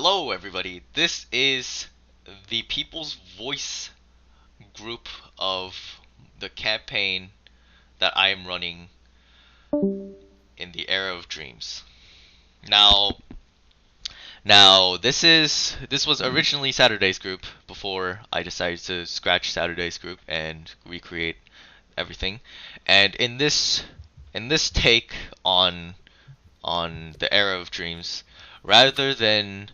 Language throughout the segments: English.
Hello, everybody. This is the People's Voice group of the campaign that I am running in the Era of Dreams. Now, this was originally Saturday's group before I decided to scratch Saturday's group and recreate everything. And in this take on the Era of Dreams, rather than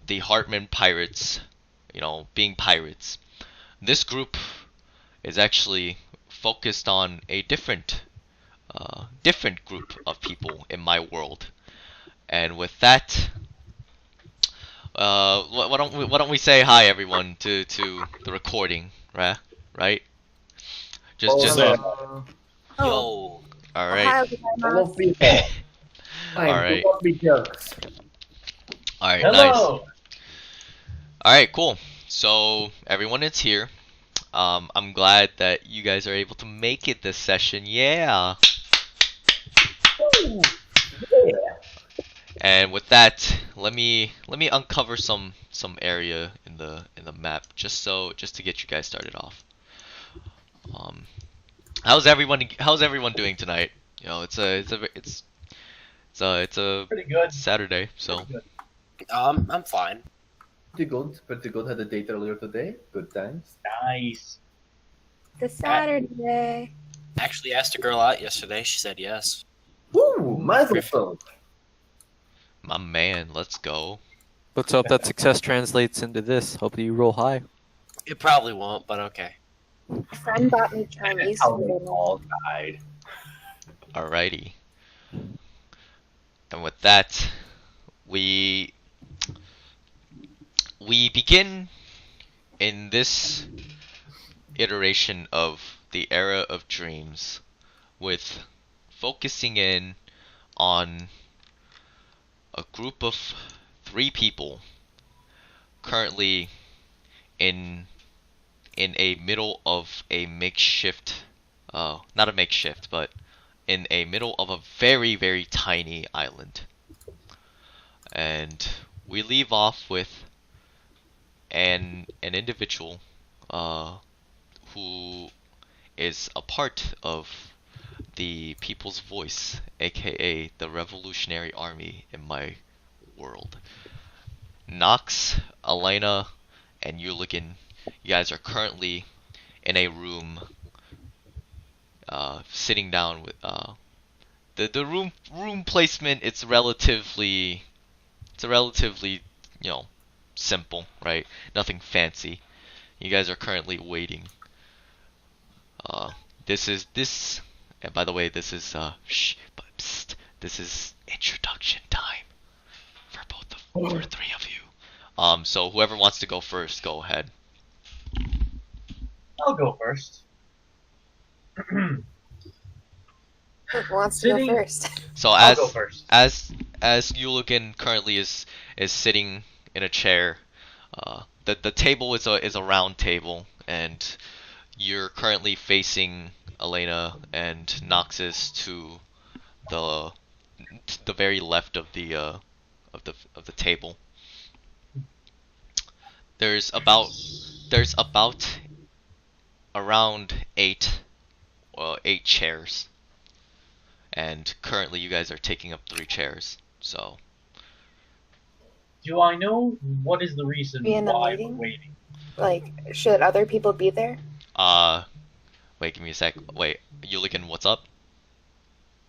the Hartman pirates, being pirates, this group is actually focused on a different group of people in my world. And with that, why don't we say hi everyone to the recording, right? Right? Just Yo. all right, Hello, people. all Fine, do right, not be jerks. all right, nice. Hello. All right, cool. So everyone is here. I'm glad that you guys are able to make it this session. Yeah. Ooh, yeah. And with that, let me uncover some area in the map just to get you guys started off. Um, how's everyone doing tonight? It's a Pretty good. Saturday, so Pretty good. I'm fine. Pretty good. Pretty good. Had a date earlier today. Good times. Nice. The Saturday. Actually asked a girl out yesterday. She said yes. Woo! Mazel. my man, let's go. Let's hope that success translates into this. Hope that you roll high. It probably won't, but okay. A friend bought me Chinese How they food. all died. Alrighty. And with that, we begin in this iteration of the Era of Dreams with focusing in on a group of 3 people currently in a middle of a makeshift, not a makeshift, but in a middle of a very, very tiny island. And we leave off with an individual who is a part of the People's Voice, aka the Revolutionary Army in my world. Nox, Elena, and Uligan, you guys are currently in a room, sitting down with the room placement. It's relatively simple, right? Nothing fancy. You guys are currently waiting. And by the way, this is this is introduction time for 3 of you. So whoever wants to go first, go ahead. I'll go first. Who wants to go Sitting- first? So I'll go first. as Uligan currently is sitting in a chair, the table is a round table, and you're currently facing Elena and Noxus to the very left of the table. There's about around 8 chairs, and currently you guys are taking up 3 chairs. So Do I know what is the reason Be in the why meeting? we're waiting? Like, should other people be there? wait, give me a sec. Wait, Uligan, what's up?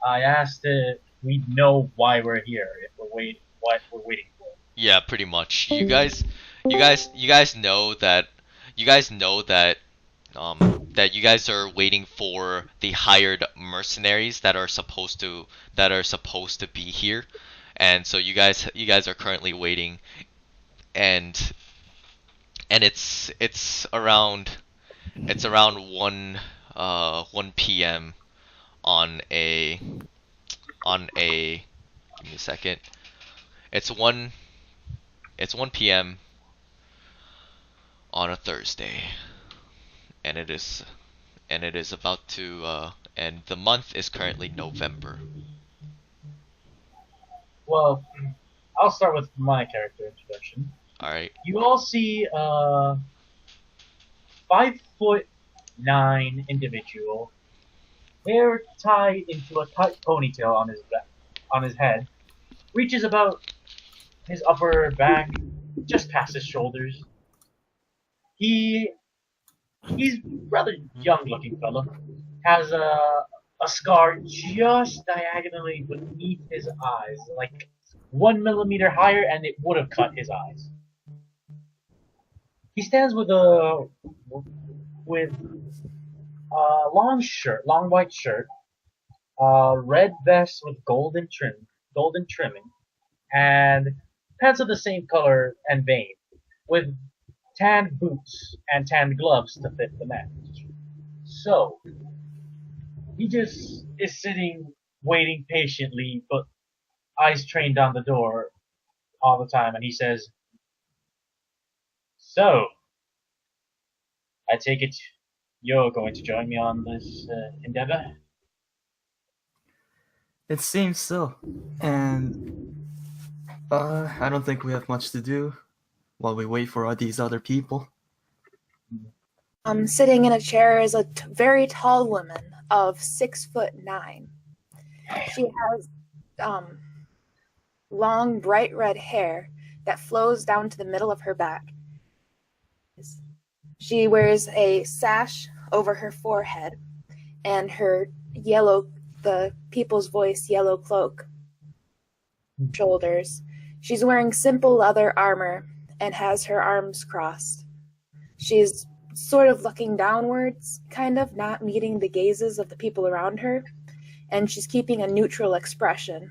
I asked if we know why we're here, if we're waiting, what we're waiting for. Yeah, pretty much. You guys know that that you guys are waiting for the hired mercenaries that are supposed to be here, and so you guys are currently waiting, and it's around 1 p.m. on a give me a second. It's 1 p.m. on a Thursday, and it is about to and the month is currently November. Well, I'll start with my character introduction. All right. You all see a 5'9" individual, hair tied into a tight ponytail on his head, reaches about his upper back, just past his shoulders. He's rather young-looking fellow. Has a scar just diagonally beneath his eyes, like 1 millimeter higher, and it would have cut his eyes. He stands with a long white shirt, red vest with golden trimming, and pants of the same color and vein, with tanned boots and tanned gloves to fit the match. So he just is sitting, waiting patiently, but eyes trained on the door all the time, and he says, "So, I take it you're going to join me on this endeavor?" It seems so. And I don't think we have much to do while we wait for these other people. Sitting in a chair is a very tall woman of 6'9". She has long, bright red hair that flows down to the middle of her back. She wears a sash over her forehead and her the People's Voice yellow cloak shoulders. She's wearing simple leather armor and has her arms crossed. She's sort of looking downwards, kind of not meeting the gazes of the people around her, and she's keeping a neutral expression.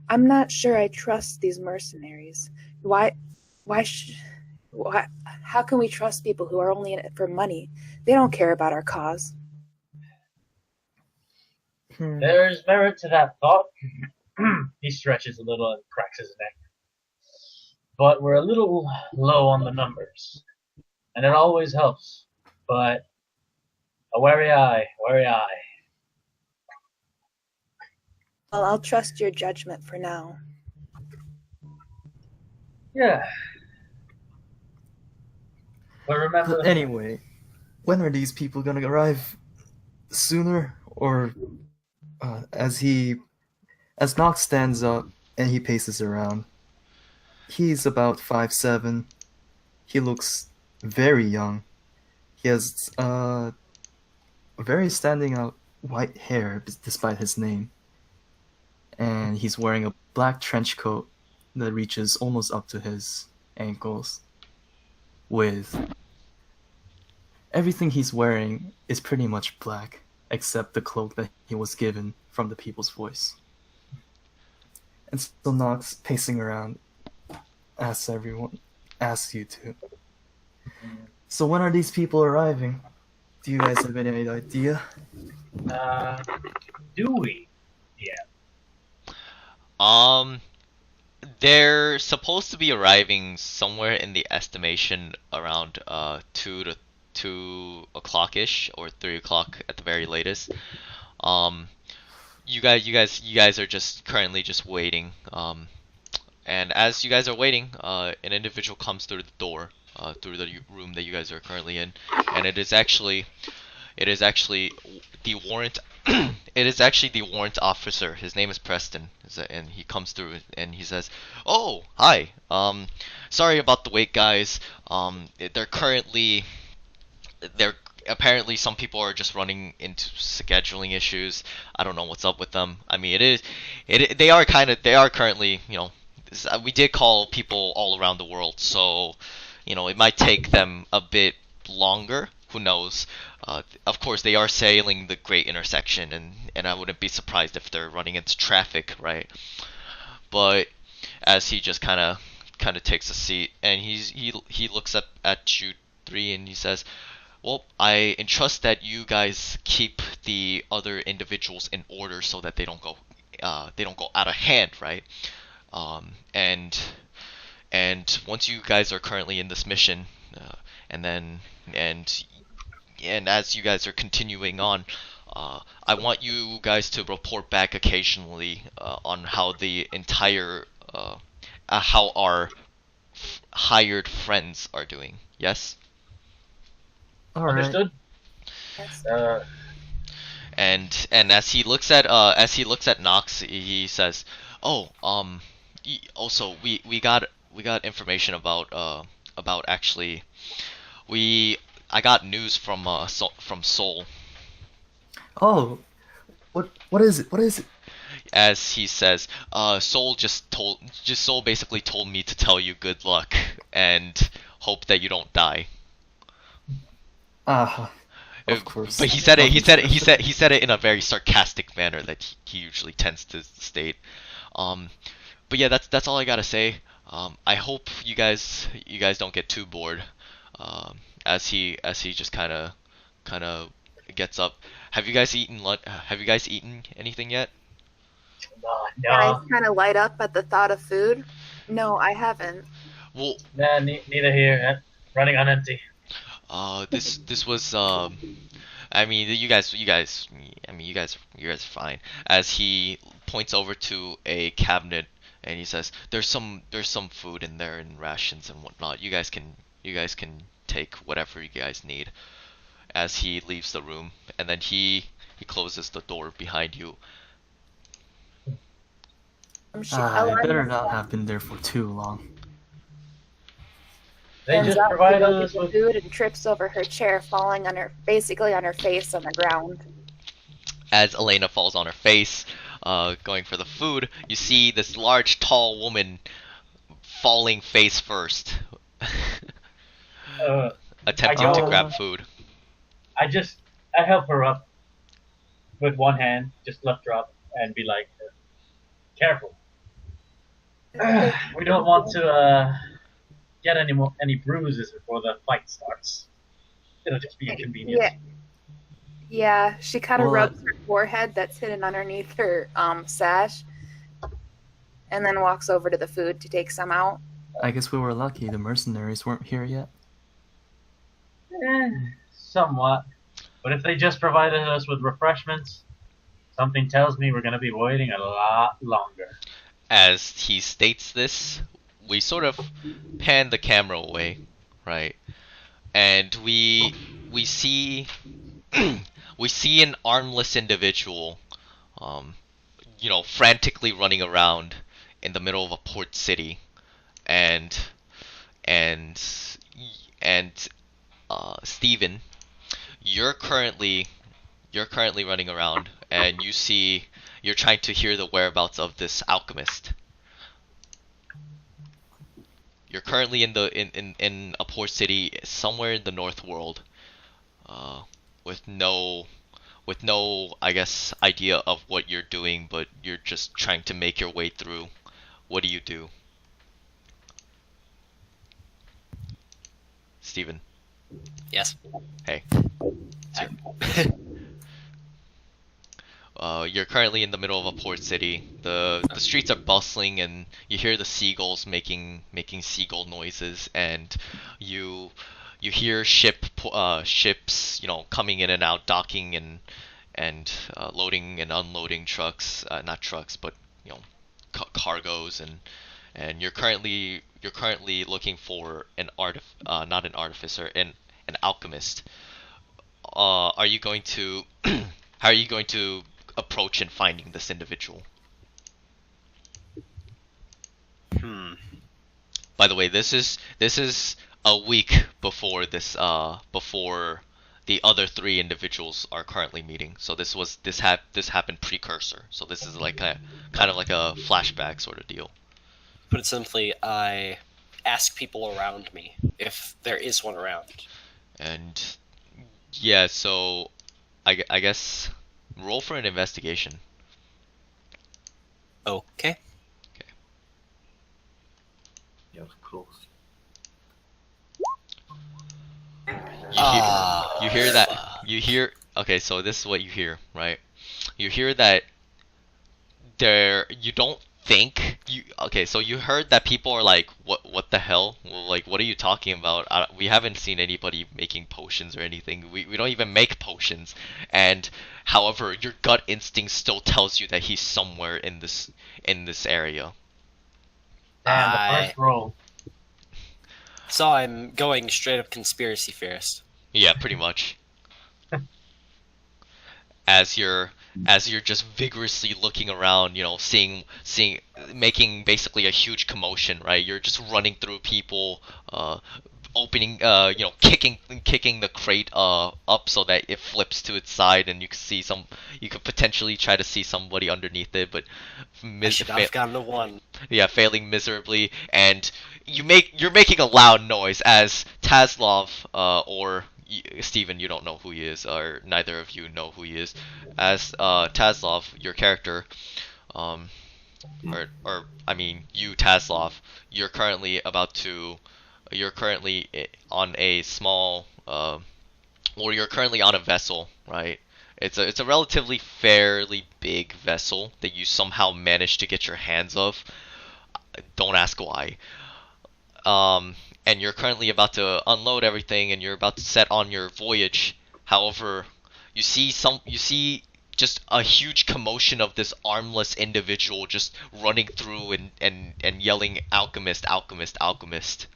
I'm not sure I trust these mercenaries. How can we trust people who are only in it for money? They don't care about our cause. There's merit to that thought. He stretches a little and cracks his neck. But we're a little low on the numbers. And it always helps. But a wary eye, wary eye. Well, I'll trust your judgment for now. Yeah. But remember... Anyway, when are these people gonna arrive? Sooner? Or as Nox stands up and he paces around, he's about 5'7". He looks very young. He has very standing out white hair despite his name. And he's wearing a black trench coat that reaches almost up to his ankles. With everything he's wearing is pretty much black, except the cloak that he was given from the People's Voice. And so Nox, pacing around, asks you to. So when are these people arriving? Do you guys have any idea? Do we? Yeah. They're supposed to be arriving somewhere in the estimation around 2 o'clock ish, or 3 o'clock at the very latest. You guys are just currently just waiting. And as you guys are waiting, an individual comes through the door, through the room that you guys are currently in, and it is actually the warrant. It is actually the warrant officer. His name is Preston, and he comes through and he says, "Oh, hi. Sorry about the wait, guys. They're apparently some people are just running into scheduling issues. I don't know what's up with them. I mean, they are currently, we did call people all around the world, so it might take them a bit longer. Who knows? Of course, they are sailing the Great Intersection, and I wouldn't be surprised if they're running into traffic, right?" But as he just kind of takes a seat, and he looks up at you three, and he says, "Well, I entrust that you guys keep the other individuals in order so that they don't go out of hand, right? And once you guys are currently in this mission, and as you guys are continuing on, I want you guys to report back occasionally on how the entire uh, how our hired friends are doing. Yes. All right. Understood? Yes. And as he looks at Knox, he says, "Oh, also we got information about actually we I got news from from Seoul." Oh, what is it? What is it? As he says, Soul basically told me to tell you good luck and hope that you don't die. Ah, of course. But he said it. Nothing special. He said it in a very sarcastic manner that he usually tends to state. Um, but yeah, that's all I gotta say. I hope you guys don't get too bored. As he just kind of gets up. Have you guys eaten anything yet? Eyes No. kind of light up at the thought of food. No, I haven't. Well, Nah, neither here. Running on empty. this was I mean, I mean, you guys are fine. As he points over to a cabinet and he says, there's some food in there and rations and whatnot. You guys can take whatever you guys need." As he leaves the room, and then he closes the door behind you. I better not have been there for too long. They Hands just up, provided she goes us to the with. food and trips over her chair, falling on her, basically on her face on the ground. As Elena falls on her face, going for the food, you see this large, tall woman falling face first, Uh, attempting to go- grab food. I help her up with one hand, just lift her up, and be like, "Careful. We don't want to get any bruises before the fight starts. It'll just be inconvenient." Yeah. Yeah, she kind of Well, rubs her forehead that's hidden underneath her sash, and then walks over to the food to take some out. I guess we were lucky the mercenaries weren't here yet. Somewhat. But if they just provided us with refreshments, something tells me we're going to be waiting a lot longer. As he states this, we sort of pan the camera away, right? And we see we see an armless individual, you know, frantically running around in the middle of a port city, and and and Steven, you're currently running around, and you're trying to hear the whereabouts of this alchemist. You're currently in a port city somewhere in the North World, uh, with no I guess idea of what you're doing, but you're just trying to make your way through. What do you do, Steven? Yes. Hey. You're currently in the middle of a port city. The streets are bustling, and you hear the seagulls making seagull noises, and you hear ships, you know, coming in and out, docking and loading and unloading trucks, not trucks, but you know, cargoes, and you're currently looking for not an artificer, an alchemist. Are you going to how are you going to approach in finding this individual? By the way, this is a week before before the other three individuals are currently meeting. So this happened precursor. So this is like a kind of like a flashback sort of deal. Put it simply, I ask people around me if there is one around. And yeah, so I guess roll for an investigation. Okay. Yeah, close. You hear that okay, so this is what you hear, right? You hear that you don't think you okay, so you heard that people are like, what the hell? Well, like, what are you talking about? We haven't seen anybody making potions or anything. We don't even make potions. And however, your gut instinct still tells you that he's somewhere in this area. Damn, the I first roll. so I'm going straight up conspiracy theorist. Yeah, pretty much. As you're just vigorously looking around, seeing making basically a huge commotion, right? You're just running through people, opening, kicking the crate up so that it flips to its side, and you could potentially try to see somebody underneath it, but I should have gotten a 1. yeah, failing miserably, and you're making a loud noise as Taslov, or Steven, you don't know who he is, or neither of you know who he is, as Taslov, your character, um, or I mean you, Taslov, you're currently on a small, or you're currently on a vessel, right? It's a relatively fairly big vessel that you somehow managed to get your hands of. Don't ask why. And you're currently about to unload everything, and you're about to set on your voyage. However, you see just a huge commotion of this armless individual just running through and yelling, "Alchemist, alchemist, alchemist."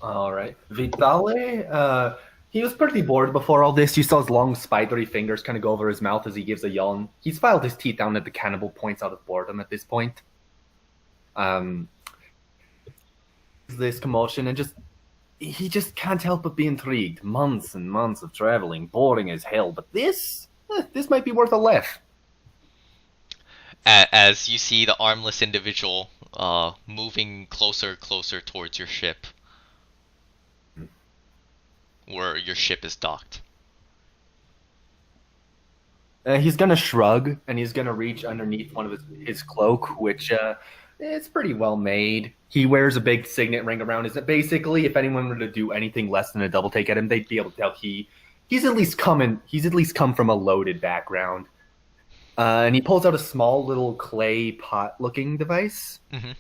All right. Vitale, he was pretty bored before all this. You saw his long, spidery fingers kind of go over his mouth as he gives a yawn. He's filed his teeth down at the cannibal points out of boredom at this point. This commotion, and he just can't help but be intrigued. Months and months of traveling, boring as hell, but this might be worth a laugh. As you see the armless individual moving closer towards your ship, where your ship is docked. He's gonna shrug, and he's gonna reach underneath one of his cloak, which it's pretty well made. He wears a big signet ring around his. Basically, if anyone were to do anything less than a double take at him, they'd be able to tell he's at least come from a loaded background. And he pulls out a small little clay pot-looking device. Mm-hmm.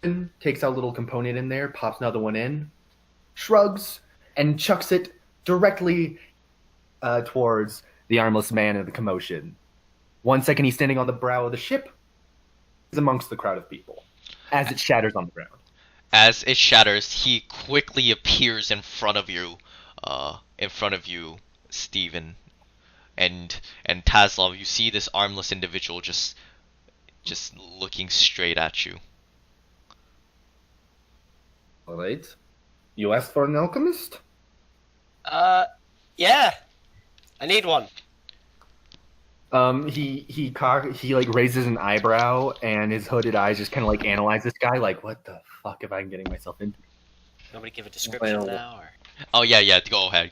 And takes out a little component in there, pops another one in, shrugs, and chucks it directly towards the armless man in the commotion. 1 second, he's standing on the brow of the ship, he's amongst the crowd of people, as it shatters on the ground. As it shatters, he quickly appears in front of you, Steven. And Taslov, you see this armless individual just looking straight at you. All right. You asked for an alchemist? Yeah. I need one. He like raises an eyebrow, and his hooded eyes just kind of like analyze this guy, like, what the fuck am I getting myself into? Nobody give a description Well- now, or Oh yeah, go ahead.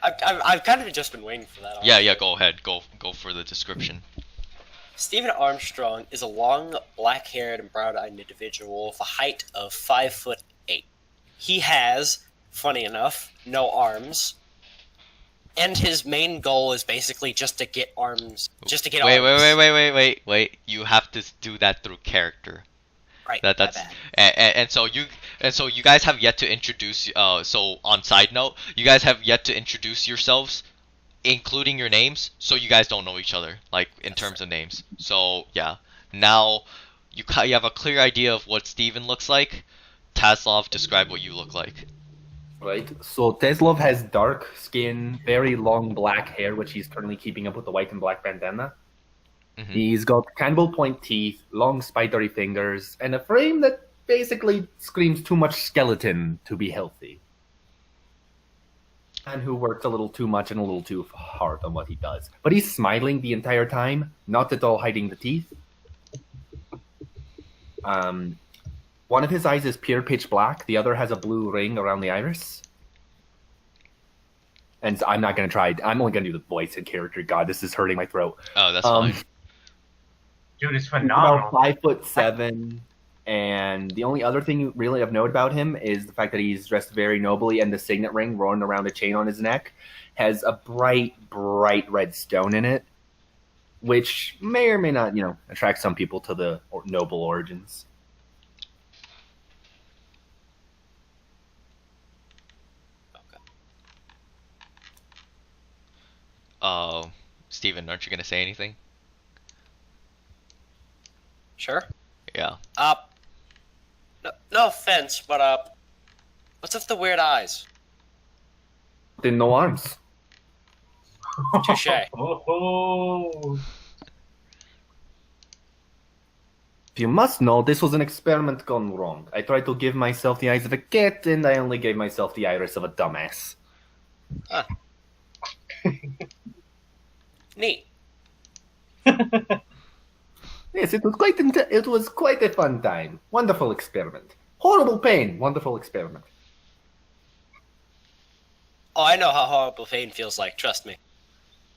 I've kind of just been waiting for that. Yeah, go ahead. Go for the description. Stephen Armstrong is a long, black-haired and brown-eyed individual with a height of 5'8". He has, funny enough, no arms, and his main goal is basically just to get arms. Wait. You have to do that through character. Right. That's my bad. and so you guys have yet to introduce. So on side note, you guys have yet to introduce yourselves, including your names. So you guys don't know each other, like in terms of names. So yeah, now you have a clear idea of what Steven looks like. Taslov, describe what you look like. Right. So Teslov has dark skin, very long black hair, which he's currently keeping up with the white and black bandana. Mhm. He's got cannibal point teeth, long spidery fingers, and a frame that basically screams too much skeleton to be healthy. And who works a little too much and a little too hard on what he does. But he's smiling the entire time, not at all hiding the teeth. One of his eyes is pure pitch black, the other has a blue ring around the iris. And I'm not going to try, I'm only going to do the voice and character. God, this is hurting my throat. Oh, that's fine. Dude is He's about phenomenal. 5'7", and the only other thing really of note about him is the fact that he's dressed very nobly, and the signet ring rolling around a chain on his neck has a bright red stone in it, which may or may not, attract some people to the noble origins. Steven, aren't you gonna say anything? Sure. Yeah. No offense, but what's with the weird eyes? Then no arms. Touche. Oh. If you must know, this was an experiment gone wrong. I tried to give myself the eyes of a cat, and I only gave myself the iris of a dumbass. Neat. Yes, it was quite a fun time. Wonderful experiment. Horrible pain. Wonderful experiment. Oh, I know how horrible pain feels like. Trust me.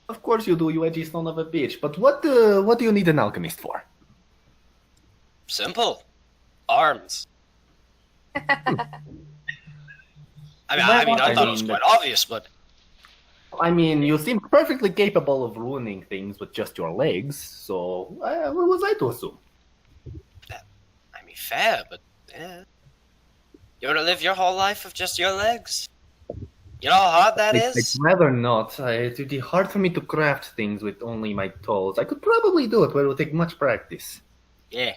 Of course you do, you edgy son of a bitch. But what do you need an alchemist for? Simple. Arms. I thought it was quite obvious, but I mean, you seem perfectly capable of ruining things with just your legs, so what was I to assume? I mean, fair, but yeah. You want to live your whole life with just your legs? You know how hard that I'd is? rather not. It would be hard for me to craft things with only my toes. I could probably do it, but it would take much practice. Yeah,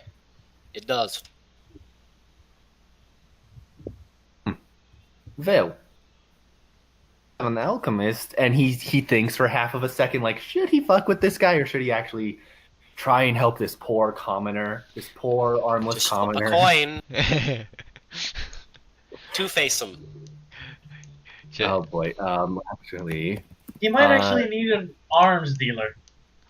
it does. Well, I'm an alchemist, and he thinks for half of a second, like, should he fuck with this guy, or should he actually try and help this poor commoner, this poor armless Just flip commoner? a coin, two-face him. Oh boy, actually, You might actually need an arms dealer.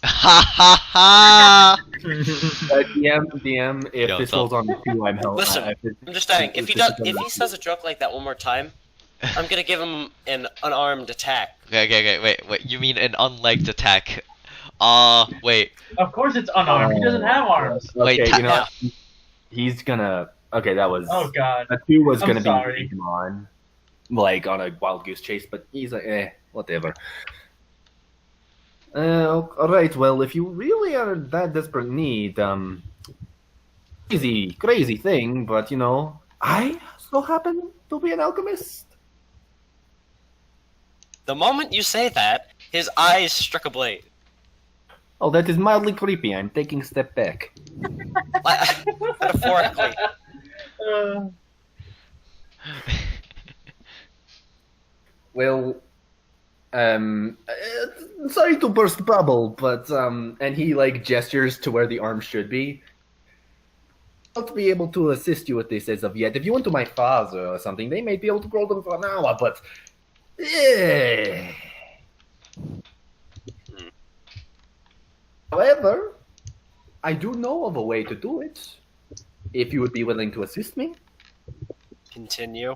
Ha ha ha! DM, if Yo, this so- rolls on the 2, I'm held. Listen, I'm just saying, if he says a joke like that one more time, I'm gonna give him an unarmed attack. Okay, wait. You mean an unlegged attack? Wait. Of course it's unarmed. He doesn't have arms. Wait, Okay, ta- you know what? He's gonna. Okay, that was. Oh god. The 2 was I'm gonna sorry. be him on, like on a wild goose chase, but he's like, whatever. Alright, well, if you really are in that desperate need, crazy thing, but you know, I so happen to be an alchemist. The moment you say that, his eyes struck a blade. Oh, that is mildly creepy. I'm taking a step back. Metaphorically. Well, sorry to burst bubble, but and he like gestures to where the arm should be. I'll not be able to assist you with this as of yet. If you went to my father or something, they may be able to grow them for an hour, but however, I do know of a way to do it. If you would be willing to assist me. Continue.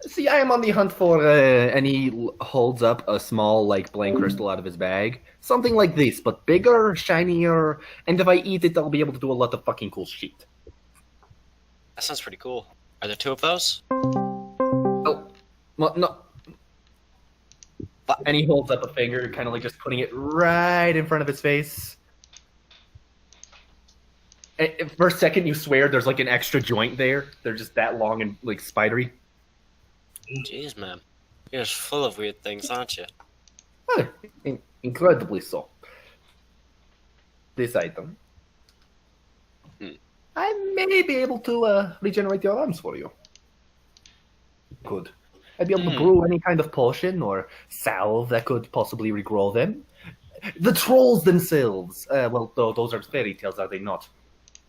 See, I am on the hunt for, and he holds up a small, like, blank crystal out of his bag. Something like this, but bigger, shinier, and if I eat it, I'll be able to do a lot of fucking cool shit. That sounds pretty cool. Are there 2 of those? Oh, well, no. And he holds up a finger, kind of like just putting it right in front of his face. And for a second, you swear there's, like, an extra joint there. They're just that long and, like, spidery. Jeez, man. You're just full of weird things, aren't you? Oh, incredibly so. This item. I may be able to regenerate your arms for you. Good. I'd be able to brew any kind of potion or salve that could possibly regrow them. The trolls themselves. Well, those are fairy tales, are they not?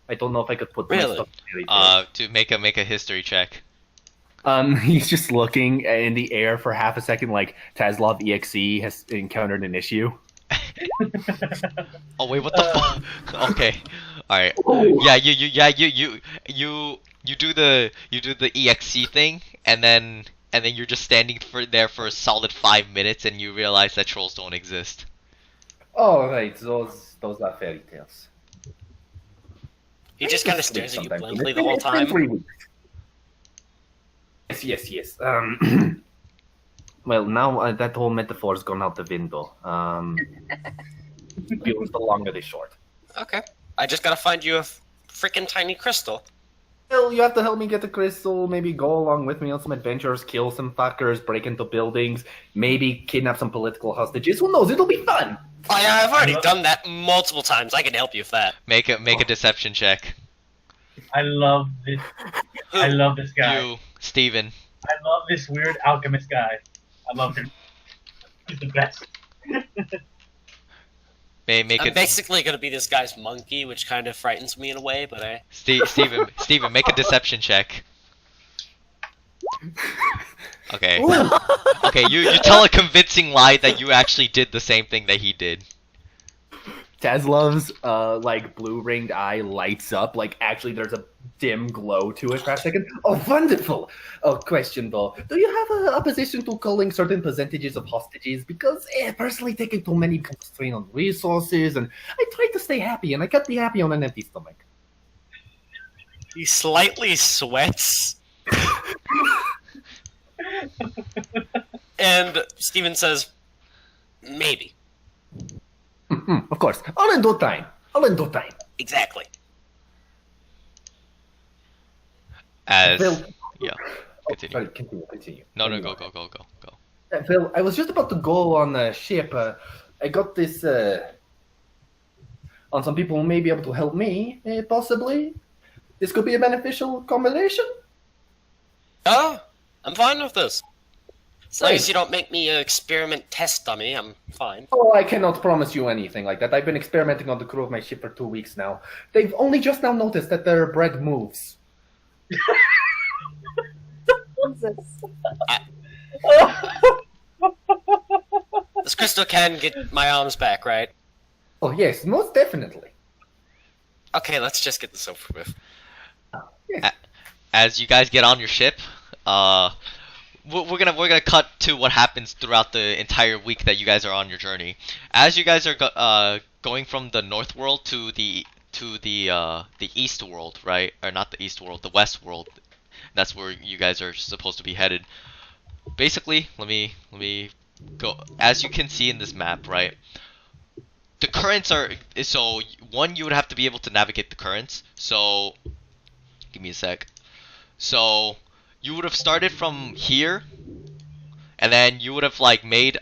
I don't know if I could put Really? my stuff in fairy tales. To make a history check. He's just looking in the air for half a second, like Tazlov EXE has encountered an issue. Oh wait, what the fuck? Okay, all right. Yeah, you do the EXE thing, and then you're just standing there for a solid 5 minutes, and you realize that trolls don't exist. Oh, right, those are fairy tales. He just kind of stares at you Sometimes. blankly It's the been- whole it's been time. 3 weeks. Yes. Well, now that whole metaphor's gone out the window. Feels the longer the short. Okay. I just gotta find you a freaking tiny crystal. Well, you have to help me get the crystal, maybe go along with me on some adventures, kill some fuckers, break into buildings, maybe kidnap some political hostages. Who knows? It'll be fun! Oh yeah, I've already done that multiple times. I can help you with that. Make a deception check. I love this. I love this guy. You, Steven. I love this weird alchemist guy. I love him. He's the best. Make I'm it. basically gonna be this guy's monkey, which kind of frightens me in a way, but I. Steven, make a deception check. Okay. Okay, you tell a convincing lie that you actually did the same thing that he did. Tazlov's like blue ringed eye lights up. Like actually, there's a dim glow to it for a second. Oh, wonderful! Oh, question though: do you have a opposition to calling certain percentages of hostages? Because personally, taking too many constrain on resources, and I try to stay happy, and I can't be happy on an empty stomach. He slightly sweats. And Steven says, maybe. Of course, all in due time. All in due time. Exactly. As Phil, yeah, continue. Sorry, continue. No, Anyway. go. Phil, I was just about to go on a ship. I got this on some people who may be able to help me, possibly. This could be a beneficial combination. Oh, I'm fine with this. As long Right. as you don't make me an experiment test dummy, I'm fine. Oh, I cannot promise you anything like that. I've been experimenting on the crew of my ship for 2 weeks now. They've only just now noticed that their bread moves. Jesus. This crystal can get my arms back, right? Oh, yes, most definitely. Okay, let's just get this over with. Yes. As you guys get on your ship, we're gonna cut to what happens throughout the entire week that you guys are on your journey. As you guys are going from the North World to the East World, right? Or not the East World, the West World. That's where you guys are supposed to be headed. Basically, let me go. As you can see in this map, right? The currents are so one. You would have to be able to navigate the currents. So, give me a sec. So you would have started from here, and then you would have like made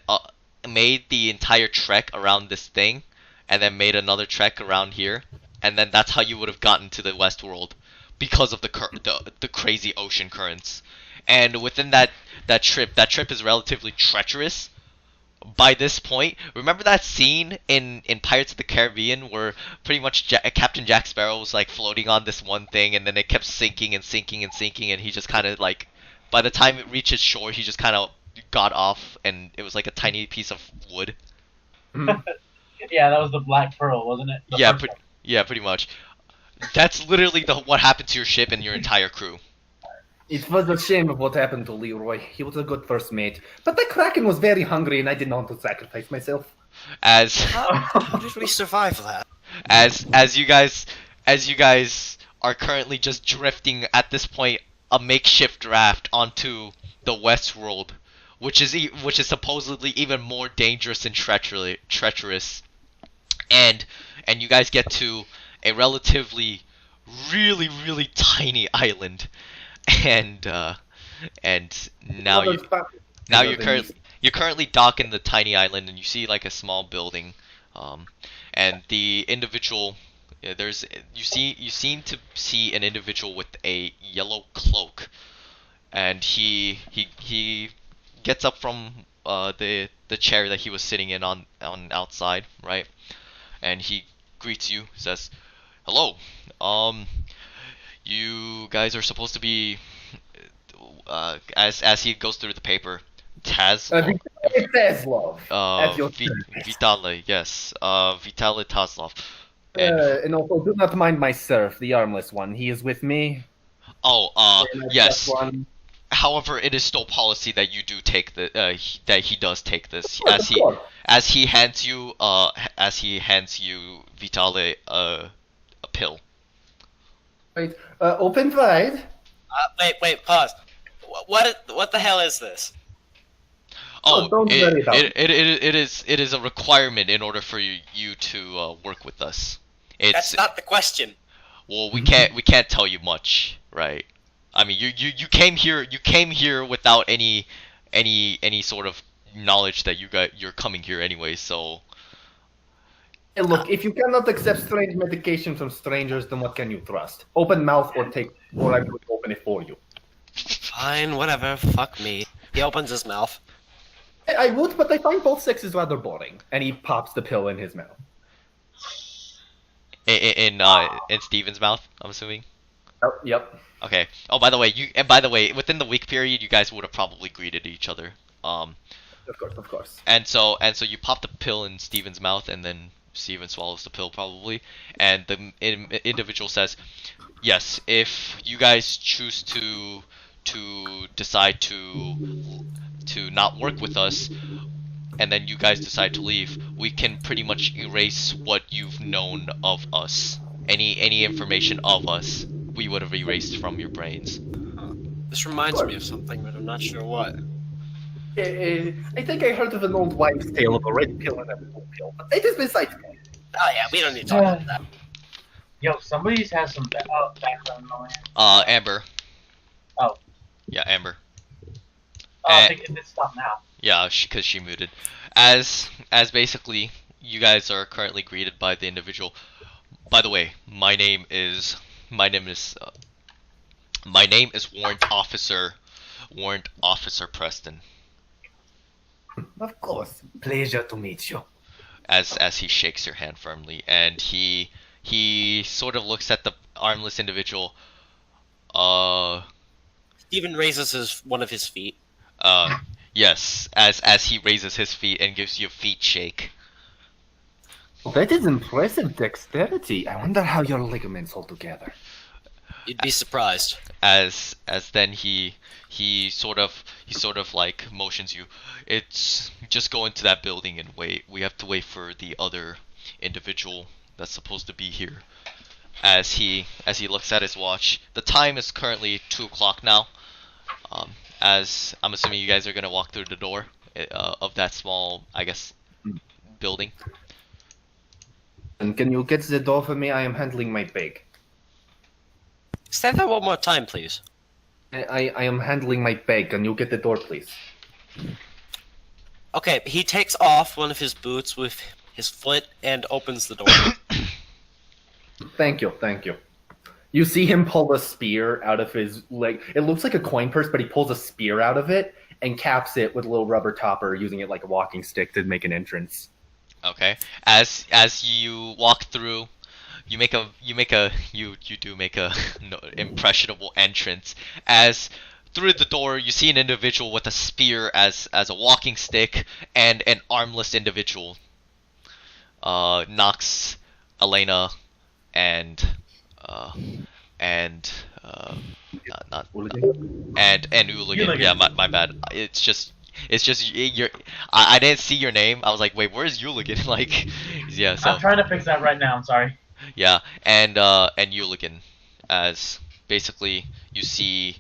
the entire trek around this thing, and then made another trek around here, and then that's how you would have gotten to the West World because of the crazy ocean currents. And within that trip is relatively treacherous. By this point, remember that scene in Pirates of the Caribbean where pretty much Captain Jack Sparrow was like floating on this one thing, and then it kept sinking and sinking and sinking, and he just kind of like, by the time it reaches shore, he just kind of got off, and it was like a tiny piece of wood. Yeah, that was the Black Pearl, wasn't it? The Yeah, first one. yeah, pretty much. That's literally what happened to your ship and your entire crew. It was a shame of what happened to Leroy. He was a good first mate. But the Kraken was very hungry and I didn't want to sacrifice myself. As How did we survive that? as you guys are currently just drifting at this point a makeshift raft onto the West World, which is supposedly even more dangerous and treacherous, and you guys get to a relatively really tiny island, and now you're currently docking the tiny island, and you see like a small building, and the individual you seem to see an individual with a yellow cloak, and he gets up from the chair that he was sitting in on outside, right, and he greets you, says, "Hello, you guys are supposed to be," as he goes through the paper, Tazlov. Tazlov. At your Vitale, yes. Vitale Tazlov. And and also, do not mind my serf, the armless one. He is with me. yes. One. However, it is still policy that you do take that he does take this, Of course. as he hands you Vitale a pill. Wait, open wide. Wait, pause. What the hell is this? Oh, don't worry about it. it is a requirement in order for you to work with us. It's That's not the question. well, we can't tell you much, right? I mean, you came here without any sort of knowledge that you're coming here anyway, so Hey, look, if you cannot accept strange medication from strangers, then what can you trust? Open mouth or I will open it for you. Fine, whatever. Fuck me. He opens his mouth. I would, but I find both sexes rather boring. And he pops the pill in his mouth. In Steven's mouth, I'm assuming. Oh, yep. Okay. Oh, by the way, within the week period, you guys would have probably greeted each other. Of course. And so you pop the pill in Steven's mouth, and then Steven swallows the pill probably, and the individual says, "Yes, if you guys choose to decide to not work with us, and then you guys decide to leave, we can pretty much erase what you've known of us. Any information of us, we would have erased from your brains." This reminds me of something, but I'm not sure what. I think I heard of an old wives' tale of a red pill and a blue pill, but it is besides me. Oh yeah, we don't need to talk about that. Yo, somebody's has some background noise. Amber. Oh. Yeah, Amber. I think it's stopped now. Yeah, because she muted. As basically, you guys are currently greeted by the individual. By the way, my name is Warrant Officer Preston. Of course. Pleasure to meet you. As he shakes your hand firmly, and he sort of looks at the armless individual. Steven raises one of his feet. Yes, as he raises his feet and gives you a feet shake. That is impressive dexterity. I wonder how your ligaments hold together. You'd be surprised. As then he sort of like motions you. It's just go into that building and wait. We have to wait for the other individual that's supposed to be here. As he looks at his watch, the time is currently 2 o'clock now. As I'm assuming you guys are gonna walk through the door of that small, I guess, building. And can you get the door for me? I am handling my bag. Say that one more time, please. I am handling my bag. Can you get the door, please? Okay, he takes off one of his boots with his foot and opens the door. Thank you. You see him pull a spear out of his leg. It looks like a coin purse, but he pulls a spear out of it and caps it with a little rubber topper, using it like a walking stick to make an entrance. Okay. As you walk through, you do make a impressionable entrance. As through the door, you see an individual with a spear as a walking stick, and an armless individual. Knocks Elena and not and Hooligan. Yeah, my bad. It's just your. I didn't see your name. I was like, wait, where's Hooligan? Like, yeah. So I'm trying to fix that right now. I'm sorry. yeah, and Hooligan, as basically you see.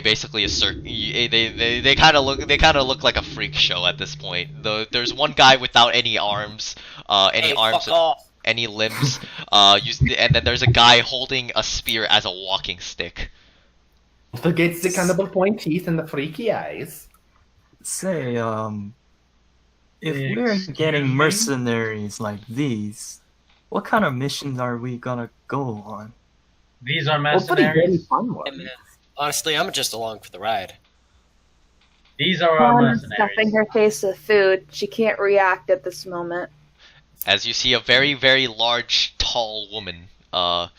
Basically they kind of look like a freak show at this point. There's one guy without any arms, Fuck off. any limbs, and then there's a guy holding a spear as a walking stick. Forgets the cannibal point teeth and the freaky eyes. Say, if we're getting mercenaries like these, what kind of missions are we gonna go on? These are Hopefully very mercenaries. fun Hey, ones. man, honestly, I'm just along for the ride. These are our Dawn is stuffing mercenaries. her face with food. She can't react at this moment. As you see a very, very large, tall woman, or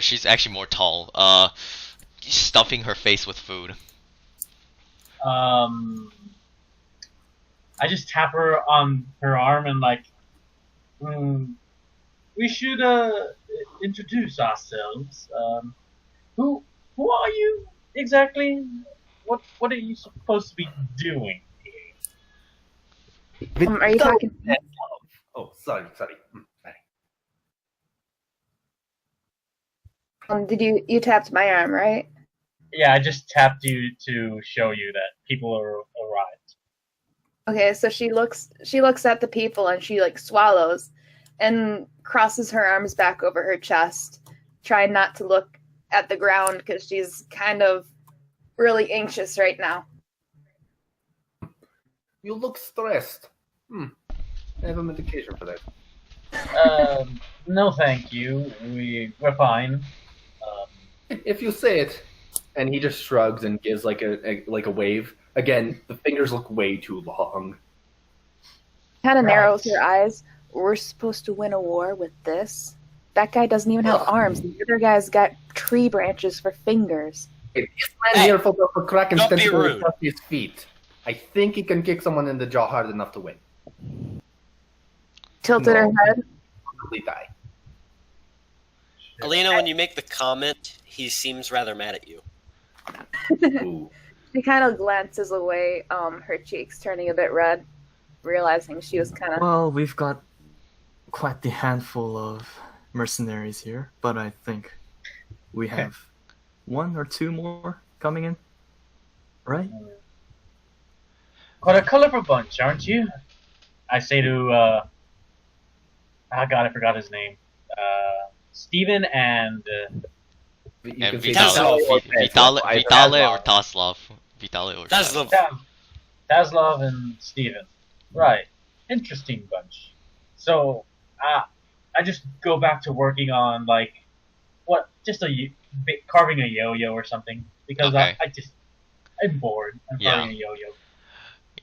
she's actually more tall, stuffing her face with food. I just tap her on her arm and like, we should introduce ourselves. Who are you exactly? What are you supposed to be doing here? Are you talking? Oh, sorry. Did you tapped my arm, right? Yeah, I just tapped you to show you that people are arrived. Okay, so she looks at the people and she like swallows and crosses her arms back over her chest, trying not to look at the ground because she's kind of really anxious right now. You look stressed. I have a medication for that. No, thank you. We're fine. If you say it, and he just shrugs and gives like a wave. Again, the fingers look way too long. Kind of Right. narrows her eyes. We're supposed to win a war with this? That guy doesn't even have Ugh. arms. The other guy's got tree branches for fingers. This man here for crack and don't be tentacle rude. touch his feet. I think he can kick someone in the jaw hard enough to win. Tilted her No. head. Probably die. Alina, when you make the comment, he seems rather mad at you. Ooh. She kind of glances away, her cheeks turning a bit red, realizing she was kind of. Well, we've got quite the handful of mercenaries here, but I think we have one or two more coming in, right? Quite a colorful bunch, aren't you? I say to, oh god, I forgot his name. Steven and, You And can say Vitale. Vitale Either or Taslov. Vitale or That's Taslov. the Taslov and Steven. Right. Interesting bunch. So, I just go back to working on, like, just carving a yo-yo or something. Because Okay. I'm bored. I'm Yeah. carving a yo-yo.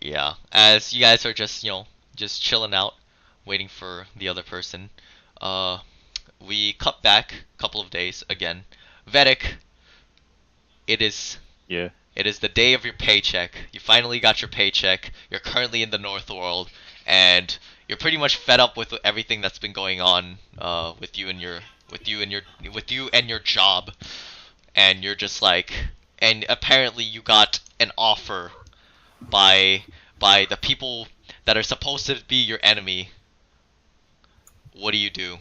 Yeah, as you guys are just, just chilling out, waiting for the other person. We cut back a couple of days again. Vedic, it is Yeah. it is the day of your paycheck. You finally got your paycheck. You're currently in the North World, and you're pretty much fed up with everything that's been going on with you and your job. And you're just like, and apparently you got an offer by the people that are supposed to be your enemy. What do you do?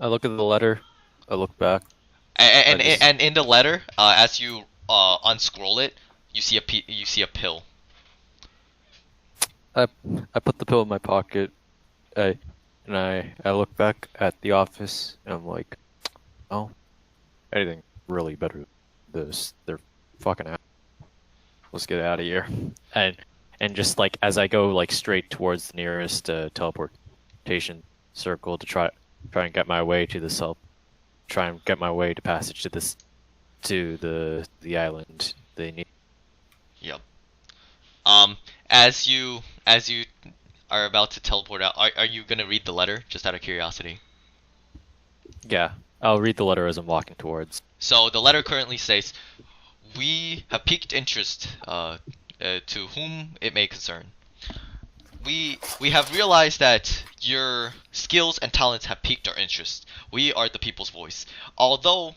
I look at the letter. I look back. And I just- and in the letter, as you unscroll it, you see a pill. I put the pill in my pocket. I look back at the office and I'm like, oh, anything really better than this? They're fucking out. Let's get out of here. And just like as I go like straight towards the nearest teleportation circle to try and get my way to the try and get my way to passage to the island they need. Yep. As you are about to teleport out, are you gonna read the letter just out of curiosity? Yeah, I'll read the letter as I'm walking towards. So the letter currently says, "We have piqued interest to whom it may concern. We have realized that your skills and talents have piqued our interest. We are the people's voice. Although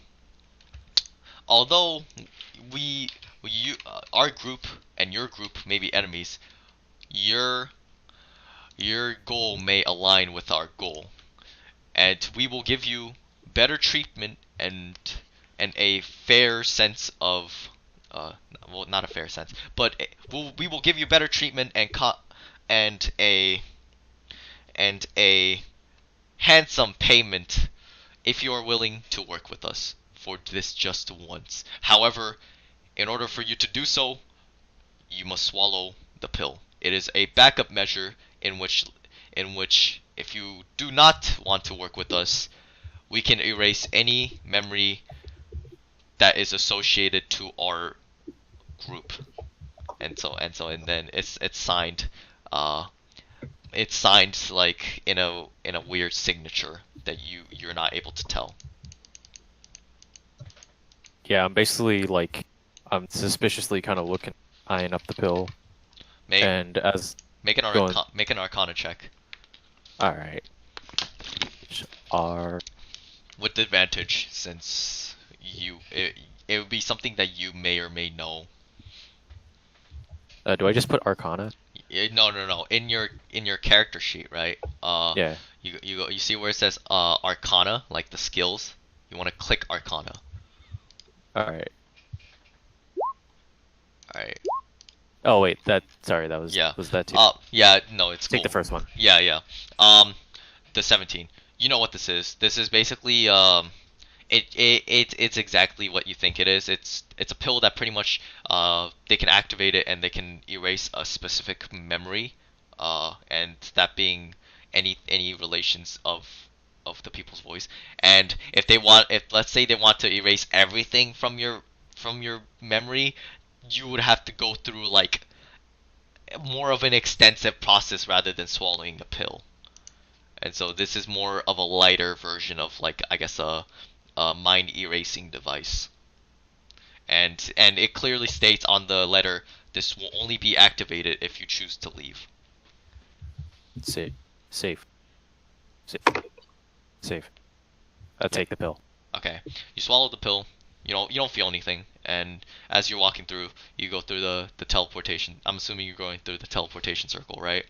our group and your group may be enemies, your goal may align with our goal, and we will give you better treatment and a fair sense of well, not a fair sense, but we will give you better treatment and a handsome payment if you are willing to work with us for this just once. However, in order for you to do so, you must swallow the pill. It is a backup measure in which if you do not want to work with us, we can erase any memory that is associated to our group." And then it's signed like in a weird signature that you're not able to tell. Yeah, I'm basically like I'm suspiciously kind of eyeing up the pill, Make and as make an go on. make an Arcana check all right, are with advantage, since it would be something that you may or may know. do I just put Arcana? No. In your character sheet, right? Yeah. You see where it says Arcana, like the skills. You want to click Arcana. All right. All right. Oh wait, that was Yeah. was that too? Yeah. No, it's Take cool. the first one. Yeah. The 17. You know what this is? This is basically it's exactly what you think it is. It's a pill that pretty much they can activate it and they can erase a specific memory, and that being any relations of the people's voice. And if let's say they want to erase everything from your memory, you would have to go through like more of an extensive process rather than swallowing a pill. And so this is more of a lighter version of like I guess a mind erasing device. And it clearly states on the letter this will only be activated if you choose to leave. Safe. Safe. Safe. Safe. I'll take the pill. Okay. You swallow the pill. You don't feel anything, and as you're walking through, you go through the teleportation. I'm assuming you're going through the teleportation circle, right?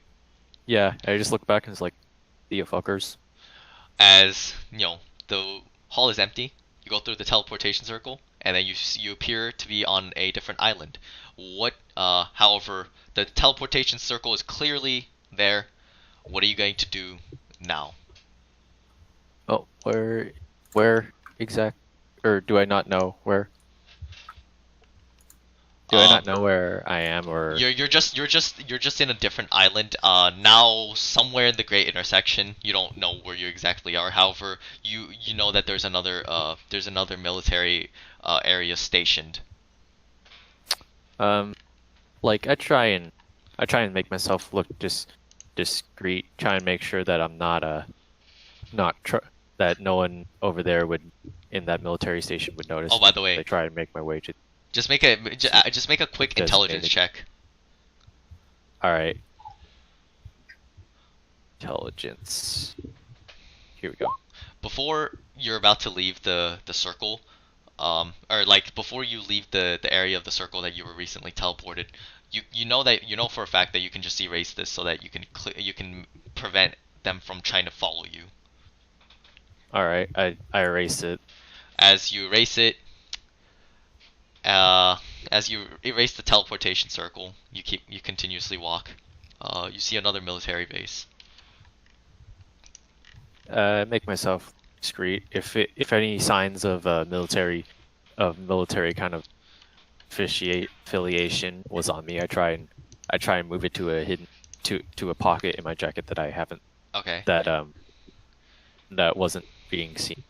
Yeah, I just look back and it's like, the fuckers. As the hall is empty, you go through the teleportation circle, and then you appear to be on a different island. However, the teleportation circle is clearly there. What are you going to do now? Oh, where exact, or do I not know where? Do I not know where I am, or You're just in a different island. Now somewhere in the Great Intersection. You don't know where you exactly are. However, you know that there's another military area stationed. like I try and make myself look discreet, try and make sure that I'm not that no one over there in that military station would notice. Oh, by the way, I try and make my way to. just make a quick intelligence check. All right. Intelligence. Here we go. Before you're about to leave the circle, or like before you leave the area of the circle that you were recently teleported, you know for a fact that you can just erase this so that you can prevent them from trying to follow you. All right, I erase it. As you erase it, as you erase the teleportation circle, you continuously walk. You see another military base. Make myself discreet. If any signs of military kind of affiliation was on me, I try and move it to a hidden to a pocket in my jacket that I haven't Okay. that wasn't being seen.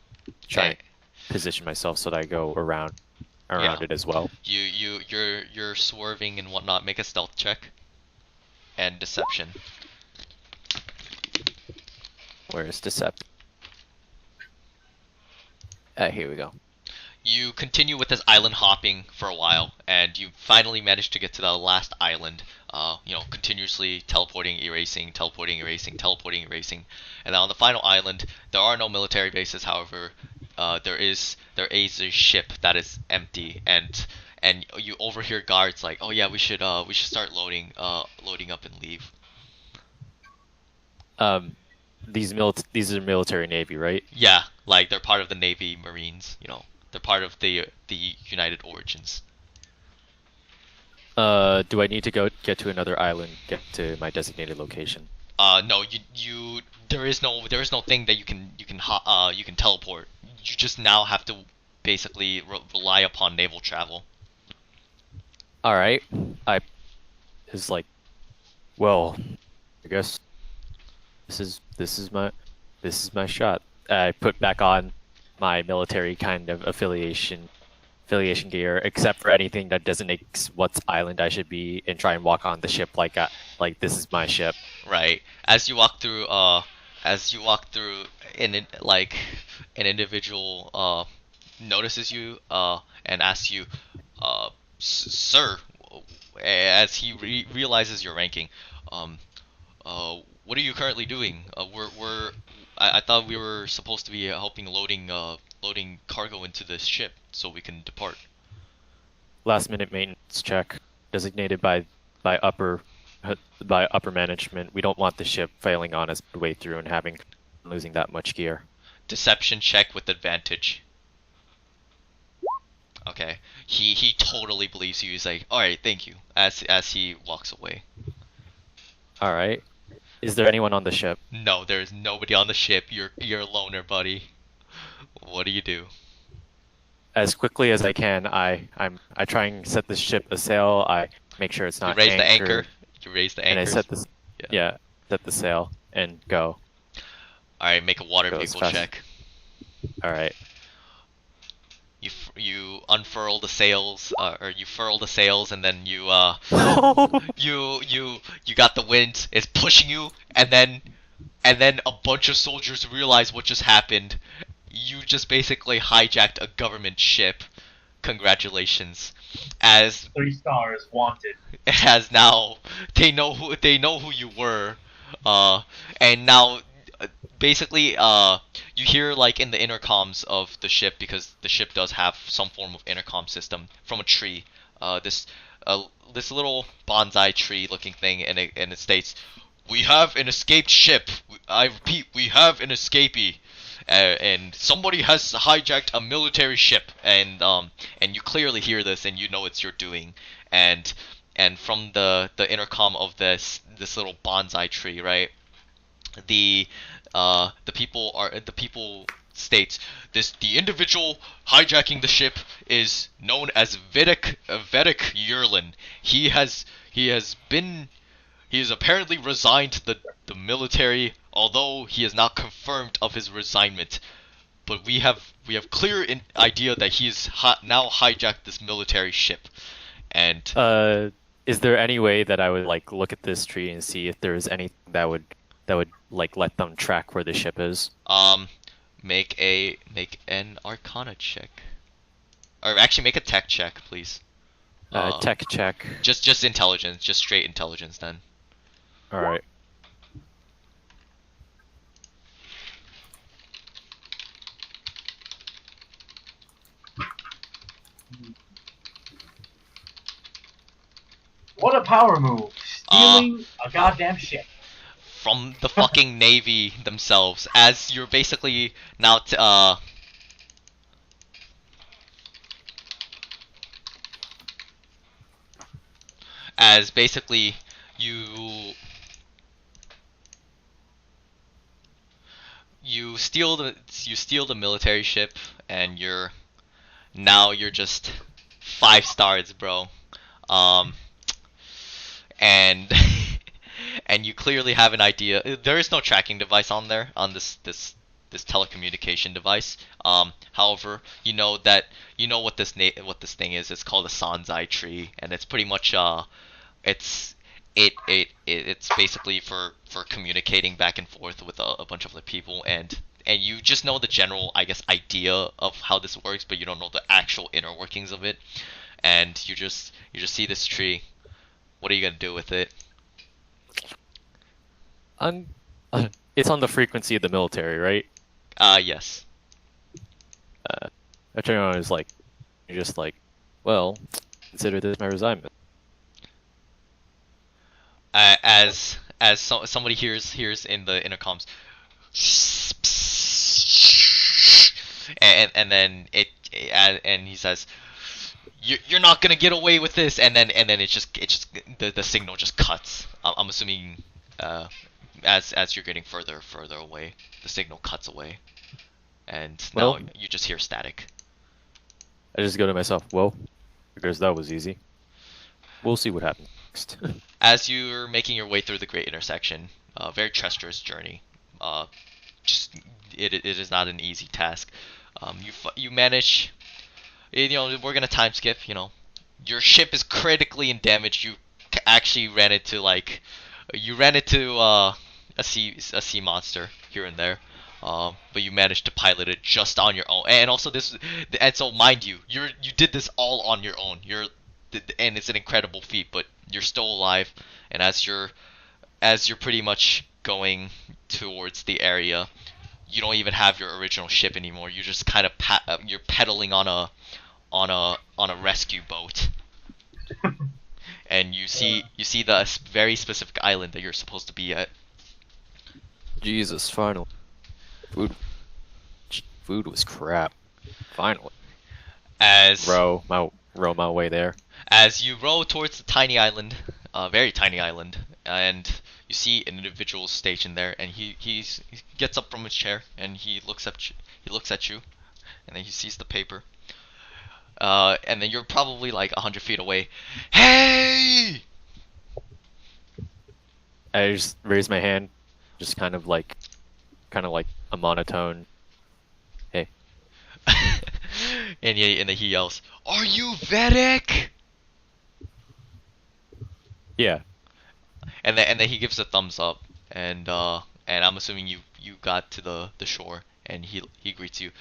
Try and Okay. position myself so that I go around Yeah. it as well. You're swerving and whatnot. Make a stealth check. And deception. Where is deception? Here we go. You continue with this island hopping for a while, and you finally manage to get to the last island. Continuously teleporting, erasing, teleporting, erasing, teleporting, erasing. And then on the final island, there are no military bases. However, there is a ship that is empty, and you overhear guards like, "Oh yeah, we should start loading up and leave." These are military navy, right? Yeah, like they're part of the Navy Marines. They're part of the United Origins. Do I need to get to another island, get to my designated location? No, there is no thing that you can teleport. You just now have to basically rely upon naval travel. All right, I is like, well, I guess this is my shot. I put back on my military kind of affiliation gear, except for anything that designates what island I should be, and try and walk on the ship like this is my ship. Right. As you walk through, like an individual notices you and asks you, sir, as he realizes your ranking, what are you currently doing? I thought we were supposed to be helping loading cargo into this ship so we can depart. Last minute maintenance check designated by upper management. We don't want the ship failing on its way through and losing that much gear. Deception check with advantage. Okay. He totally believes you. He's like, "All right, thank you." As he walks away. All right. Is there anyone on the ship? No, there's nobody on the ship. You're a loner, buddy. What do you do? As quickly as I can, I try and set the ship a sail. I make sure it's not You raise the anchored, anchor. You raise the anchor. and I set the sail and go. All right, make a water Goes vehicle fast. check. All right. You unfurl the sails, or you furl the sails, and then you you got the wind. It's pushing you, and then a bunch of soldiers realize what just happened. You just basically hijacked a government ship. Congratulations, as 3 stars wanted. now they know who you were, and now basically you hear like in the intercoms of the ship, because the ship does have some form of intercom system from a tree, this this little bonsai tree looking thing, and it states, "We have an escaped ship. I repeat, we have an escapee." And somebody has hijacked a military ship, and you clearly hear this, and you know it's your doing, and from the intercom of this little bonsai tree, right? The the people states, the individual hijacking the ship is known as Vedek Yurlin. He has apparently resigned the military, although he is not confirmed of his resignment. But we have clear idea that he is now hijacked this military ship, and Is there any way that I would like look at this tree and see if there is anything that would like let them track where the ship is? make an Arcana check, or actually make a tech check, please. Tech check. Just intelligence, just straight intelligence then. All right. What a power move! Stealing a goddamn ship. From the fucking Navy themselves, as you're basically now as basically you steal the military ship, and you're just 5 stars, bro. And and you clearly have an idea. There is no tracking device on there, on this telecommunication device. However, you know what this thing is. It's called a Sanzai tree, and it's pretty much it's it's basically for communicating back and forth with a bunch of other people, and you just know the general, I guess, idea of how this works, but you don't know the actual inner workings of it. And you just see this tree. What are you gonna do with it? It's on the frequency of the military, right? Yes. I turn around and is like, you're just like, well, consider this my resignment. As somebody hears in the intercoms, and then and he says, "You're not gonna get away with this," and then it just the signal just cuts. I'm assuming as you're getting further away, the signal cuts away, and now Well, you just hear static. I just go to myself, well, I guess that was easy. We'll see what happens next. As you're making your way through the Great Intersection, very treacherous journey. Just it is not an easy task. You manage. We're gonna time skip. Your ship is critically in damage. You actually ran into a sea monster here and there. But you managed to pilot it just on your own, and also so mind you, you did this all on your own. And it's an incredible feat, but you're still alive. And as you're pretty much going towards the area, you don't even have your original ship anymore. You just kind of you're pedaling on a rescue boat, and you see the very specific island that you're supposed to be at. Jesus, finally. Food was crap. Finally. Row my way there. As you row towards the tiny island, very tiny island, and you see an individual stationed there, and he gets up from his chair, and he looks at you, and then he sees the paper. And then you're probably like 100 feet away. Hey! I just raise my hand, just kind of like kind of like a monotone. Hey, and then he yells, "Are you Vedic?" yeah, And then he gives a thumbs up, and I'm assuming you got to the shore, and he greets you.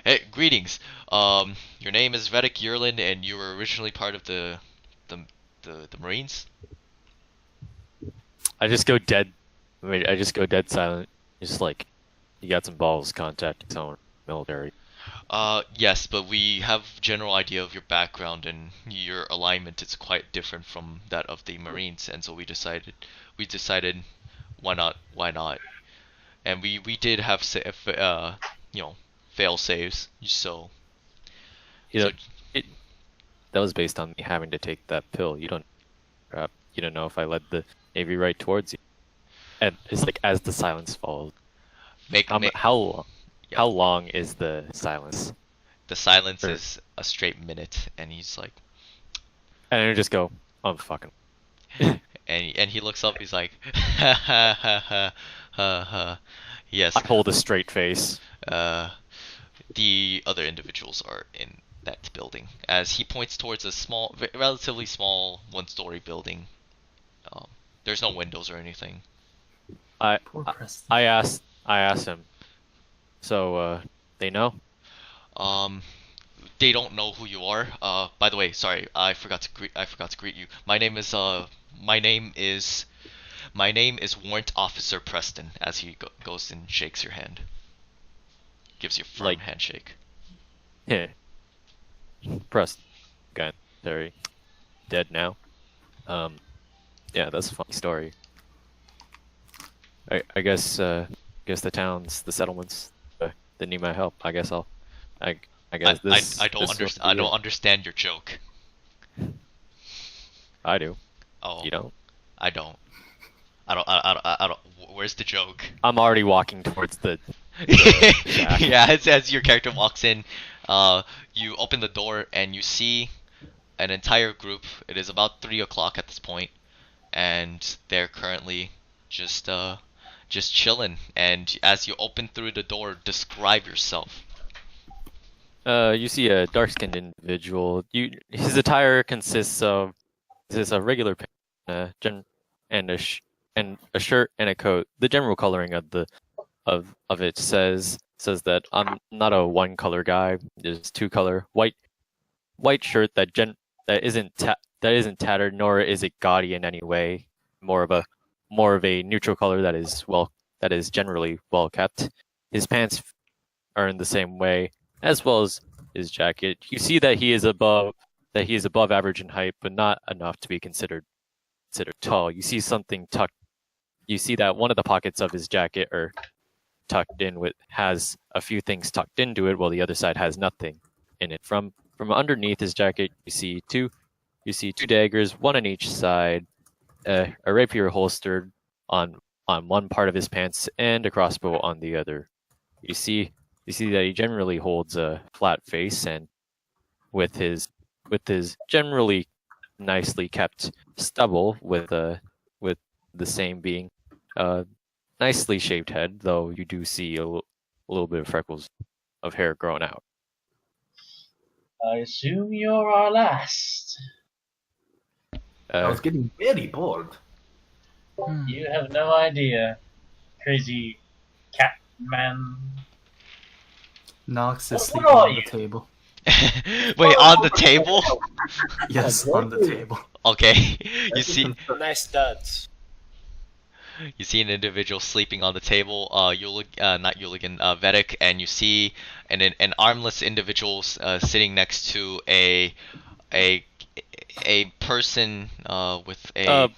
Hey, greetings. Your name is Vedic Yerlin, and you were originally part of the the Marines. I just go dead. I just go dead silent. Just like, you got some balls contacting someone military. Yes, but we have general idea of your background and your alignment. It's quite different from that of the Marines, and so we decided why not? And we did have you know, fail saves. You So know, it that was based on me having to take that pill. You don't know if I led the Navy right towards you. And it's like as the silence falls. make make How yeah, long is the silence? the silence Or- is a straight minute, and he's like, And I just go, I'm fucking. and he looks up. He's like, ha ha ha ha ha ha. Yes. I hold a straight face. The other individuals are in that building, as he points towards a relatively small one-story building. There's no windows or anything. I Poor Preston. I asked him. So they know. They don't know who you are. By the way, sorry, I forgot to greet you. My name is Warrant Officer Preston. As he goes and shakes your hand, gives you a firm Like- handshake. Yeah. Press. Guy. Terry. Dead now. Yeah, that's a funny story. I guess the towns, the settlements, they need my help. I guess I guess this. I don't this understand. will I be don't it. understand your joke. I do. Oh, You don't. I don't. I don't. Where's the joke? I'm already walking towards the. shack. Yeah, as your character walks in, you open the door and you see an entire group. It is about 3 o'clock at this point, and they're currently just chilling. And as you open through the door, describe yourself. You see a dark-skinned individual. His attire consists of a regular pant, and and a shirt and a coat. The general coloring of it says that I'm not a one-color guy. There's two-color white shirt that isn't tattered, nor is it gaudy in any way. More of a neutral color that is generally well kept. His pants are in the same way, as well as his jacket. You see that he is above average in height, but not enough to be considered tall. You see something tucked. You see that one of the pockets of his jacket are tucked in has a few things tucked into it, while the other side has nothing in it. From underneath his jacket, you see two daggers, one on each side, a rapier holstered on one part of his pants, and a crossbow on the other. You see that he generally holds a flat face, and with his generally nicely kept stubble, with the same being a nicely shaved head, though you do see a little bit of freckles of hair growing out. I assume you're our last. I was getting very bored. You have no idea, crazy cat man. Knox is What sleeping are on the you? table. Wait, on the table? Yes, on the table. Okay. You see Nice duds. an individual sleeping on the table. Not Yuligan, Vedic, and you see an armless individual sitting next to a person with a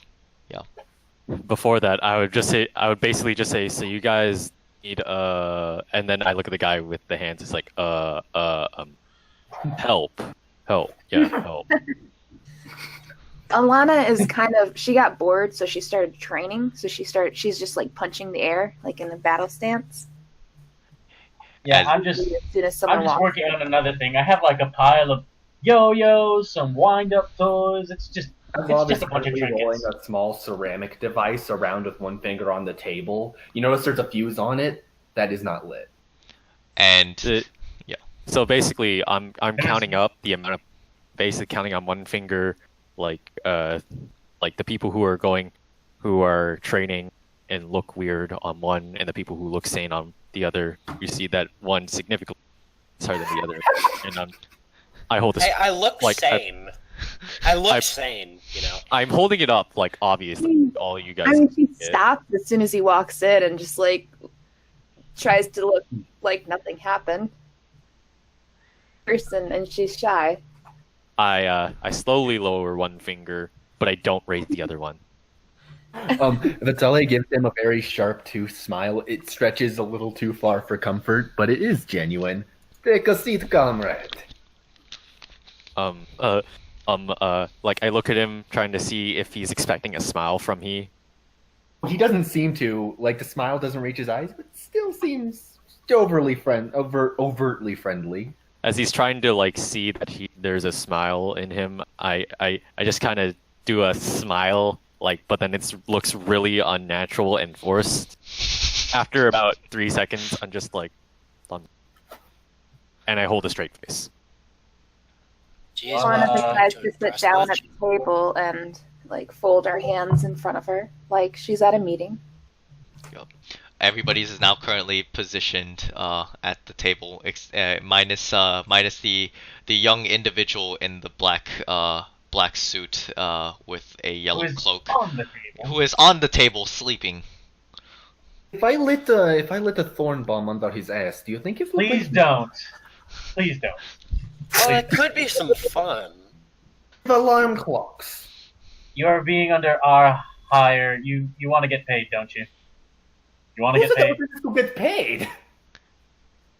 Before that, I would basically just say, so you guys need and then I look at the guy with the hands. It's like help, yeah, help. Alana is she got bored, so she started training. So she's just like punching the air, like in a battle stance. Yeah, As- I'm just As soon as someone walks. working on another thing. I have like a pile of yo-yos, some wind-up toys. It's just Taslov just is a bunch of currently rolling trinkets. a small ceramic device around with one finger on the table. You notice there's a fuse on it that is not lit. And So basically, I'm There's- counting up the amount of, basically counting on one finger, like the people who are training and look weird on one, and the people who look sane on the other. You see that one significantly higher than the other, and I hold this. Hey, I look Like, sane. I look I- sane, you know. I'm holding it up like obviously all you guys. I mean, she can see it. stops as soon as he walks in and just like tries to look like nothing happened. Person, and she's shy. I slowly lower one finger, but I don't raise the other one. Vitale gives him a very sharp tooth smile. It stretches a little too far for comfort, but it is genuine. Take a seat, comrade. Like I look at him trying to see if he's expecting a smile from me. He doesn't seem to. Like, the smile doesn't reach his eyes, but still seems overtly friendly. As he's trying to like see that there's a smile in him, I just kind of do a smile, like, but then it looks really unnatural and forced. After about 3 seconds, I'm just like, and I hold a straight face. Jeez, One of us Uh, tries to to sit impress down much. at the table and like fold our hands in front of her, like she's at a meeting. everybody's is now currently positioned at the table, minus the young individual in the black suit with a Who yellow is cloak, on the table. who is on the table sleeping. If I lit a thorn bomb under his ass, do you think it would Please don't. Please don't. Well, it could be some fun. alarm clocks? You are being under our hire. You want to get paid, don't you? You want to Who's get the paid? person who gets paid?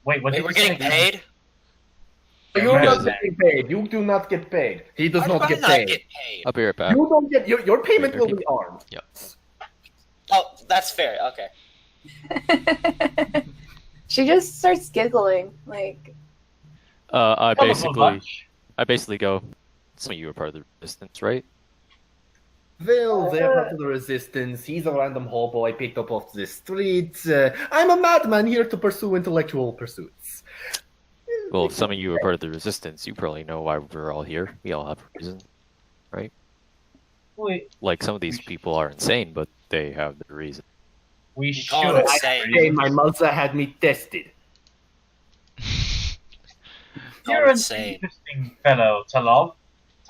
Wait, what Wait, did we're you say? getting paid? You're Yeah, not man. getting paid. You do not get paid. He does How do not I get not paid. get paid? I'll be right back. You don't get your payment will be armed. Oh, that's fair. Okay. She just starts giggling, like I Colorful bunch. basically go. Some of you are part of the resistance, right? Well, they're part of the resistance. He's a random hobo I picked up off the streets. I'm a madman here to pursue intellectual pursuits. Well, if some of you are part of the resistance, you probably know why we're all here. We all have a reason. Wait, Like, some of these people are insane, but they have their reason. we call should. it insane. Hey, my mother had me tested. You're an Insane. interesting fellow, Talov.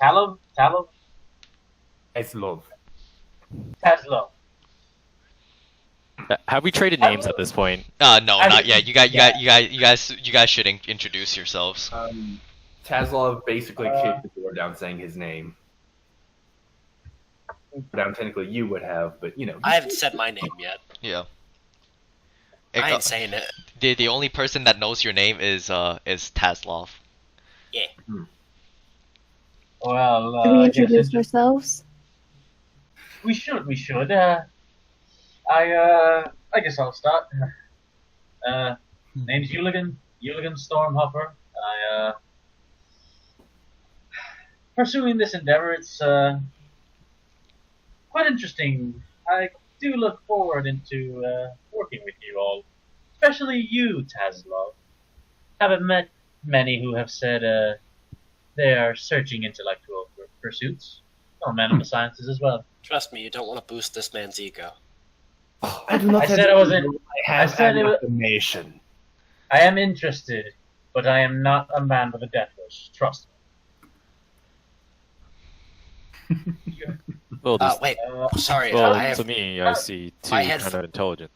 Talov? It's love. Taslo. Have we traded names at this point? No, I not didn't- yet. You guys should introduce yourselves. Taslov basically kicked the door down saying his name. Down technically you would have, but you know. I haven't said my name yet. Yeah. I ain't saying it. The only person that knows your name is Taslov. Well, do we I guess introduce it's- ourselves? we should. I guess I'll start. Name's Uligan Stormhopper. Pursuing this endeavor, it's quite interesting. I do look forward into working with you all, especially you, Taslov. Haven't met many who have said they are searching intellectual pursuits. Oh, man of the sciences as well. Trust me, you don't want to boost this man's ego. I do not I have said I wasn't- I have I said it was- information. I am interested, but I am not a man with a death wish. Trust Well, Wait, me. sorry. well I have, to me, I see two my head- kind of intelligent.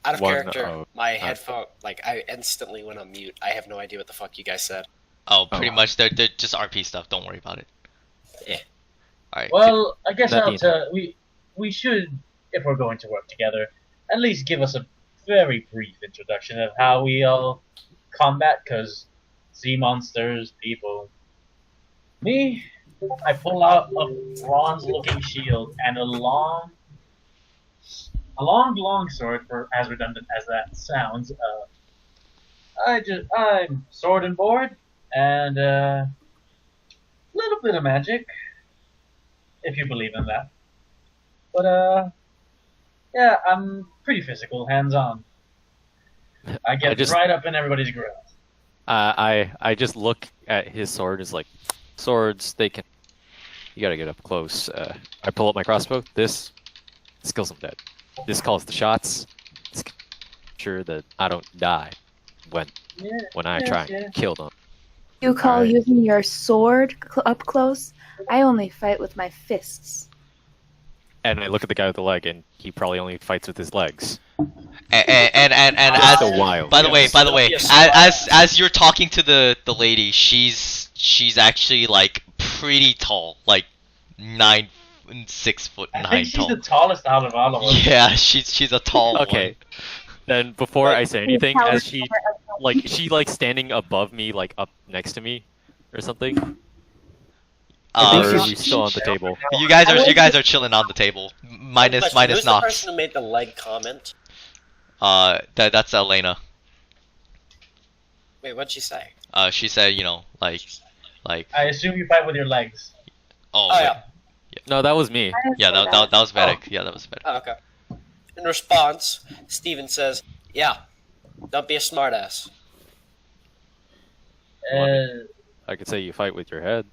out of one, character, my headphone, I instantly went on mute. I have no idea what the fuck you guys said. Oh, pretty much they're just RP stuff. Don't worry about it. Yeah. All right. Well, I guess That means- we should, if we're going to work together, at least give us a very brief introduction of how we all combat, because sea monsters, people. Me, I pull out a bronze-looking shield and a long sword, for as redundant as that sounds. I'm sword and board, and a little bit of magic. if you believe in that. But yeah, I'm pretty physical, hands-on. I get right up in everybody's grill. I just look at his sword. It's like swords. They can. You gotta get up close. I pull up my crossbow. This kills them dead. This calls the shots. It's sure that I don't die when I try and kill them. You call Alright. using your sword up close? I only fight with my fists. And I look at the guy with the leg, and he probably only fights with his legs. And That's as so wild. by the way, Yes. as you're talking to the lady, she's actually like pretty tall, like 6'9" I think she's tall. the tallest out of all of us. Yeah, she's a tall Okay. Then before I say anything, as she standing above me, like up next to me, or something. one. Or are we still on the table? You guys are chilling on the table. Minus Who's the Nox. person who made the leg comment? That's Elena. Wait, what'd she say? She said, like, I assume you fight with your legs. oh, Oh, wait. yeah. No, that was me. Yeah, that was Vedic. Yeah, that was Vedic. Oh, okay. In response, Steven says, "Yeah, don't be a smartass." I could say you fight with your head.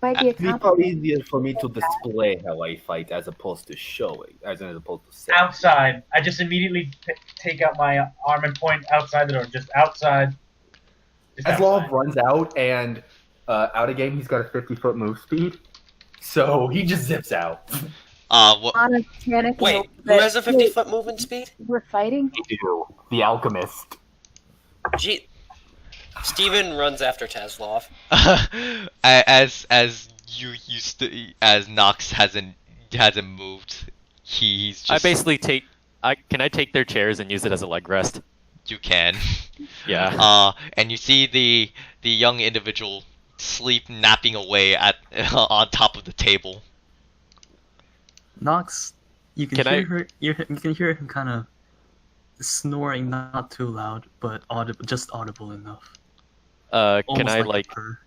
Might be a It'd be probably easier for me to display how I fight as opposed to showing, as opposed to saying. Outside. I just immediately take out my arm and point outside the door. Just outside. Just As Lov outside. runs out and out of game, he's got a 50-foot move speed, so he just zips out. What? On a panic Wait, mode who that- has a 50-foot movement speed? We're fighting? The alchemist. Gee, Steven runs after Tazlov. as as Nox hasn't moved, he's just. I basically take. Can I take their chairs and use it as a leg rest? You can. Yeah. And you see the young individual napping away at on top of the table. Nox, you can Can hear I- her. You can hear him kind of snoring, not too loud, but just audible enough. Can Almost I a like? purr.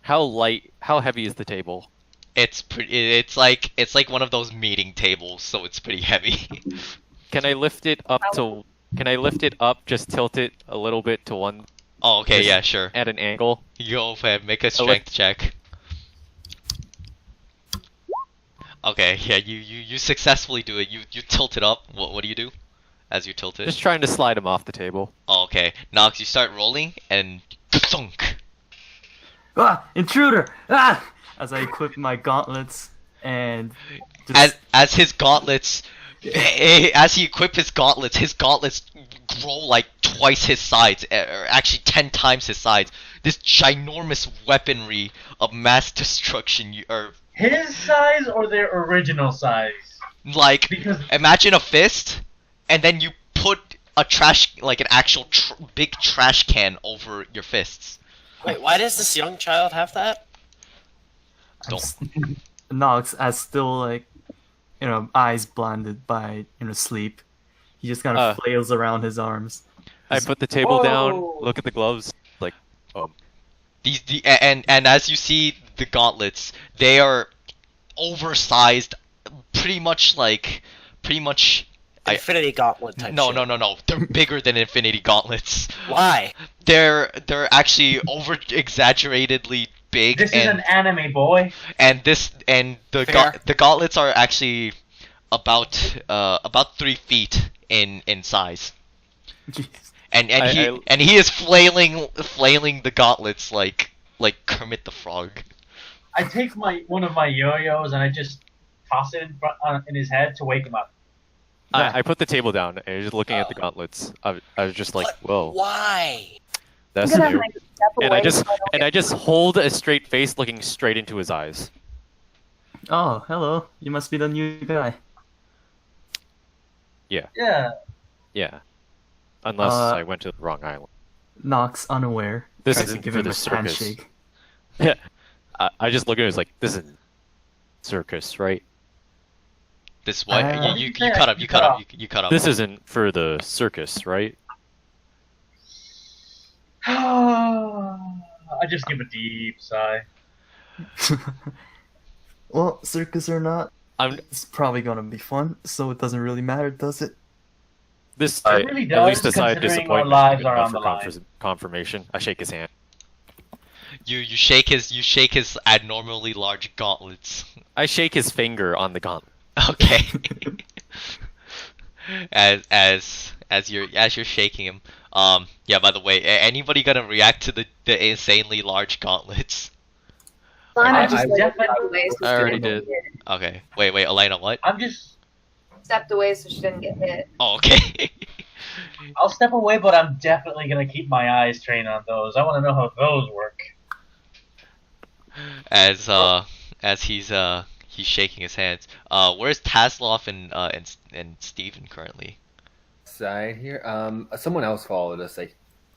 How heavy is the table? It's it's like one of those meeting tables, so it's pretty heavy. Can I lift it up to? Can I lift it up? Just tilt it a little bit to one Oh, okay, Just- yeah, sure. at an angle. You go ahead, make a strength check. Okay, yeah, you successfully do it. You tilt it up. What do you do as you tilt it? Just trying to slide him off the table. Oh, okay. Nox, you start rolling and thunk. Ah, intruder! Ah! As I equip my gauntlets and just As his gauntlets, as he equips his gauntlets grow like twice his size, or actually 10 times his size. This ginormous weaponry of mass destruction. His size or their original size? Like, Because imagine a fist, and then you put a an actual big trash can over your fists. Wait, why does this young child have that? Nox, as still like, eyes blinded by sleep, he just kind of flails around his arms. I put the table down. Whoa. Look at the gloves. Like, And as you see the gauntlets, they are oversized, pretty much. Infinity Gauntlet type No, shit. no. They're bigger than Infinity Gauntlets. Why? They're actually over exaggerately big, this is an anime, boy. Fair. the gauntlets are actually about 3 feet in size. Jeez. And he is flailing the gauntlets like Kermit the Frog. I take one of my yo-yos and I just toss it in his head to wake him up. I put the table down and just looking at the gauntlets. I was just like, whoa, Why? that's I'm gonna new. like step away. And I just hold a straight face, looking straight into his eyes. Oh, hello. You must be the new guy. Yeah. Yeah. Unless I went to the wrong island. Nox, unaware, This tries to isn't give for him the a circus. handshake. I just look at it as like, this is circus, right? This what? Uh, You cut up. You cut up. This isn't for the circus, right? I just give a deep sigh. Well, circus or not, I'm it's probably gonna be fun, so it doesn't really matter, does it? this. It really At least does, aside considering our disappointment, lives good are enough on for the line. confirmation. I shake his hand. You shake his abnormally large gauntlets. I shake his finger on the gauntlet. Okay. as you're shaking him. Yeah. By the way, anybody gonna react to the insanely large gauntlets? Lana I just would like definitely- stepped away so I she already didn't did. get hit. Okay. Wait, Elena, what? I'm just. Stepped away so she didn't get hit. Oh, okay. I'll step away, but I'm definitely gonna keep my eyes trained on those. I want to know how those work. as he's shaking his hands. Where's Tasloff and Steven currently? Side here. Someone else followed us, I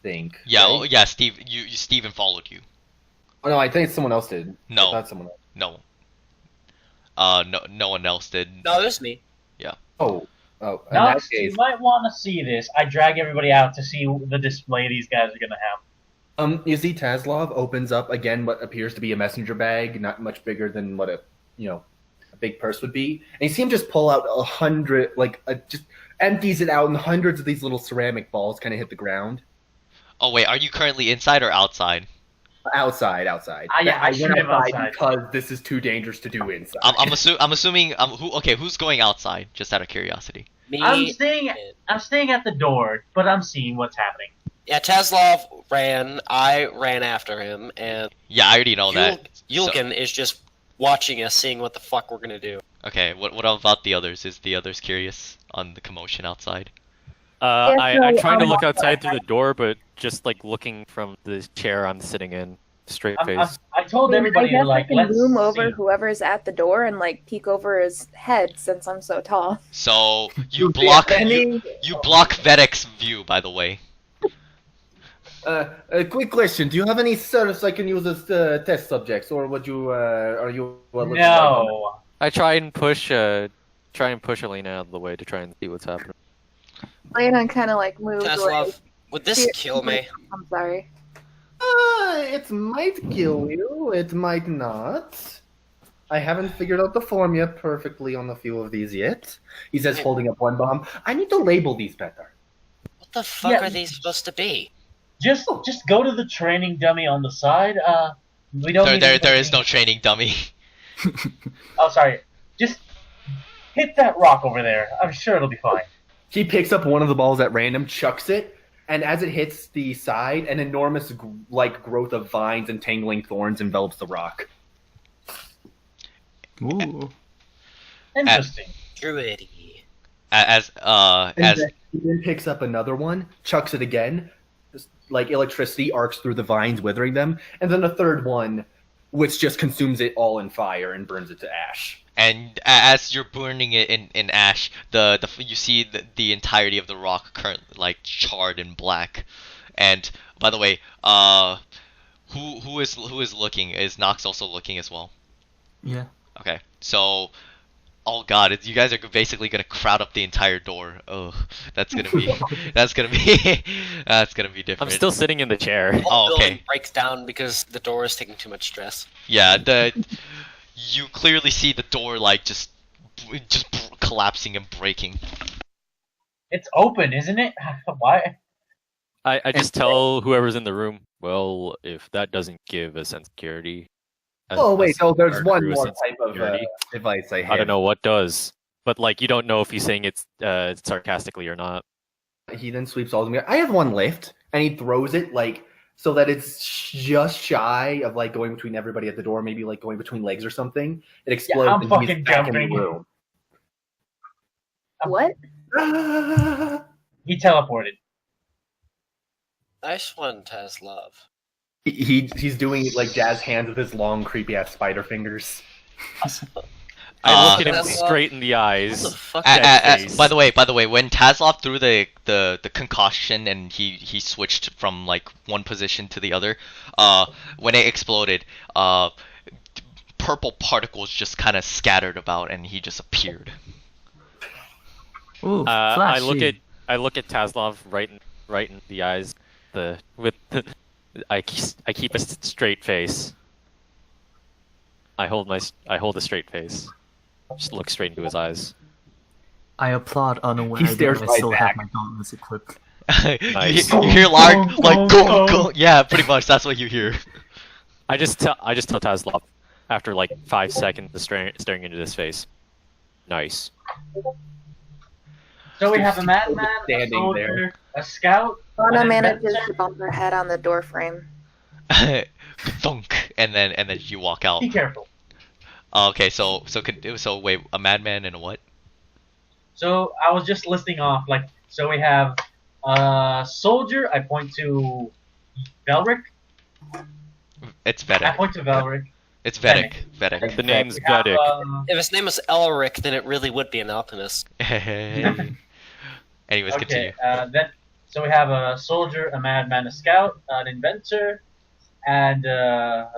think. Yeah, right? oh, yeah, Steven followed you. Oh, no, I think someone else did. No. I thought someone else. No. No one else did. No, it was me. Oh, in Now, that you case, might want to see this. I drag everybody out to see the display these guys are gonna have. you see Taslov opens up again what appears to be a messenger bag, not much bigger than what a big purse would be, and you see him just pull out 100, just empties it out, and hundreds of these little ceramic balls kind of hit the ground. Oh wait, are you currently inside or outside? Outside. Yeah, I shoot went him outside. because this is too dangerous to do inside. I'm assuming who's going outside? Just out of curiosity. Me. I'm staying and- at the door, but I'm seeing what's happening. Yeah, Taslov ran. I ran after him, and Yeah, I already know that. Yulkin is just watching us, seeing what the fuck we're gonna do. Okay, what about the others? Is the others curious on the commotion outside? I'm trying to um, look outside through the door, but just like looking from the chair I'm sitting in, straight face. I told everybody I guess to like I can let's zoom over see. whoever's at the door and like peek over his head since I'm so tall. So you block you block Vedek's view, by the way. A quick question: do you have any serfs I can use as test subjects, or would you? Are you? looking No. I try and push Elena out of the way to try and see what's happening. Lana kind of like moved away. Taslov, would this kill me? I'm sorry. It might kill you. It might not. I haven't figured out the formula perfectly on a few of these yet. He says, holding up one bomb. I need to label these better. What the fuck Yeah. are these supposed to be? Just go to the training dummy on the side. We don't. need There is anything- no training dummy. Oh, sorry. Just hit that rock over there. I'm sure it'll be fine. He picks up one of the balls at random, chucks it, and as it hits the side, an enormous growth of vines and tangling thorns envelops the rock. Ooh. Interesting. Druidy. As He then picks up another one, chucks it again, just like electricity arcs through the vines, withering them, and then a third one, which just consumes it all in fire and burns it to ash. and as you're burning it in ash, you see the entirety of the rock currently like charred and black. And by the way, who is looking? Is Nox also looking as well? Yeah. Okay, so, oh god, you guys are basically gonna crowd up the entire door. Oh, that's gonna be that's gonna be different. I'm still sitting in the chair. The whole Oh, okay. building breaks down because the door is taking too much stress. Yeah, you clearly see the door like just collapsing and breaking. It's open, isn't it? Why? I just tell whoever's in the room, well, if that doesn't give a sense of security. Oh wait, no, there's our one crew a more sense of type of security, device I have. I don't know what does. But like, you don't know if he's saying it's sarcastically or not. He then sweeps all of them. I have one left, and he throws it like so that it's just shy of like going between everybody at the door, maybe like going between legs or something. It explodes I'm and fucking he's back in jumping. the room. What? He teleported. Nice one, Taslov. He's doing like jazz hands with his long, creepy ass spider fingers. I look at him That's- straight in the What eyes. the fuck? face. By the way, when Taslov threw the concoction and he switched from like one position to the other, when it exploded, purple particles just kind of scattered about and he just appeared. Ooh, I flashy. look at Taslov right in the eyes, with I keep a straight face. I hold a straight face. Just look straight into his eyes. I applaud unaware He that stares I right still back. have my gauntlets equipped. Nice. You hear Lark like Gong, gong, gong. gong. Yeah, pretty much. That's what you hear. I just tell Tazlop after like 5 seconds of staring into his face. Nice. So we have a Steve's madman, a standing soldier, a scout, Lana an manages inventor. to bump her head on the door frame. Thunk, and then you walk out. Be careful. Okay, so wait, a madman and a what? So I was just listing off, like, so we have soldier, I point to Velric. It's I Vedic. point to Velric. It's Vedic. Vedic. The name's We have, Vedic. If his name was Elric, then it really would be an alchemist. Anyways, continue. So we have a soldier, a madman, a scout, an inventor, and a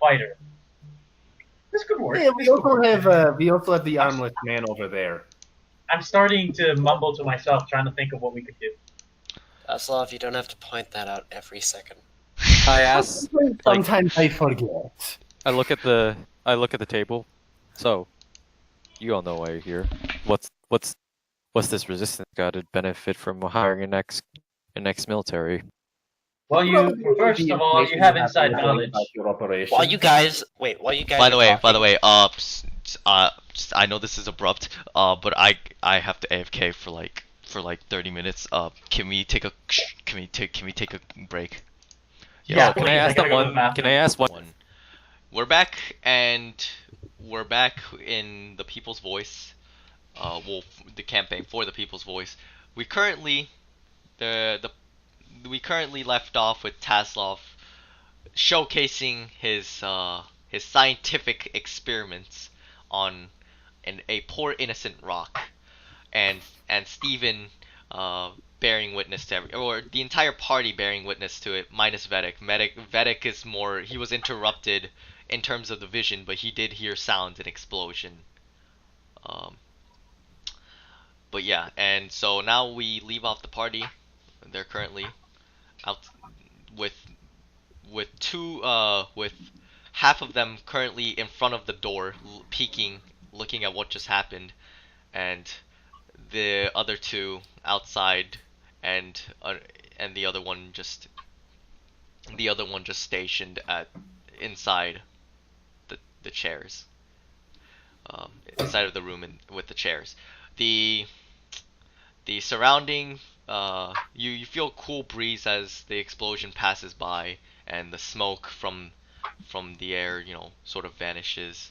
fighter. This could work. Yeah, This could work. we also have the armless man over there. I'm starting to mumble to myself, trying to think of what we could do. Aslov, you don't have to point that out every second. I ask. Sometimes I forget. I look at the table. So, you all know why you're here. What's this resistance got to benefit from hiring an ex-military? Well, first of all, you have inside knowledge. Your operation. While you guys By are the way, talking- I know this is abrupt, but I have to AFK for like 30 minutes. Can we take a break? Yeah, Can I please, ask gotta that go to the one? bathroom. Can I ask one? We're back, and we're back in the People's Voice. The campaign for the People's Voice. We currently left off with Taslov showcasing his scientific experiments on a poor innocent rock, and Steven bearing witness to or the entire party bearing witness to it, minus Vedic. Vedic is more, he was interrupted in terms of the vision, but he did hear sounds and explosion. But yeah, and so now we leave off the party. They're currently out with half of them currently in front of the door, peeking, looking at what just happened, and the other two outside, and the other one just stationed inside the chairs, inside of the room with the chairs. The surrounding, you feel a cool breeze as the explosion passes by, and the smoke from the air, sort of vanishes,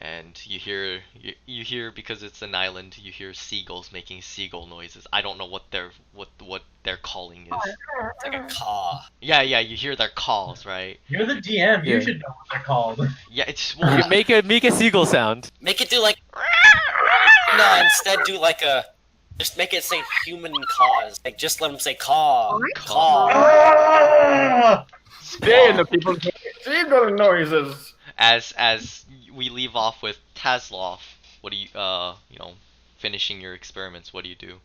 and you hear, because it's an island, you hear seagulls making seagull noises. I don't know what their calling is. It's like a caw. Yeah, you hear their calls, right? You're the DM. You Yeah. should know what they're called. Yeah, it's You make a seagull sound. Make it do like. No, instead do like a. Just make it say human caws. Like just let them say caw. Caw. Ah! Stay in the people's seagull noises. As we leave off with Taslov, what do you finishing your experiments? What do you do?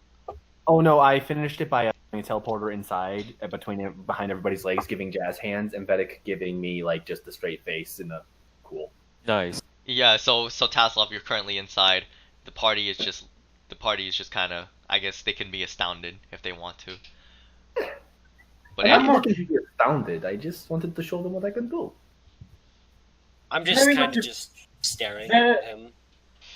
Oh no, I finished it by putting a teleporter inside, behind everybody's legs, giving Jazz hands, and Vedic giving me like just the straight face and the cool. Nice. Yeah, so Taslov, you're currently inside. The party is just kind of, I guess they can be astounded if they want to. But I'm anyway, not going to be astounded. I just wanted to show them what I can do. I'm just Very kind much- of just staring Very- at him.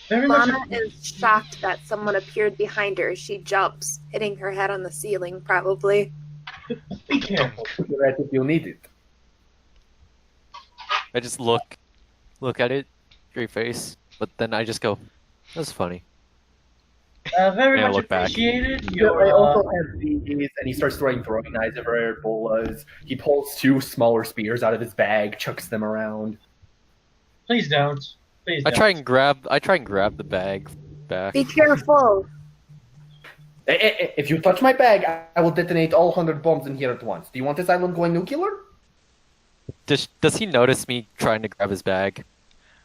Very much. Lana is shocked that someone appeared behind her. She jumps, hitting her head on the ceiling, probably. Be careful. You're right if you need it. I just look at it, straight face, but then I just go, "That's funny." Very Yeah, much look back. appreciated. I Your, also have these, and he starts throwing knives everywhere, bolas. He pulls two smaller spears out of his bag, chucks them around. please don't. Please I don't. try and grab the bag back. Be careful! If you touch my bag, I will detonate all 100 bombs in here at once. Do you want this island going nuclear? Does he notice me trying to grab his bag?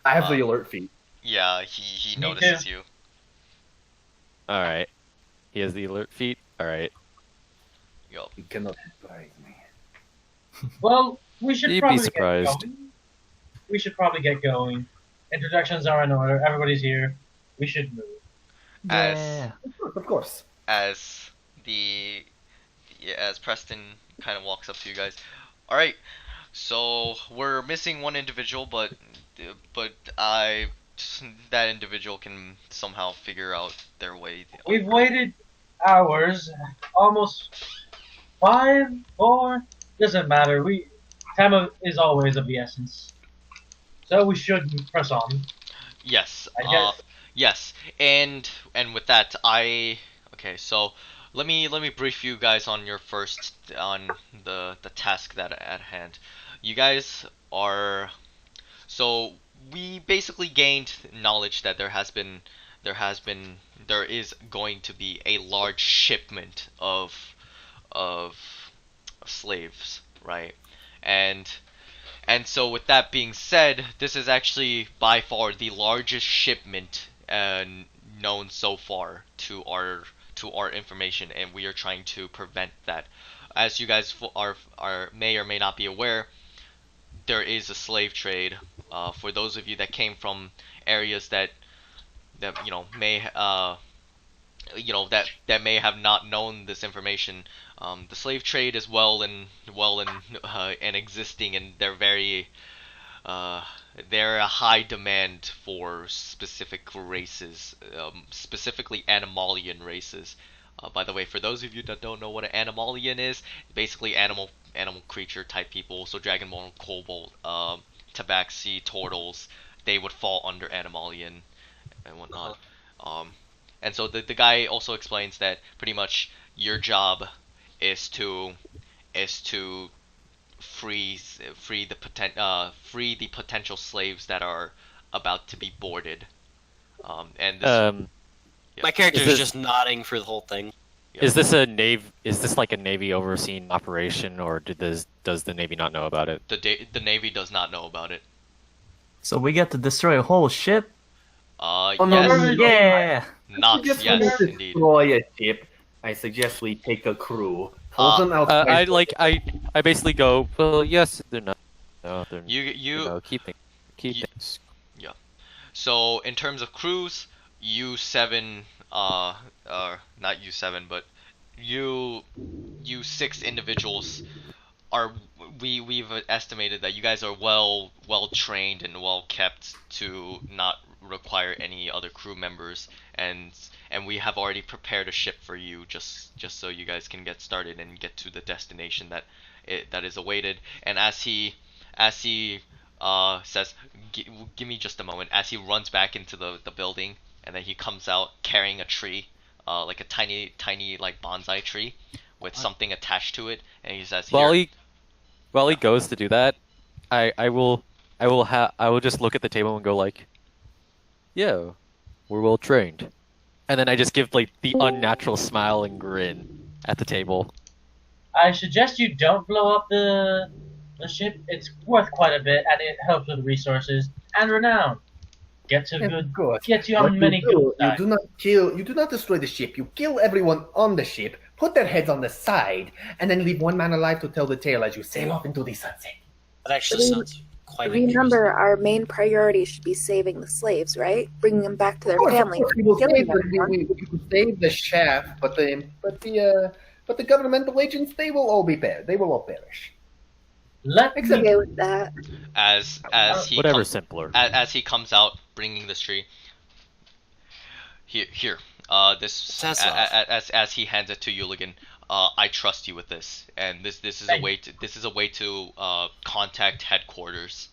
I have the alert feat. yeah, he Me notices too. you. All right. He has the alert feat. All right. Yup. You cannot surprise me. Well, we should You'd be probably get surprised. going. We should probably get going. Introductions are in order. Everybody's here. We should move. As Yeah. Of course. as the yeah, as Preston kind of walks up to you guys. All right, so we're missing one individual, but I that individual can somehow figure out their way. We've waited hours, almost 5, 4. Doesn't matter. Time is always of the essence. So we should press on. Yes. I guess. Yes. And with that, okay. So let me brief you guys on your first on the task that at hand. You guys are so we basically gained knowledge that there is going to be a large shipment of slaves, right? And and so, with that being said, this is actually by far the largest shipment known so far to our information, and we are trying to prevent that. As you guys are may or may not be aware, there is a slave trade. For those of you that came from areas that that may have not known this information, the slave trade is and existing, and uh, they're a high demand for specific races, specifically Animalian races. By the way, for those of you that don't know what an Animalian is, basically animal creature type people. So Dragonborn, Kobold, Tabaxi, Turtles, they would fall under Animalian and whatnot. Um, and so the guy also explains that pretty much your job is to free the potential slaves that are about to be boarded. And this My character Is is this- just nodding for the whole thing. Is this a navy? Is this like a navy overseeing operation, or does the navy not know about it? the Navy does not know about it. So we get to destroy a whole ship? Oh, no, Yes, no, no, no. Yeah! not Just yes, want to indeed. destroy a ship. I suggest we take a crew, pull them out. I basically go. Well, yes, they're not. No, they're. Keep you- things. So in terms of crews, U7, not U7, but you 6 individuals are we've estimated that you guys are well trained and well kept to not require any other crew members, and we have already prepared a ship for you just so you guys can get started and get to the destination that is awaited. And as he says, give me just a moment, as he runs back into the building, and then he comes out carrying a tree, like a tiny like bonsai tree with something attached to it, and he says, here. While he goes to do that, I will just look at the table and go like, yeah, we're well trained, and then I just give like the unnatural smile and grin at the table. I suggest you don't blow up the ship. It's worth quite a bit, and it helps with resources and renown. Gets you on many good You sides. do not kill. You do not destroy the ship. You kill everyone on the ship. Put their heads on the side, and then leave one man alive to tell the tale as you sail off into the sunset. That actually sounds quite Remember, our main priority should be saving the slaves, right? Bringing them back to their family. We will Killing save, them. we will save the shaft, but the governmental agents, they will all perish. Let I'm me okay with that. as he Whatever simpler. as he comes out bringing this tree. Here, this That's as he hands it to Yuligan. I trust you with this, and this is a way to contact headquarters,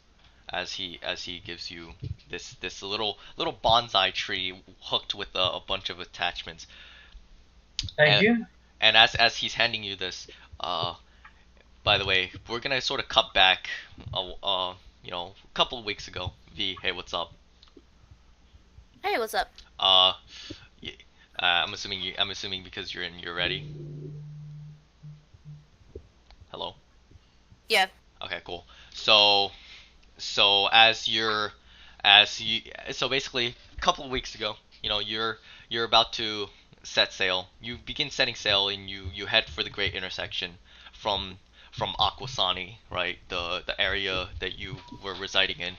as he gives you this little bonsai tree hooked with a bunch of attachments. thank you. And as he's handing you this, by the way, we're gonna sort of cut back, a couple of weeks ago. V, hey, what's up? Hey, what's up? Y- I'm assuming because you're ready. Hello. Yeah. Okay, cool. So as so basically a couple of weeks ago, you're about to set sail. You begin setting sail and you head for the great intersection. from Aquasani, right? The area that you were residing in.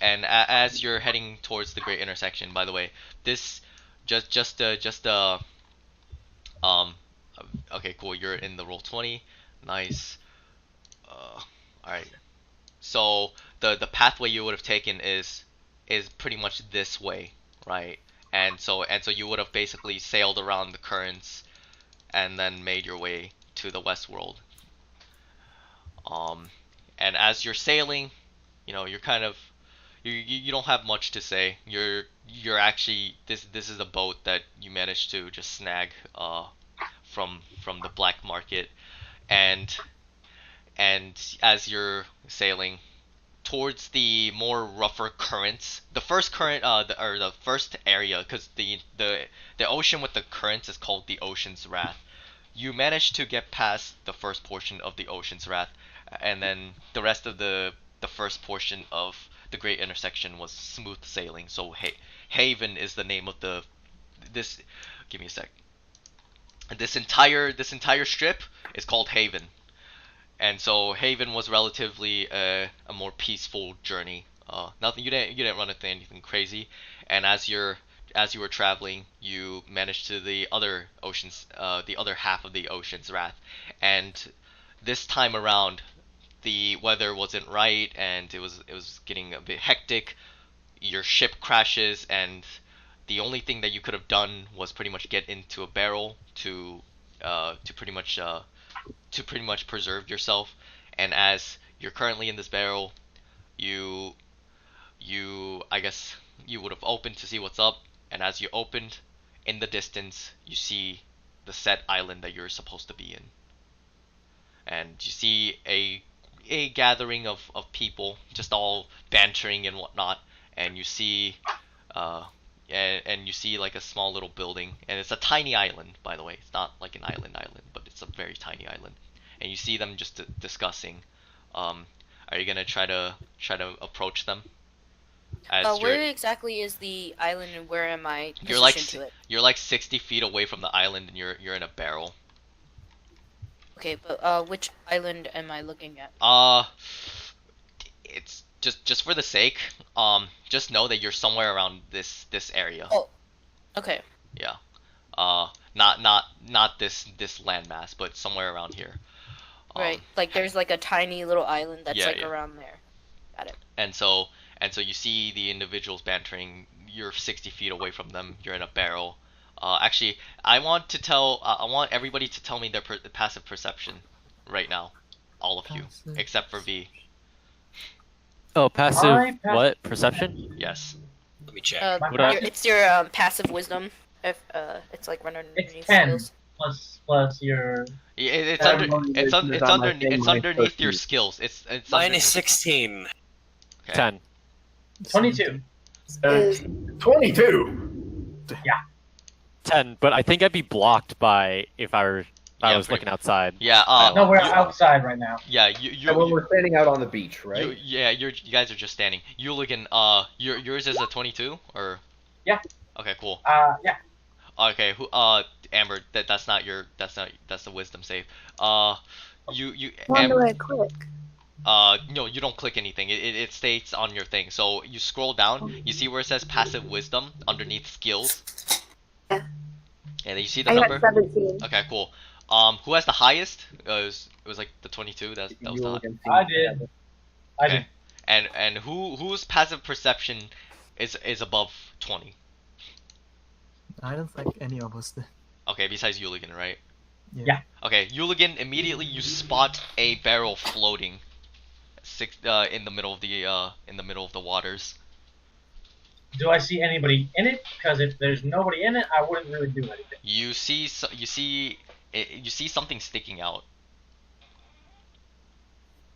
And as you're heading towards the great intersection, by the way, this just um okay, cool, you're in the roll 20. Nice. All right. So the pathway you would have taken is pretty much this way, right? And so you would have basically sailed around the currents and then made your way to the west world. Um, and as you're sailing, you're kind of you don't have much to say. You're actually this is a boat that you managed to just snag from the black market, and as you're sailing towards the more rougher currents, the first current or the first area, because the ocean with the currents is called the Ocean's Wrath. You managed to get past the first portion of the Ocean's Wrath, and then the rest of the first portion of the Great Intersection was smooth sailing. So Haven is the name of this. Give me a sec. This entire strip is called Haven, and so Haven was relatively a more peaceful journey. Nothing you didn't run into anything crazy, and as you were traveling, you managed to the other oceans, the other half of the Ocean's Wrath, and this time around, the weather wasn't right, and it was getting a bit hectic. Your ship crashes, and the only thing that you could have done was pretty much get into a barrel to pretty much preserve yourself. And as you're currently in this barrel, you I guess you would have opened to see what's up, and as you opened, in the distance you see the set island that you're supposed to be in, and you see a gathering of people just all bantering and whatnot, and you see and you see like a small little building, and it's a tiny island, by the way. It's not like an island, but it's a very tiny island, and you see them just discussing. Are you gonna try to approach them? Where exactly is the island, and where am I You're like positioned to it? you're like 60 feet away from the island, and you're in a barrel. Okay, but which island am I looking at? It's just for the sake. Just know that you're somewhere around this area. Oh, okay. Yeah. Not this landmass, but somewhere around here. Right, like there's like a tiny little island that's Yeah, like yeah. around there. Got it. And so you see the individuals bantering. You're 60 feet away from them. You're in a barrel. Actually, I want everybody to tell me their passive perception right now, all of you, Passive. except for V. Oh, passive. My What? Perception? Yes. Let me check. It's your passive wisdom. If it's like run underneath It's 10 skills. plus your. Yeah, it's It's underneath your associate. skills. It's Mine under- is 16. okay. 10. 22. Is 22. 10, but I think I'd be blocked by if I Yeah, was pretty- looking outside. Yeah. No, we're outside right now. Yeah. You. When we're standing out on the beach, right? You guys are just standing. Hooligan, yours is a 22 or? Yeah. Okay, cool. Yeah. Okay, Amber, that's the wisdom save. You when do Amber, I click? no, you don't click anything. It stays on your thing. So you scroll down, you see where it says passive wisdom underneath skills. Yeah. And then you see the I number. got 17. Okay, cool. Who has the highest? It was like the 22. That was the high. I did. I Okay. did. And whose passive perception is above 20? I don't think any of us did. Okay, besides Hooligan, right? Yeah. Okay, Hooligan, immediately you spot a barrel floating, in the middle of the waters. Do I see anybody in it? Because if there's nobody in it, I wouldn't really do anything. You see something sticking out.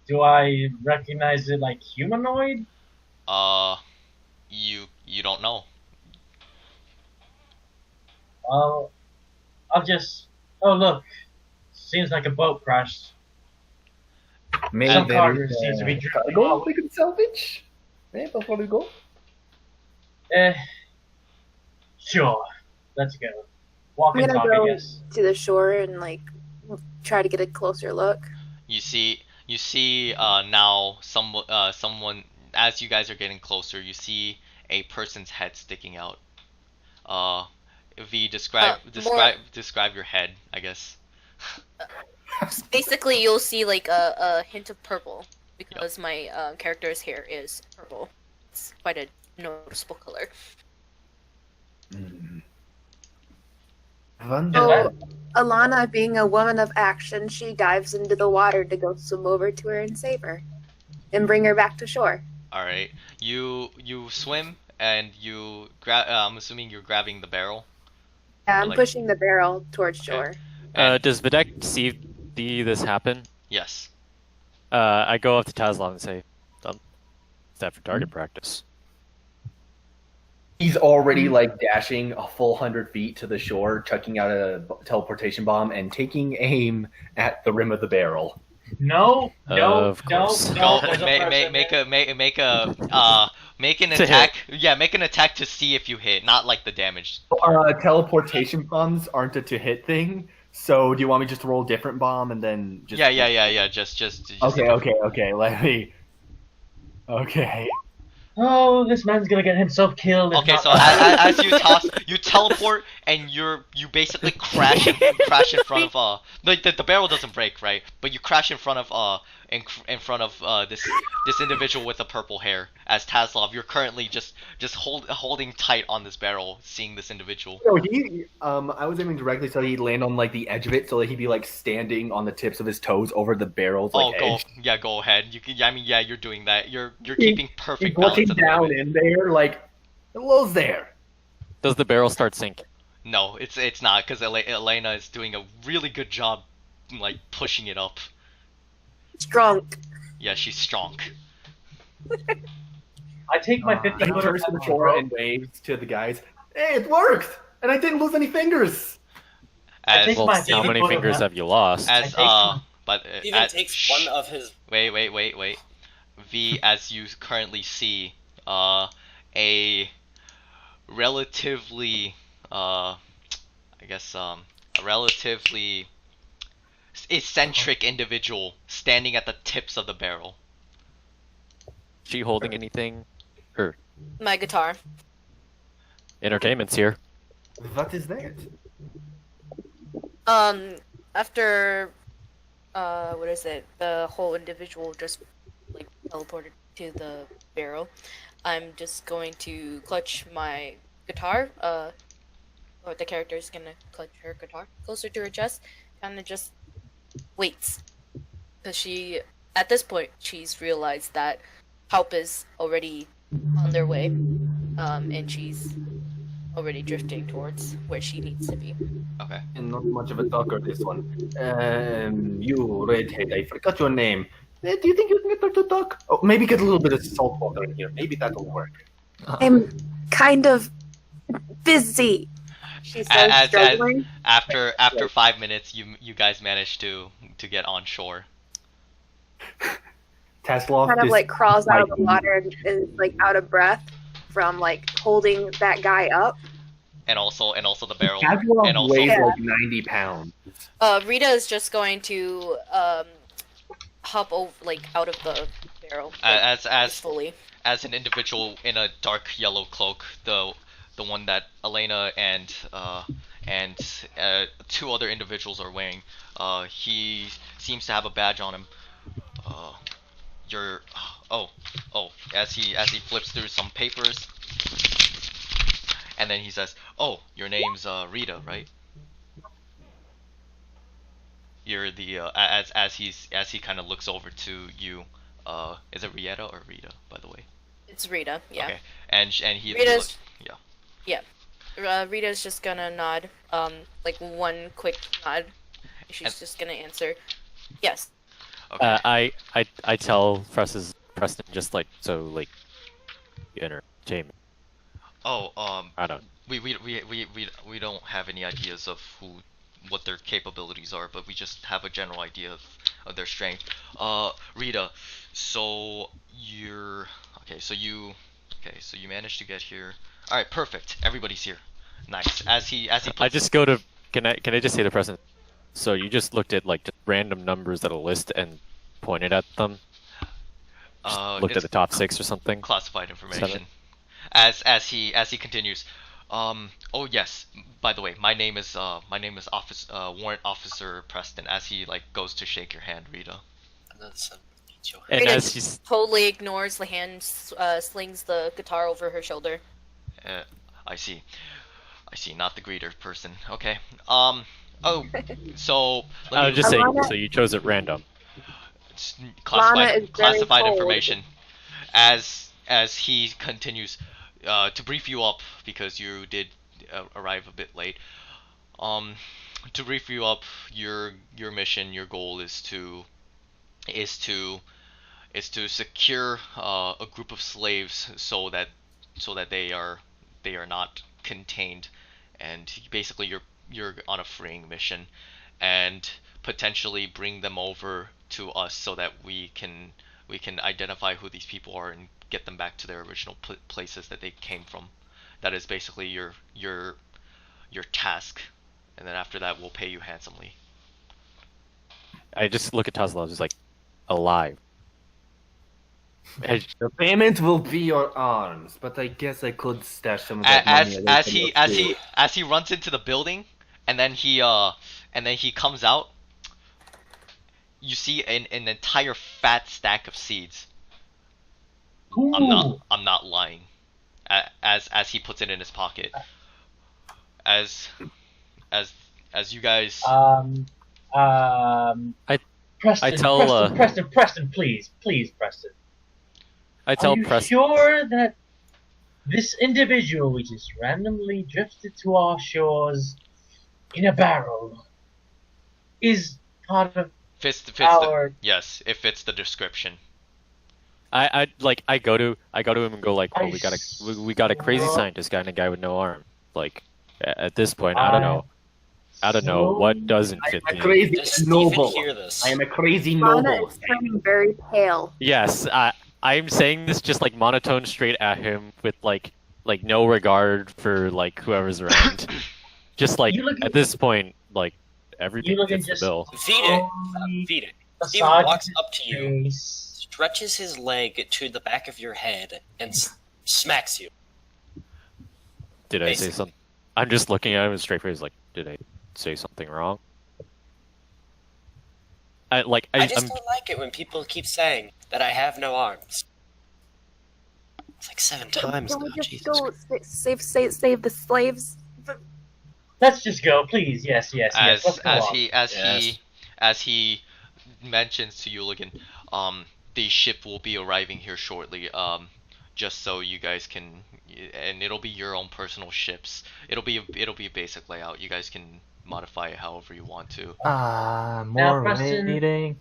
Do I recognize it like humanoid? You don't know. I'll just. Oh look, seems like a boat crashed. Maybe Some there cargo is, seems to be drifting cargo out. we could salvage. Yeah, before we go. Sure. Let's go. I'm Walk and gonna talk, I go guess. to the shore and like try to get a closer look. you see now someone as you guys are getting closer, you see a person's head sticking out. V, More describe your head, I guess. basically, you'll see like a hint of purple Yep. because my character's hair is purple. It's quite a noticeable color. Wonder. So, Alana, being a woman of action, she dives into the water to go swim over to her and save her, and bring her back to shore. All right. You swim and you grab. I'm assuming you're grabbing the barrel. Yeah, I'm Like- pushing the barrel towards Okay. shore. And Does Videk see this happen? yes. I go up to Tazlov and say, "Is that for target practice?" He's already like dashing a full 100 feet to the shore, chucking out a teleportation bomb and taking aim at the rim of the barrel. No, no, Of no, course. no. Go there's a make person make there. make an To hit. attack. Yeah, make an attack to see if you hit, not like the damage. Teleportation bombs aren't a to hit thing, so do you want me just to roll a different bomb and then just? Yeah. Just Okay. Let me. Okay. Oh, this man's gonna get himself killed. if Okay, not- so as you toss, you teleport and you basically crash in front of the barrel doesn't break, right? But you crash in front of in front of this individual with the purple hair. As Tazlov, you're currently just holding tight on this barrel, seeing this individual. So I was aiming directly so he'd land on like the edge of it, so that he'd be like standing on the tips of his toes over the barrel's like edge. Go ahead. You can. I mean, yeah, you're doing that. You're keeping He's perfect balance looking at the down moment. in there, like, hello's there. Does the barrel start sinking? No, it's not, because Elena is doing a really good job, like pushing it up. Strong. Yeah, she's strong. I take my 50 He foot turns to the shore and waves to the guys. Hey, it worked, and I didn't lose any fingers. I As think Well, my how favorite many photo fingers now- have you lost? as takes some- but Steven at- takes one of his. Wait. V, as you currently see, a relatively, I guess, a relatively eccentric individual standing at the tips of the barrel. She holding anything? Or My guitar. entertainment's here. What is that? After what is it? The whole individual just like teleported to the barrel. I'm just going to clutch my guitar. Or the character's gonna clutch her guitar closer to her chest, kind of just waits, because at this point, she's realized that help is already on their way, and she's already drifting towards where she needs to be. Okay. And not much of a talker, this one. You redhead, I forgot your name. Do you think you can get her to talk? Oh, maybe get a little bit of salt water in here. Maybe that'll work. I'm kind of busy. She says, As struggling. after 5 minutes, you guys managed to get on shore. Taslov Kind of is like crawls out of the biting. water and is like out of breath from like holding that guy up. And also the barrel. Taslov And also weighs Yeah. like 90 pounds. Rita is just going to hop over, like out of the barrel, as fully. as an individual in a dark yellow cloak, the one that Elena and two other individuals are wearing. He seems to have a badge on him. You're as he flips through some papers, and then he says, "Oh, your name's Rita, right?" You're the as he kind of looks over to you. Is it Rieta or Rita, by the way? It's Rita, yeah. Okay. And he Rita's- yeah. Rita's just gonna nod, like one quick nod. She's And- just gonna answer, yes. Okay. I tell Preston just like so like entertainment. Oh, I don't. we don't have any ideas of what their capabilities are, but we just have a general idea of their strength. Rita, so you managed to get here. All right, perfect. Everybody's here. Nice. As he I puts, just go to. Can I just say to Preston, So you just looked at like just random numbers at a list and pointed at them. Looked at It's the top 6 or something. classified information. 7. As he continues, oh yes, by the way, my name is Warrant Officer Preston. As he like goes to shake your hand, Rita. Another son beats your And Rita as he's totally ignores the hand, slings the guitar over her shoulder. I see. Not the greeter person. Okay. Oh, so I was just saying. Alana- So you chose at random. it's Lana is very classified cold. information. As he continues to brief you up because you did arrive a bit late. To brief you up, your mission, your goal is to secure a group of slaves so that they are not contained, and basically you're on a freeing mission, and potentially bring them over to us so that we can identify who these people are and get them back to their original places that they came from. That is basically your task, and then after that we'll pay you handsomely. I just look at Tesla. I was just like, alive. And The payment will be your arms, but I guess I could stash some of that money away from you too. As he runs into the building, and then he comes out, you see an entire fat stack of seeds. Ooh. I'm not lying. As he puts it in his pocket. As you guys Preston, tell, Preston, please, Preston. I tell Are you Preston. sure that this individual we just randomly drifted to our shores in a barrel is part of yes, it fits the description. I go to him and go like, oh, we got a crazy scientist guy and a guy with no arm. Like at this point, I don't know what doesn't fit I'm a the crazy Does Steven noble. hear this? I am a crazy Lana noble. is turning very pale. Yes, I'm saying this just like monotone straight at him with like no regard for like whoever's around. Just like at this point, like everything fits the bill. Feed it. Steven walks up to you, stretches his leg to the back of your head, and smacks you. Did I say something? I'm just looking at him straight face like, did I say something wrong? I don't like it when people keep saying that I have no arms. It's like 7 times Can now, we just Jesus. go save the slaves? Let's just go, please. Yes. Let's go on. As he mentions to Yuligan, the ship will be arriving here shortly. Just so you guys can, and it'll be your own personal ships. It'll be a basic layout. You guys can modify it however you want to. More Preston- waiting.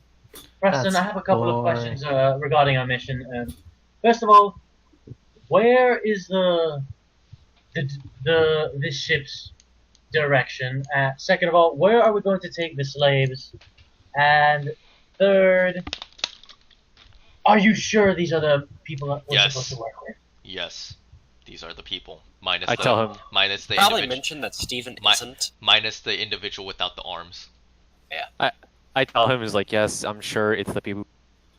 Preston, That's I have a couple of boring. questions regarding our mission. First of all, where is this ship's direction? Second of all, where are we going to take the slaves? And third, are you sure these are the people that we're Yes. supposed to work with? Yes, these are the people. Minus I the tell him. minus the Probably individual. mention that Steven Mi- isn't. Minus the individual without the arms. I tell him is like, yes, I'm sure it's the people who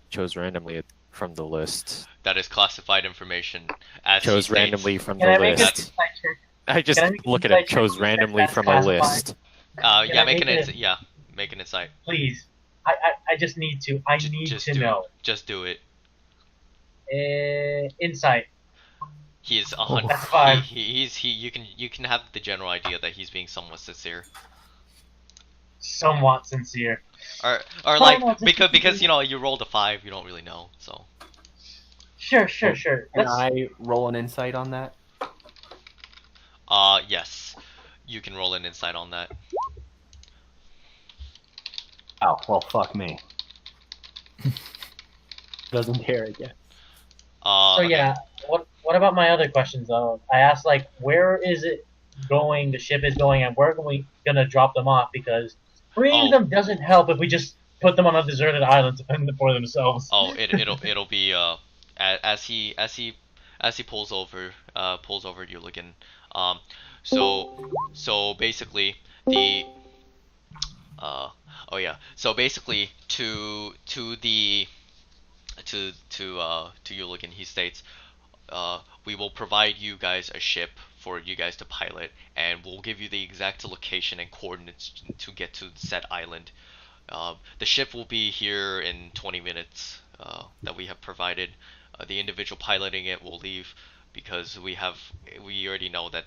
chose randomly from the list. That is classified information. As he Chose states. randomly from Can the I make an list. insight check? I just can I make an look at it. insight check Chose to check randomly that's from a classified? list. Yeah, I make an make insight. Yeah, make an insight. Please. I just need to. I need Just to do know. It. Just do it. Insight. He is 100. That's fine. You can have the general idea that he's being somewhat sincere, Somewhat sincere. or no, like just because you know you rolled a 5, you don't really know. So Sure. Can Let's, I roll an insight on that? yes, you can roll an insight on that. Oh, well, fuck me. Doesn't care again. so Okay. yeah, what about my other questions though? I asked like where is it going, the ship is going, and where are we gonna drop them off, because freeing Oh. them doesn't help if we just put them on a deserted island to fend for themselves. Oh, it'll be as he pulls over Yuligan. So basically the Oh yeah. So basically, to Yuligan, he states, we will provide you guys a ship for you guys to pilot, and we'll give you the exact location and coordinates to get to said island. The ship will be here in 20 minutes that we have provided. The individual piloting it will leave because we already know that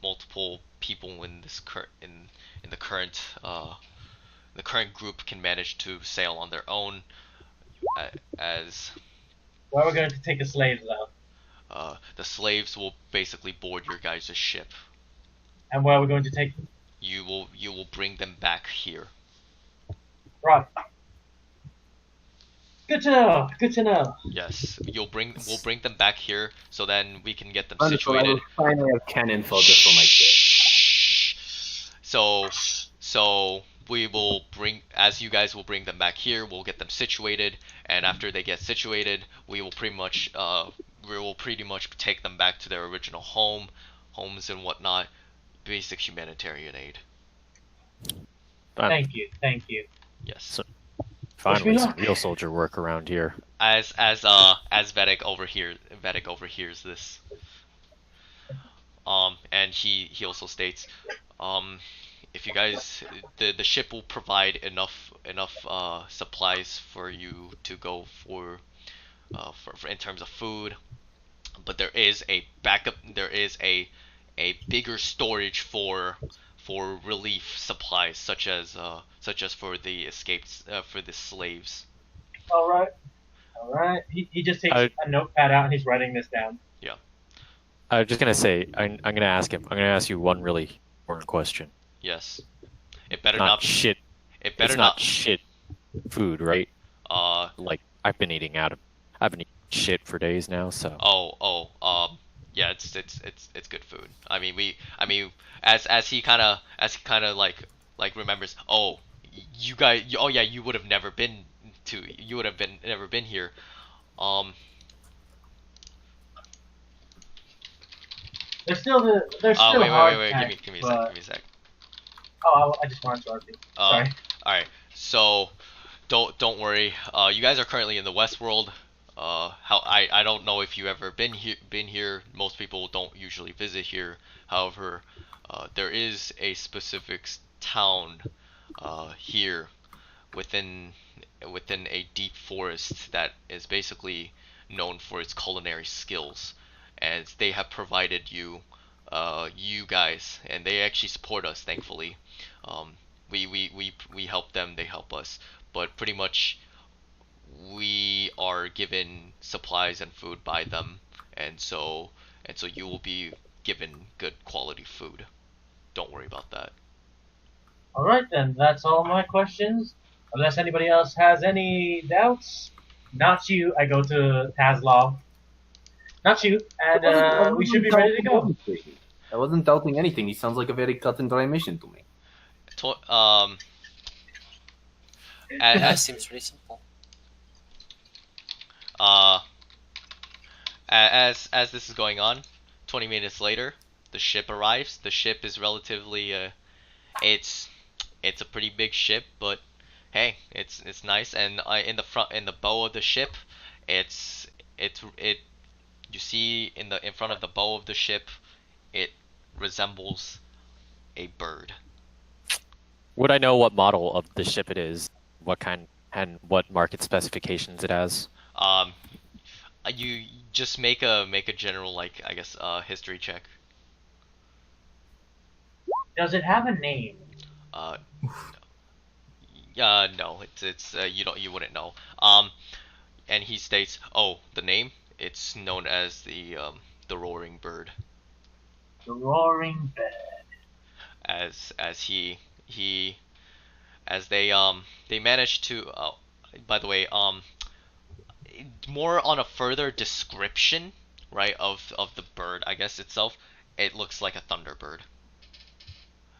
multiple people in this in the current group can manage to sail on their own as Where are we going to take the slaves out? the slaves will basically board your guys' ship. And where are we going to take them? You will bring them back here. Right. Good to know. Good to know. Yes, we'll bring them back here so then we can get them Wonderful. I situated. will finally have Ken info just for my kid. So we will bring, as you guys will bring them back here, we'll get them situated, and after they get situated, we will pretty much take them back to their original homes and whatnot. Basic humanitarian aid. Thank you. Thank you. Yes. So- Wish me Finally, some luck. real soldier work around here. As Vedic overhears this. And he also states, if you guys, the ship will provide enough supplies for you to go for in terms of food, but there is a backup. There is a bigger storage for relief supplies, such as for the escaped for the slaves. All right. All right. He just takes a notepad out and he's writing this down. I was just gonna say, I'm gonna ask him. I'm gonna ask you one really important question. Yes, it better Not not. shit. It better It's not. not shit food, right? Uh Like I've been eating shit for days now, so. yeah, it's good food. I mean as he kind of like remembers, oh, you guys, oh yeah, you would have never been never been here. Um They're still wait, hard wait, packed, give me but- a sec. Oh, I just wanted to argue. Sorry. All right. So don't worry. You guys are currently in the West World. I don't know if you ever been here. Most people don't usually visit here. However, there is a specific town here within a deep forest that is basically known for its culinary skills, and they have provided you guys, and they actually support us, thankfully. We help them, they help us, but pretty much we are given supplies and food by them, and so you will be given good quality food. Don't worry about that. All right then. That's all my questions. Unless anybody else has any doubts. Not you. I go to Tazlov. Not you. And we should be ready to go. I wasn't doubting anything. He sounds like a very cut and dry mission to me. That As seems pretty simple. as this is going on, 20 minutes later, the ship arrives. The ship is relatively it's a pretty big ship, but hey, it's nice. And in the bow of the ship, it you see in front of the bow of the ship, it resembles a bird. Would I know what model of the ship it is? What kind and what market specifications it has? You just make a general, like, I guess, history check. Does it have a name? No, it's you wouldn't know. And he states, oh, the name, it's known as the roaring bird. The Roaring Bed. As they managed to, by the way, more on a further description, right, of the bird, I guess itself, it looks like a thunderbird.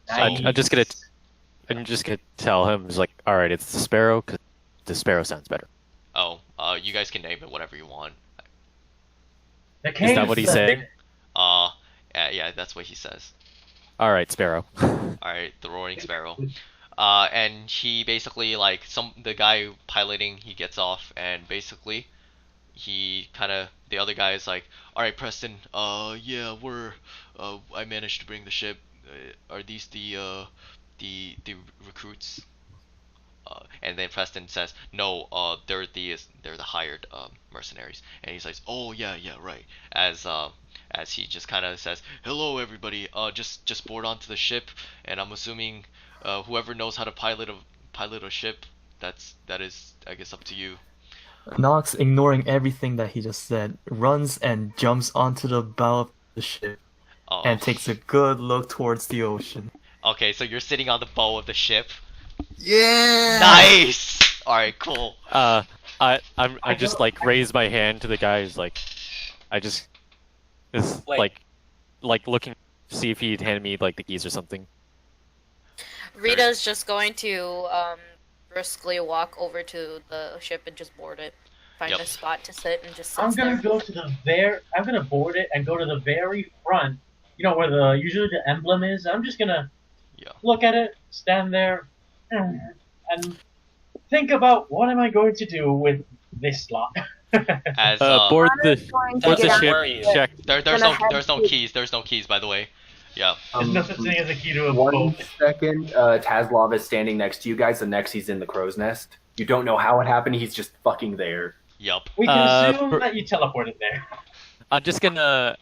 Nice. I'm just gonna tell him, it's like, all right, it's the sparrow, because the sparrow sounds better. Oh, you guys can name it whatever you want. The Is that what he's saying? Yeah, that's what he says. All right, sparrow. All right, the roaring sparrow. And he basically like the guy piloting, he gets off, and basically he kind of the other guy is like, all right, Preston, yeah, I managed to bring the ship. Are these the recruits? And then Preston says, no, they're the hired mercenaries. And he's like, oh yeah, yeah, right. As he just kind of says, hello everybody, just board onto the ship, and I'm assuming whoever knows how to pilot a ship, that is, I guess, up to you. Nox, ignoring everything that he just said, runs and jumps onto the bow of the ship Oh, and takes a good look towards the ocean. okay, so you're sitting on the bow of the ship. Yeah. Nice. All right, cool. I just like raise my hand to the guy who's like, I just is Wait. like looking to see if he'd hand me like the keys or something. Rita's just going to briskly walk over to the ship and just board it. Find Yep. a spot to sit and just sit I'm gonna there. go to I'm gonna board it and go to the very front. You know where usually the emblem is. I'm just gonna Yeah. look at it, stand there, and think about what am I going to do with this slot. As Board the Connor's going to board the get Where ship. are you? Check. there's gonna no have there's no to- keys. There's no keys, by the way. Yeah. There's no such thing as a key to a 1 boat. second, Tazlov is standing next to you guys, and next he's in the crow's nest. You don't know how it happened, he's just fucking there. Yup. We can assume for- that you teleported there. I'm just gonna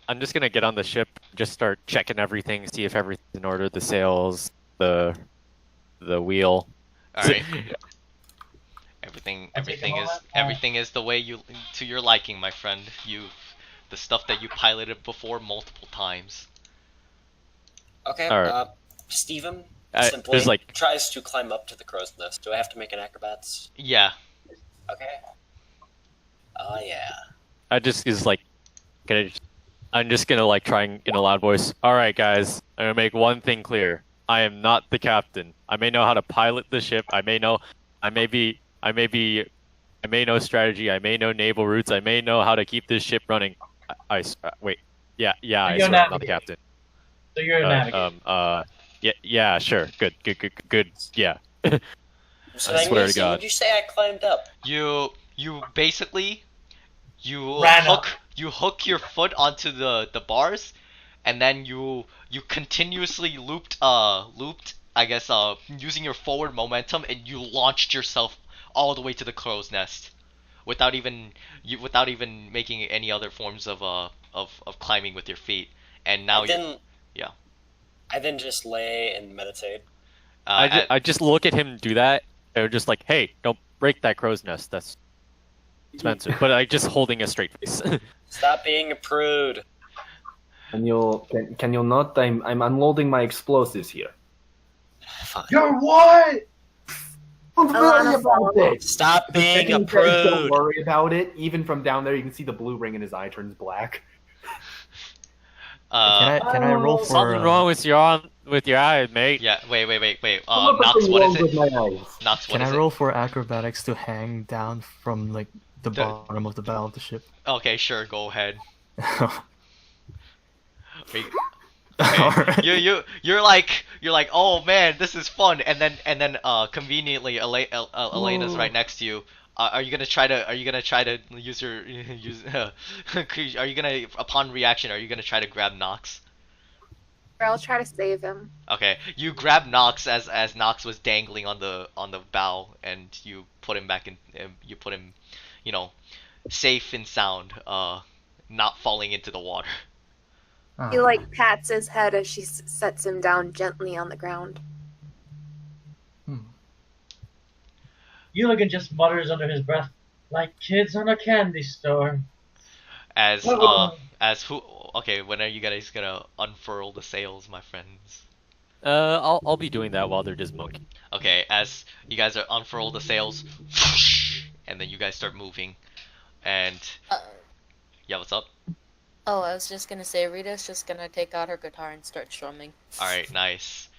get on the ship, just start checking everything, see if everything's in order, the sails, the wheel. All right. Everything I'm taking everything all is that. everything is the way to your liking, my friend. The stuff that you piloted before multiple times. Okay. Alright. Steven There's simply like tries to climb up to the crow's nest. Do I have to make an acrobats? Yeah. Okay. Oh yeah. I just is like I'm just gonna like try in a loud voice. All right, guys, I'm gonna make one thing clear. I am not the captain. I may know how to pilot the ship. I may know strategy. I may know naval routes. I may know how to keep this ship running. Wait. Yeah, I You're swear I'm not the navigating. captain. So you're a navigator. Yeah, sure. Good. Yeah. So I then swear you to God. Would you say I climbed up? You basically Ran up. you hook your foot onto the bars, and then you continuously looped I guess using your forward momentum, and you launched yourself all the way to the crow's nest without even making any other forms of climbing with your feet. And now yeah. I then just lay and meditate. I just look at him do that. They're just like, hey, don't break that crow's nest. That's expensive. But I just holding a straight face. Stop being a prude. Can you not? I'm unloading my explosives here. Fine. You're what? Don't I worry wanna about follow. it. Stop being a He says, Don't prude. worry about it. Even from down there, you can see the blue ring in his eye turns black. Can I roll for Something wrong with your eye, mate. Yeah, wait. What's Nox, what wrong is with it? my eyes? Nox, what Can is I it? roll for acrobatics to hang down from like the The- bottom of the bow of the ship? Okay, sure, go ahead. Wait, Alright. you're like, oh man, this is fun, and then conveniently Elena's right next to you. Are you gonna try to use your are you gonna, upon reaction, are you gonna try to grab Nox? Or I'll try to save him. Okay, you grab Nox as Nox was dangling on the bow, and you put him back in. You put him, safe and sound, not falling into the water. Ah. He like pats his head as she sets him down gently on the ground. Eulogin just mutters under his breath, like kids on a candy store. As Whoa. who? Okay, when are you guys gonna unfurl the sails, my friends? I'll be doing that while they're just monkey. Okay, as you guys are unfurl the sails, and then you guys start moving, and yeah, what's up? Oh, I was just gonna say, Rita's just gonna take out her guitar and start strumming. All right, nice.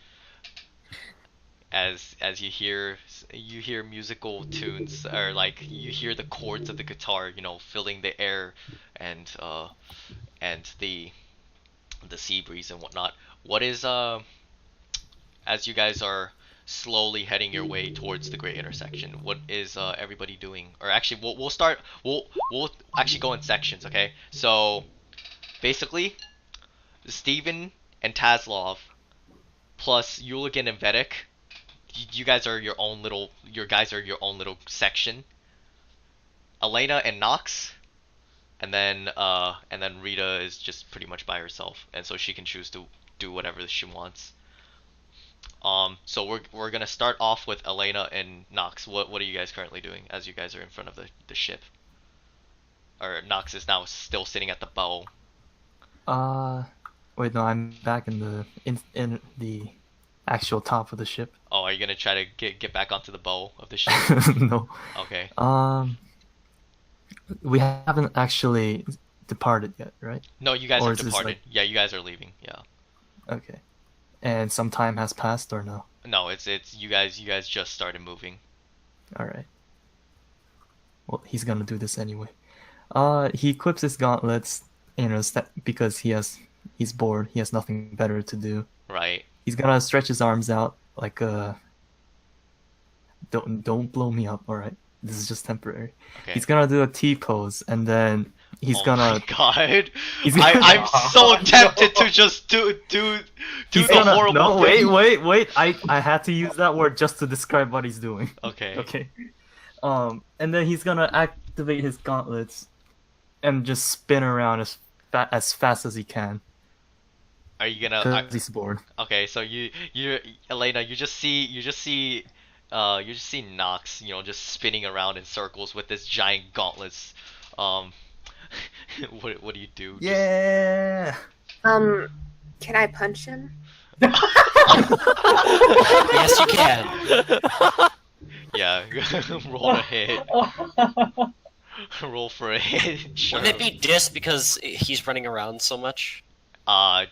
As you hear musical tunes, or like you hear the chords of the guitar, filling the air, and the sea breeze and whatnot. What is as you guys are slowly heading your way towards the great intersection. What is everybody doing? Or actually, we'll start. We'll actually go in sections. Okay. So basically, Steven and Tazlov plus Yuligan and Vedic. You guys are your own little. Your guys are your own little section. Elena and Nox, and then Rita is just pretty much by herself, and so she can choose to do whatever she wants. So we're gonna start off with Elena and Nox. What are you guys currently doing as you guys are in front of the ship? Or Nox is now still sitting at the bow. Wait, no, I'm back in the actual top of the ship. Oh, are you gonna try to get back onto the bow of the ship? No. Okay. We haven't actually departed yet, right? No, you guys Or have is this departed. like- Yeah, you guys are leaving. Yeah. Okay. And some time has passed, or no? No, it's you guys just started moving. All right. Well, he's gonna do this anyway. He equips his gauntlets, because he's bored. He has nothing better to do. Right. He's gonna stretch his arms out like a. Don't blow me up, all right? This is just temporary. Okay. He's gonna do a T pose, and then he's Oh gonna. my god. He's gonna- I'm so tempted to just do He's the gonna, horrible no, thing. wait. I had to use that word just to describe what he's doing. Okay. Okay. And then he's gonna activate his gauntlets and just spin around as fast as he can. Are you gonna? 'Cause he's bored. Okay, so you Elena, you just see Nox, just spinning around in circles with this giant gauntlets. What do you do? Yeah. Can I punch him? Yes, you can. Yeah, roll a hit. Roll for a hit. Sure. Wouldn't it be dis because he's running around so much?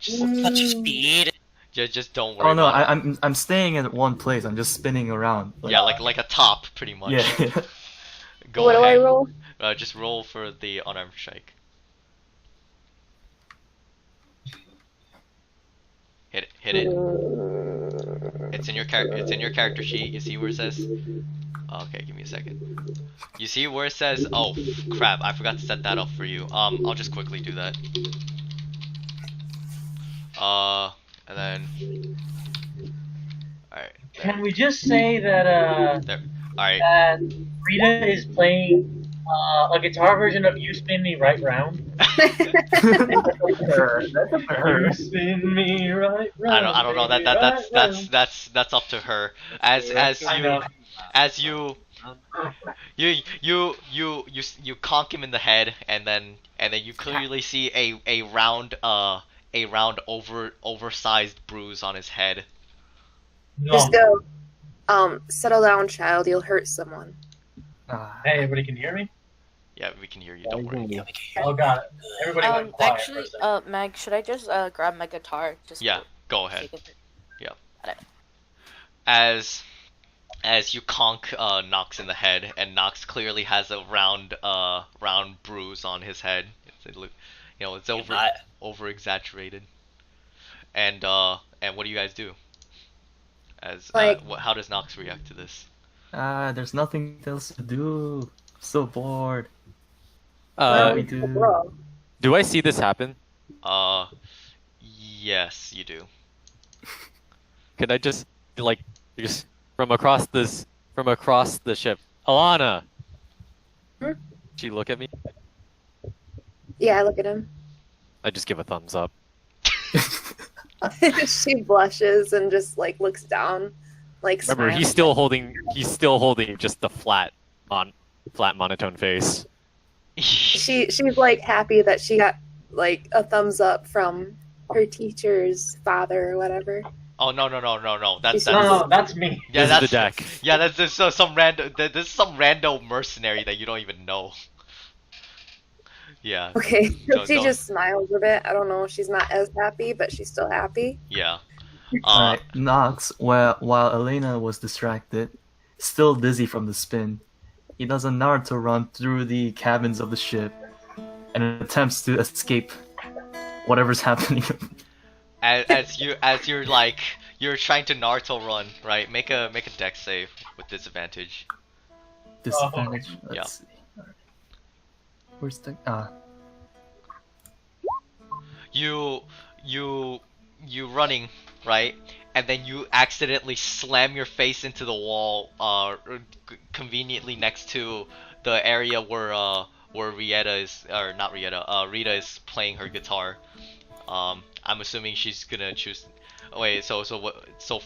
Just Such speed. just don't worry. Oh no, about it. I'm staying in one place. I'm just spinning around. Yeah, like a top, pretty much. Yeah. Go What do I ahead. roll? Just roll for the unarmed strike. Hit it. It's in your character sheet. You see where it says? Okay, give me a second. You see where it says? Oh crap! I forgot to set that up for you. I'll just quickly do that. And then. All right. Can we just say that There. All right. that Rita is playing a guitar version of "You Spin Me Right Round"? You spin me right round. I don't know baby, that's up to her. As I know. you conk him in the head, and then you clearly see a round oversized bruise on his head. No. Just go. Settle down, child. You'll hurt someone. Hey, everybody can hear me? Yeah, we can hear you. Don't worry. Yeah, we can hear Oh, got it. Everybody went quiet for Actually, a second. Meg, should I just grab my guitar? Just Yeah, for go the ahead. sake of it? As you conk Nox in the head, and Nox clearly has a round bruise on his head. It's over exaggerated. And what do you guys do? As how does Nox react to this? There's nothing else to do. So bored. Uh, we do. Bro. do I see this happen? Yes, you do. Could I just from across the ship, Alana? Hmm? She look at me. Yeah, I look at him. I just give a thumbs up. She blushes and just looks down, Remember, smiles. he's still holding just the flat monotone face. She's happy that she got a thumbs up from her teacher's father or whatever. Oh no! That's No, that's me. yeah, This that's is the deck. Yeah, that's some random. This is some random mercenary that you don't even know. Yeah. Okay, Don't- she don't- just smiles a bit. I don't know. She's not as happy, but she's still happy. Yeah. Alright, Nox, while Elena was distracted, still dizzy from the spin, he does a Naruto run through the cabins of the ship and attempts to escape whatever's happening. As you're You're trying to Naruto run, right? Make a dex save with disadvantage. Disadvantage. Yeah. Let's see. Alright. Where's the You running, right? And then you accidentally slam your face into the wall, conveniently next to the area where Rieta is, or not Rieta, Rita is playing her guitar. I'm assuming she's gonna choose. Oh, wait, so what? So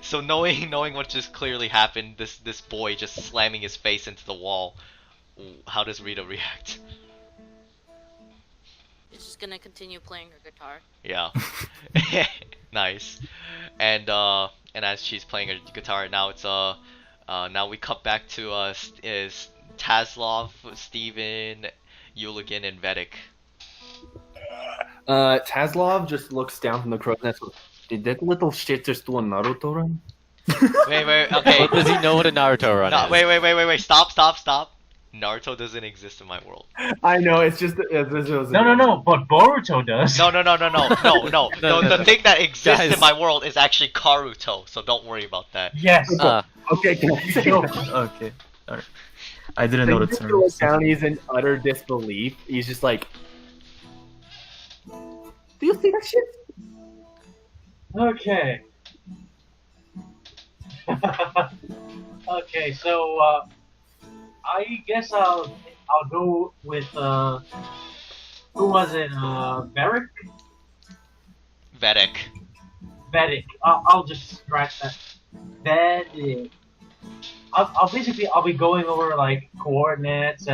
so knowing what just clearly happened, this boy just slamming his face into the wall. How does Rita react? She's just gonna continue playing her guitar. Yeah. Nice. And as she's playing her guitar, now it's now we cut back to is Taslov, Steven, Yuligan, and Vedic. Taslov just looks down from the crow's nest. Did that little shit just do a Naruto run? Wait, okay. What does he know what a Naruto run No, is? wait, stop. Naruto doesn't exist in my world. I know, it's just No, but Boruto does. No. The thing that exists Guys. in my world is actually Karuto, so don't worry about that. Yes. Okay, can I say Okay. Alright. I didn't know the Just term. look down, he's in utter disbelief. He's just like, do you see that shit? Okay. Okay, so I guess I'll go with who was it? Varric? Vedic. Vedic. I'll just scratch that. Vedic. I'll be going over like coordinates,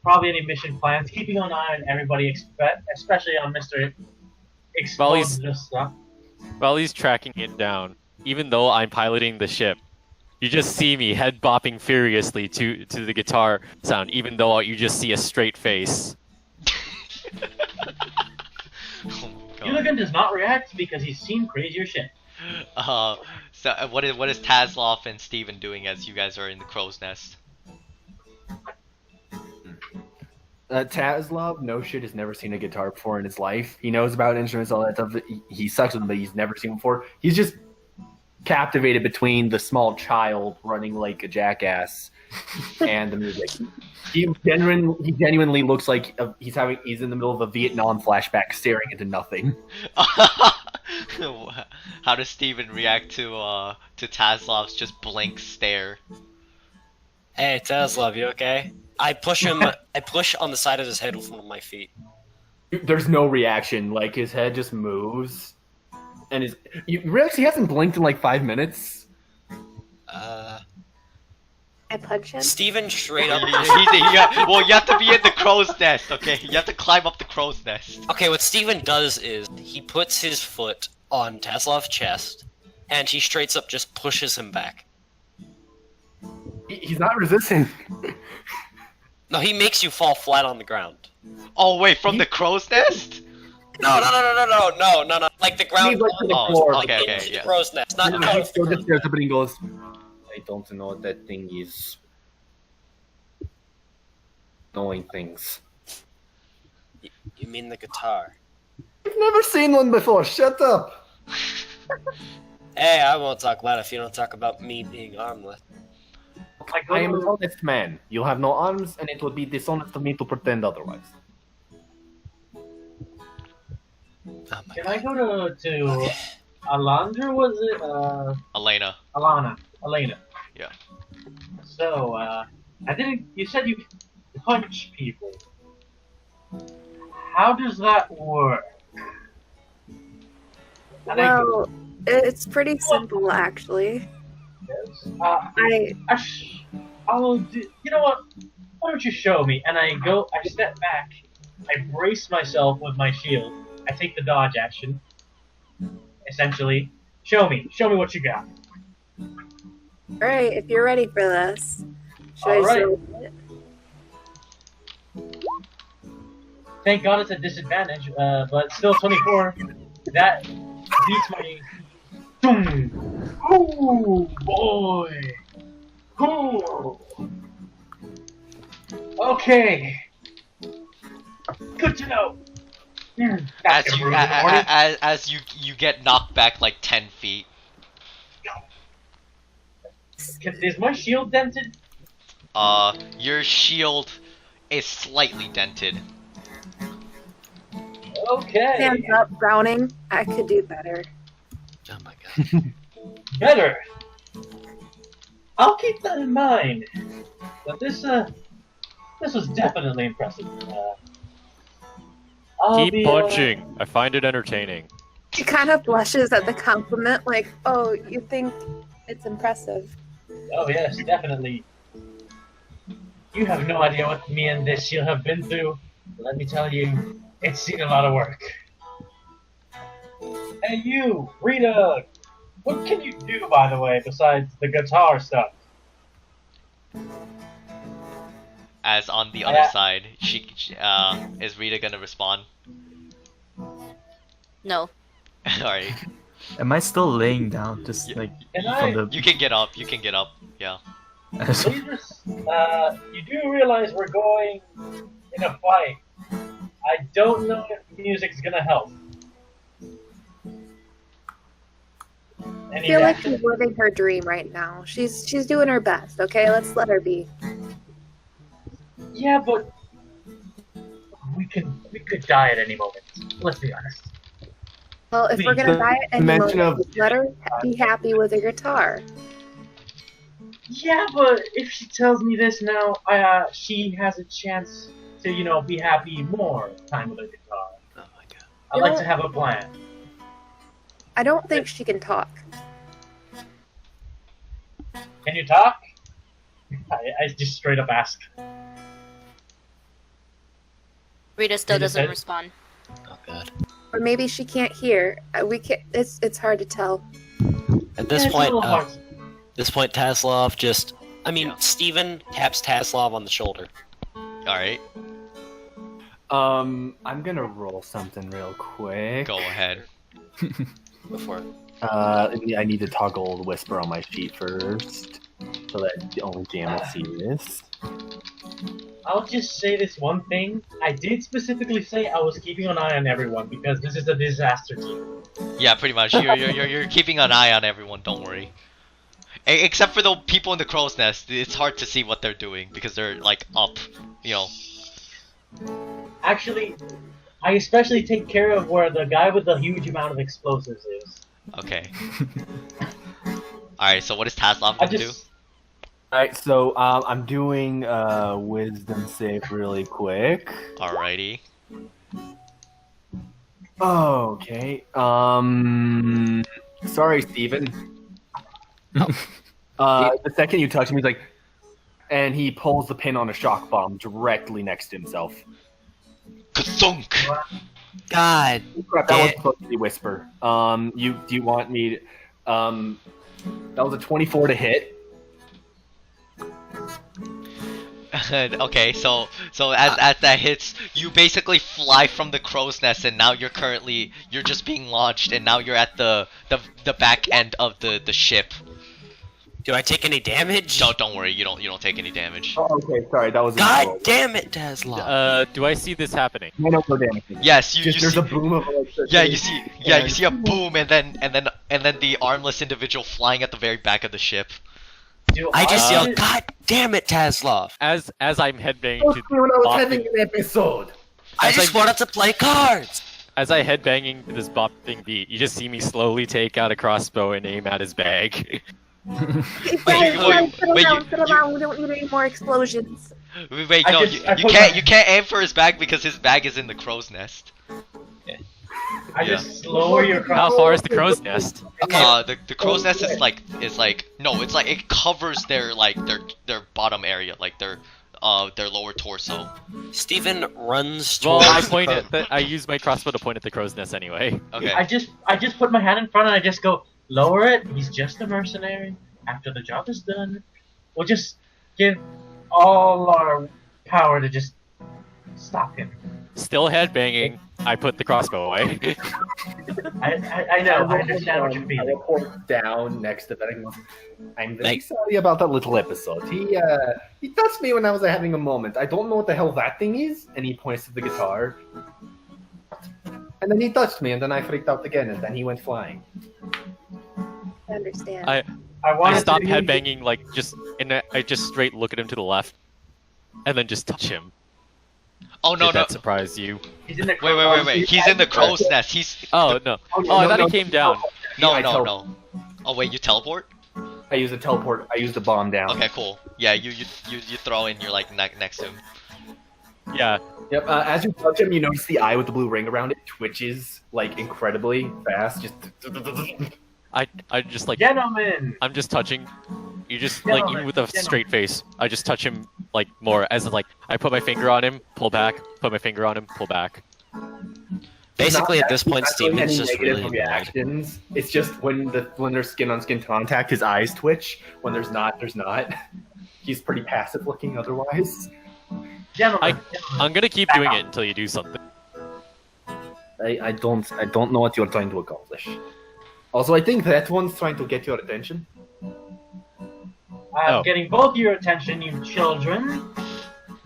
probably any mission plans, keeping an eye on everybody, especially on Mr. Explosive stuff. While he's tracking it down, even though I'm piloting the ship, you just see me head bopping furiously to the guitar sound, even though you just see a straight face. Oh my god. Yuligan does not react because he's seen crazier shit. So what is Taslov and Steven doing as you guys are in the crow's nest? Taslov, no shit, has never seen a guitar before in his life. He knows about instruments, all that stuff. He sucks with them, but he's never seen them before. He's just captivated between the small child running like a jackass and the music. He genuinely looks like he's in the middle of a Vietnam flashback, staring into nothing. How does Steven react to Taslov's just blank stare? Hey, Taslov, you okay? I push him. I push on the side of his head with one of my feet. There's no reaction. Like his head just moves, and you realize he hasn't blinked in like 5 minutes. I punch him. Steven straight up. Well, you have to be in the crow's nest, okay? You have to climb up the crow's nest. Okay, what Steven does is he puts his foot on Taslov's chest, and he straight up just pushes him back. He's not resisting. No, he makes you fall flat on the ground. Oh wait, from the crow's nest? No. Like the ground. He's like to the Oh, floor. okay, Like okay, the yeah. crow's nest, not No, out he of the still crow's just stares up and he goes, I don't know what that thing is. Knowing things. You mean the guitar? I've never seen one before. Shut up. Hey, I won't talk loud if you don't talk about me being armless. I am an honest man. You have no arms, and it would be dishonest of me to pretend otherwise. Oh my Can I go to Alondra? Was it Elena. Elena? Yeah. So I didn't. You said you punch people. How does that work? Well, it's pretty simple actually. I'll do. You know what? Why don't you show me? And I step back. I brace myself with my shield. I take the dodge action. Essentially, show me what you got. Alright, if you're ready for this. Should I Alright. show it? Thank God it's a disadvantage, but still 24. That beats my. Boom! Ooh, boy! Cool! Okay! Good to know! Back As in you the morning. as you get knocked back like 10 feet. Is my shield dented? Your shield is slightly dented. Okay. Hands up, Browning. I could do better. Oh my god. Better. I'll keep that in mind. But this was definitely impressive. Keep punching. I find it entertaining. She kind of blushes at the compliment, like, oh, you think it's impressive. Oh yes, definitely. You have no idea what me and this shield have been through. Let me tell you, it's seen a lot of work. Hey you, Rita, what can you do, by the way, besides the guitar stuff? As on the other side, is Rita gonna respond? No. Alright. Am I still laying down? Just like from the. You can get up, yeah. Please, you do realize we're going in a fight. I don't know if music's gonna help. I feel like she's living her dream right now. She's doing her best, okay? Let's let her be. Yeah, but we could die at any moment. Let's be honest. Well, if we're gonna die at any mention moment, of- let her be happy with her guitar. Yeah, but if she tells me this now, she has a chance to, be happy more time with her guitar. Oh my god. I'd like to have a plan. I don't think she can talk. Can you talk? I just straight up ask. Rita still You just doesn't said- respond. Oh god. Or maybe she can't hear. We can. It's hard to tell. At this Yeah, it's a point, little hard. Taslov just. Yeah. Steven taps Taslov on the shoulder. Alright, I'm gonna roll something real quick. go ahead. Before. I need to toggle whisper on my sheet first, so that the only jam will see this. I'll just say this one thing. I did specifically say I was keeping an eye on everyone because this is a disaster team. Yeah, pretty much. You're keeping an eye on everyone, don't worry. Except for the people in the crow's nest, it's hard to see what they're doing because they're like up, Actually, I especially take care of where the guy with the huge amount of explosives is. Okay. Alright, so what does Taslov I gonna do? just Alright, so I'm doing wisdom save really quick. Alrighty. Okay. Sorry, Steven. The second you touch him, he's like, and he pulls the pin on a shock bomb directly next to himself. Kazunk! God. Crap, that was supposed to be whisper. Do you want me to, that was a 24 to hit. Okay, so as that hits, you basically fly from the crow's nest, and now you're just being launched, and now you're at the back end of the ship. Do I take any damage? Don't worry, you don't take any damage. Oh, okay, sorry, that was God damn it, Taslov. Do I see this happening? no damage. Yes, you There's see. a boom of electricity. Yeah, you see a boom, and then the armless individual flying at the very back of the ship. I just Uh, yelled, God damn it, Taslov. As I'm headbanging When I was bopping- having an episode. I just wanted to play cards. as I headbanging to this bopping beat, you just see me slowly take out a crossbow and aim at his bag. Guys, settle down. We don't need any more explosions. Wait, I no, just- you I put can't my- you can't aim for his bag because his bag is in the crow's nest. I Yeah. just lower your How far is the crow's nest? Okay. The crow's nest is like no, it's like it covers their bottom area, like their lower torso. Steven runs Well, towards I point the at the, I use my crossbow to point at the crow's nest anyway. Okay. I just put my hand in front and I just go, lower it. He's just a mercenary. After the job is done, we'll just give all our power to just stop him. Still headbanging, I put the crossbow away. I know. I understand what you're I feeling. report down next to that. I'm very Thanks. sorry about that little episode. He touched me when I was having a moment. I don't know what the hell that thing is, and he points to the guitar. And then he touched me, and then I freaked out again, and then he went flying. I understand. I wanted stop to be- headbanging, like, I just straight look at him to the left, and then just touch him. Oh no Did no! that surprise you? He's in the Wait! He's in the crow's nest. He's Oh, no. Oh, I thought he came down. no. Oh wait, you teleport? I use a teleport. I use the bomb down. Okay, cool. Yeah, you throw in. You're like next to him. Yeah. Yep. As you touch him, you notice the eye with the blue ring around it twitches like incredibly fast. Just. I just like Gentlemen! I'm just touching. You just like even with a straight face, I just touch him like more as in, like I put my finger on him, pull back, put my finger on him, pull back. Basically, at this He's point, not doing Steven's any just negative really annoyed. reactions. It's just when there's skin on skin contact, his eyes twitch. When there's not, there's not. He's pretty passive looking otherwise. Gentlemen! I'm gonna keep doing it until you do something. I don't know what you're trying to accomplish. Also, I think that one's trying to get your attention. I'm Oh. getting both your attention, you children.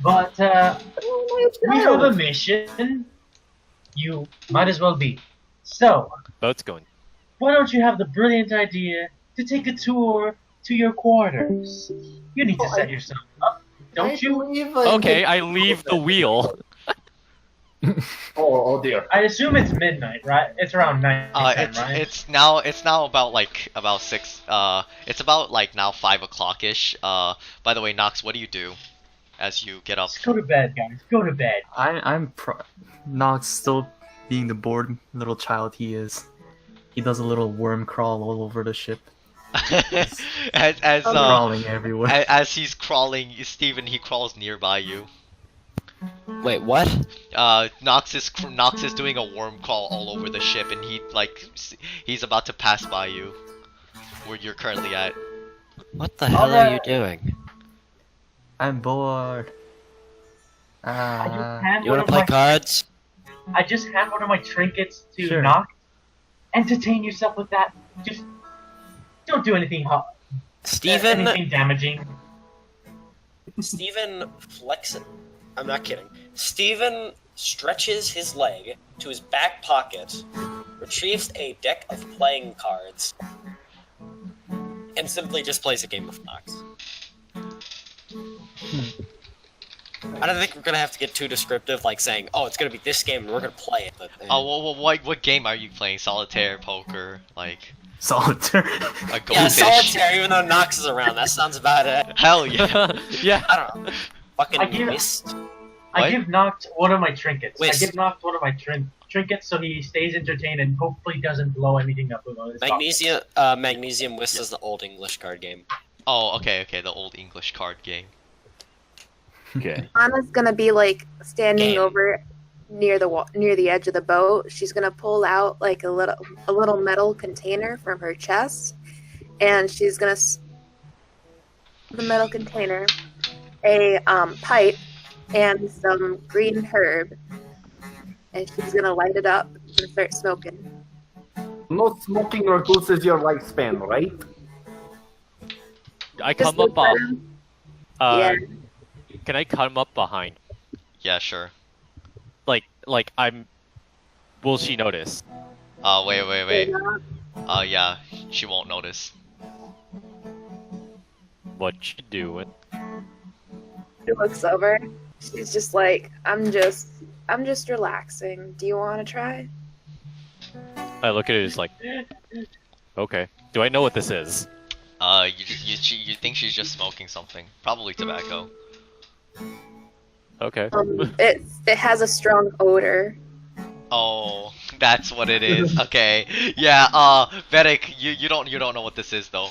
But, we have a mission. You might as well be. So, Boat's going. why don't you have the brilliant idea to take a tour to your quarters? You need to set yourself up, don't you? Okay, I leave the wheel. Oh dear. I assume it's midnight, right? It's around 9, 10, right? It's now about like about 6. It's about like now 5 o'clock ish. By the way, Nox, what do you do as you get up? Just go to bed, guys. Go to bed. I'm not still being the bored little child he is. He does a little worm crawl all over the ship, as crawling everywhere. as he's crawling, Steven, he crawls nearby you. Wait, what? Nox is doing a worm crawl all over the ship, and he's about to pass by you, where you're currently at. What the hell are you doing? I'm bored. I just hand You one wanna of play my cards? I just hand one of my trinkets to Sure. Nox. Entertain yourself with that. Just don't do anything Steven anything damaging. flexes. I'm not kidding. Steven stretches his leg to his back pocket, retrieves a deck of playing cards, and simply just plays a game of Nox. I don't think we're gonna have to get too descriptive, like saying, "Oh, it's gonna be this game and we're gonna play it." But, Oh, what game are you playing? Solitaire, poker, like Solitaire. a goldfish? yeah, solitaire. Even though Nox is around, that sounds about it. Hell yeah! Yeah. I don't know. Fucking I give- Whist. I What? give Nox one of my trinkets. Whist. I give Nox one of my trinkets so he stays entertained and hopefully doesn't blow anything up with his Magnesium Whist is the old English card game. Oh, okay, the old English card game. Okay. Anna's gonna be like standing Game. over near the edge of the boat. She's gonna pull out like a little metal container from her chest, and she's gonna the metal container, a pipe, and some green herb, and she's gonna light it up and start smoking. No smoking reduces your lifespan, right? I Just come up look at on. him. Uh, Yeah. Can I come up behind? Yeah, sure. Like I'm. Will she notice? Wait. Yeah, she won't notice. What you doing? She looks over. She's just like, I'm just relaxing. Do you want to try? I look at it as like, okay. Do I know what this is? You think she's just smoking something? Probably tobacco. Okay. It has a strong odor. Oh, that's what it is. Okay. Yeah. Vedic, you don't know what this is though.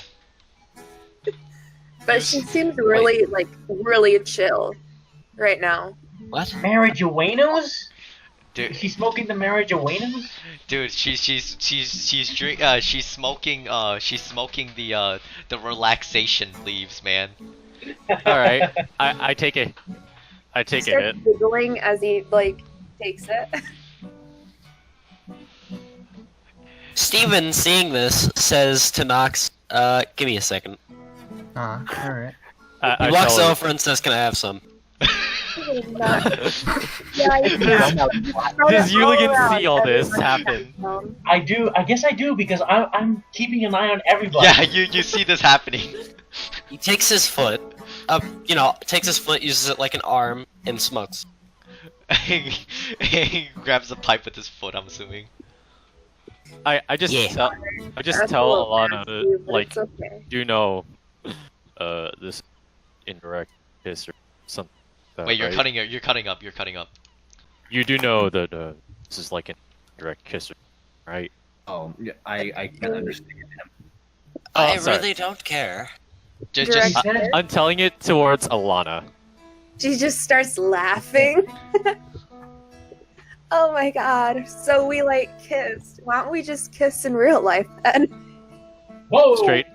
But she seems really really chill right now. What? Marijuanos? Dude, Is she smoking the marijuanos? dude, she's smoking the relaxation leaves, man. All right. I take it. I take He a starts hit. giggling as he takes it. Steven, seeing this, says to Nox, give me a second. Alright. I He walks tell her, over and says, "Can I have some?" Not. Yeah, Does Yuligan see all this happen? I do. I guess I do because I'm keeping an eye on everybody. Yeah, you see this happening. He takes his foot, takes his foot, uses it like an arm, and smokes. He grabs a pipe with his foot, I'm assuming. I just Yeah. tell Alana to, like, It's okay. you know, this indirect kiss or something. Like that, Wait, you're right? cutting up. You do know that this is like an indirect kiss, right? Oh, yeah, I can't understand him. I sorry. really don't care. Just Direct- I'm telling it towards Alana. She just starts laughing. Oh my god. So we like kissed. Why don't we just kiss in real life then? Whoa! Straight.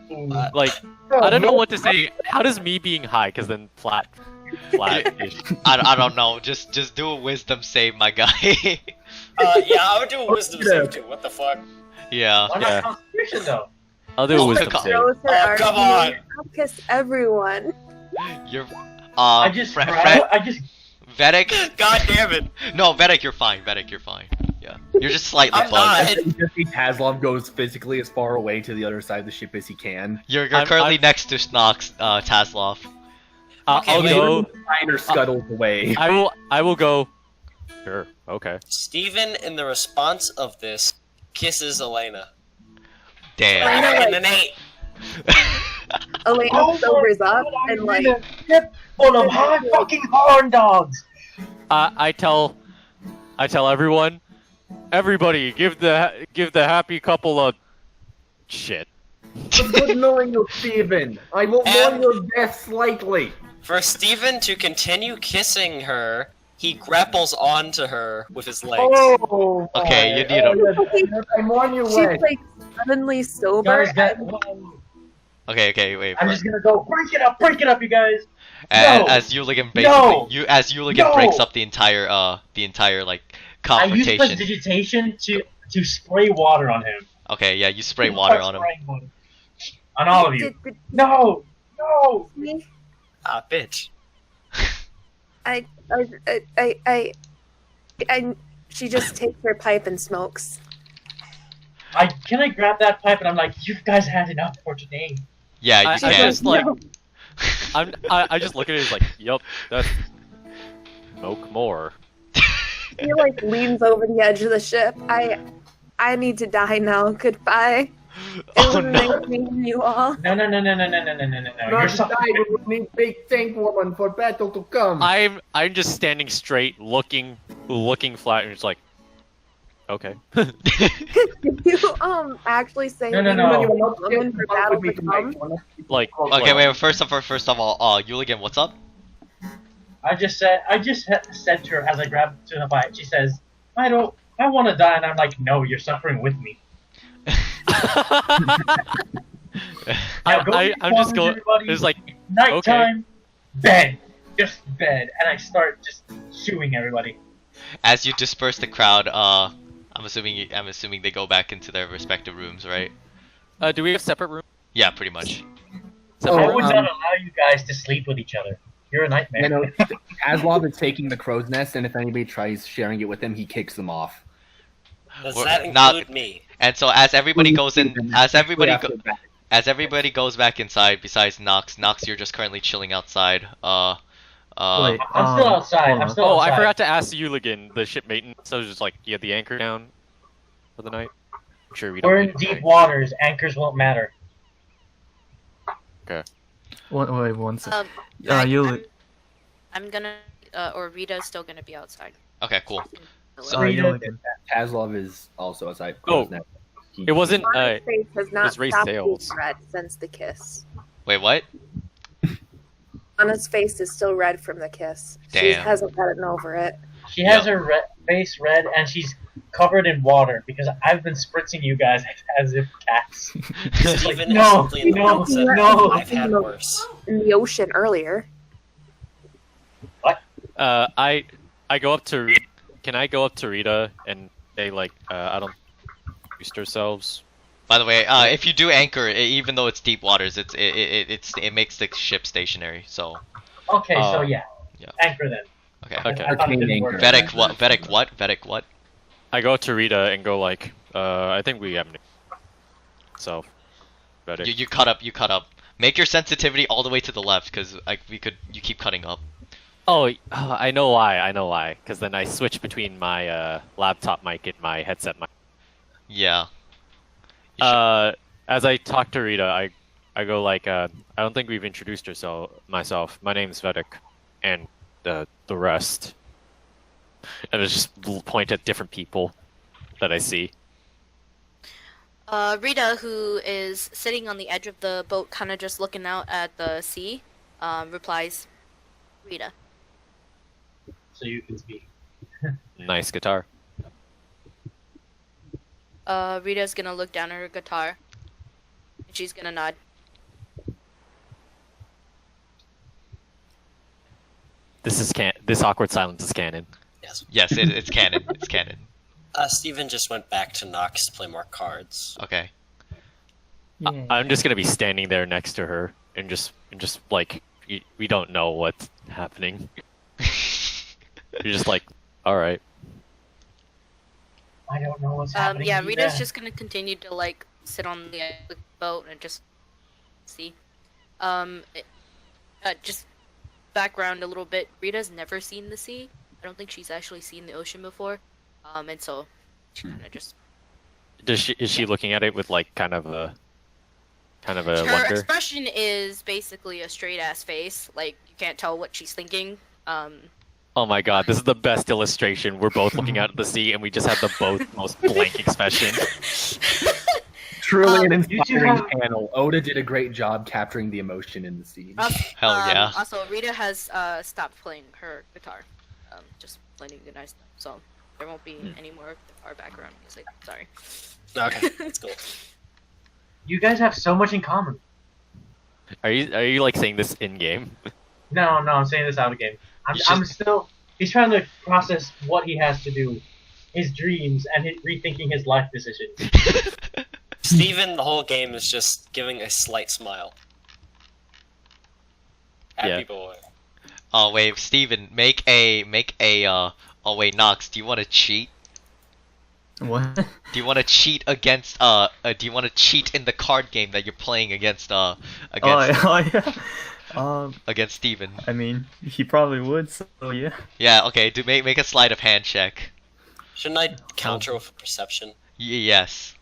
Like, I don't know what to say. How does me being high? Because then flat. I don't know. Just do a wisdom save, my guy. Yeah, I would do a wisdom save too. What the fuck? Yeah. Why Yeah. not Constitution though? I'll do a Oh, wisdom come save. Those are Oh, our come deals. on. I'll kiss everyone. You're. I just Vedic. God damn it! No, Vedic, you're fine. Yeah, you're just slightly I'm bugged. not. You just see Tazlov goes physically as far away to the other side of the ship as he can. You're I'm- currently next to Snox, Taslov. Okay, I'll wait. go. Miner scuttles away. I will go. Sure. Okay. Steven, in the response of this, kisses Elena. Damn. Elena, And an 8. Elena Oh sobers my up God, and I'm like in a ship full of high fucking horn dogs. I tell everyone, everybody, give the happy couple a shit. It's good knowing you, Steven. I will And- mourn your death slightly. For Steven to continue kissing her, he grapples onto her with his legs. Oh, Okay, you need I mourn you she's well. like suddenly sober. Guys, and Okay, wait. I'm just gonna go break it up, you guys. And No! as Yuligan No! Yuligan No! breaks up the entire like I used confrontation. prestidigitation to spray water on him. Okay, yeah, you spray water on him. Spraying water. On all of you. Did No! No! me? Ah, bitch. I, she just takes her pipe and smokes. Can I grab that pipe and I'm like, you guys had enough for today. Yeah, you I can. just like, I just look at it as like, yup, that's smoke more. He like leans over the edge of the ship. I need to die now. Goodbye. It Oh was no. nice meeting you all. No. You're Not so die, we will need big tank woman for battle to come. I'm just standing straight, looking flat, and just like, okay. Did you actually say No. you were a woman for battle to come? Like, Okay, wait. First of all, Yuligan, what's up? I just said to her as I grabbed to the pipe. She says, I want to die, and I'm like, no, you're suffering with me. Now go to your I'm just quarters, going. everybody. It's like, Nighttime, bed, just bed, and I start just shooing everybody. As you disperse the crowd, I'm assuming they go back into their respective rooms, right? do we have separate rooms? Yeah, pretty much. Separate I Oh, would rooms? not allow you guys to sleep with each other. You're a nightmare. You know, Tazlov is taking the crow's nest, and if anybody tries sharing it with him, he kicks them off. Does We're that include not- me? And so as everybody goes in, as everybody After that. as everybody goes back inside, besides Nox, you're just currently chilling outside. Wait, I'm still outside. hold I'm on. still Oh, outside. I forgot to ask Yuligan, the ship maintenance. So I was just like, you have the anchor down for the night. I'm sure we don't. We're need in it deep tonight. waters. Anchors won't matter. Wait, one sec. I- you. I'm gonna, or Rita's still gonna be outside. Okay, cool. So- You. Tazlov is also outside. Oh. Crow's nest. It wasn't. Anna's face has not it's race stopped sales. being red since the kiss. Wait, what? Anna's face is still red from the kiss. She Damn. hasn't gotten over it. She has her face red, and she's covered in water because I've been spritzing you guys as if cats. Steven No, is simply in the no, mindset. no. I've had worse. In the ocean earlier. I go up to. Can I go up to Rita and say like, I don't boost ourselves? By the way, if you do anchor, even though it's deep waters, it makes the ship stationary. So Okay, so Oh. yeah. Yeah. Anchor then. Okay. Okay. I thought it didn't work. Vedic what? Vedic what? Vedic what? I go to Rita and go like, I think we have. So, Vedic. You cut up. You cut up. Make your sensitivity all the way to the left, because like you keep cutting up. Oh, I know why. I know why. Because then I switch between my laptop mic and my headset mic. Yeah. You should- As I talk to Rita, I go like, I don't think we've introduced myself. My name's Vedic, and the rest. And I just point at different people that I see. Rita, who is sitting on the edge of the boat, kind of just looking out at the sea, replies, Rita. So you can speak. Nice guitar. Rita's gonna look down at her guitar. And she's gonna nod. This awkward silence is canon. Yes. Yes, it's canon. It's canon. Steven just went back to Nox to play more cards. Okay. I'm just gonna be standing there next to her and just like we don't know what's happening. You're just like, all right. I don't know what's happening. Yeah, either. Rita's just gonna continue to like sit on the edge of the boat and just see. Just background a little bit. Rita's never seen the sea. I don't think she's actually seen the ocean before. And so she kind of just. Is she looking at it with like kind of a Her wonder? expression is basically a straight ass face. Like you can't tell what she's thinking. Oh my god, this is the best illustration. We're both looking out at the sea and we just have the both most blank expression. Truly an you two inspiring have- panel. Oda did a great job capturing the emotion in the scene. Hell yeah. Also, Rita has stopped playing her guitar. Just playing a nice stuff. So there won't be any more guitar background music. Sorry. Okay, that's cool. You guys have so much in common. Are you like saying this in game? No, I'm saying this out of game. I'm still. He's trying to process what he has to do, his dreams, and rethinking his life decisions. Steven, the whole game is just giving a slight smile. Happy Yeah. boy. Oh wait, Steven, make a oh wait, Nox, do you want to cheat? What? Do you want to cheat against do you want to cheat in the card game that you're playing against against Yeah. against Steven? I mean, he probably would. So yeah. Yeah, okay, do make a sleight of hand check. Shouldn't I counter with a perception? Yes.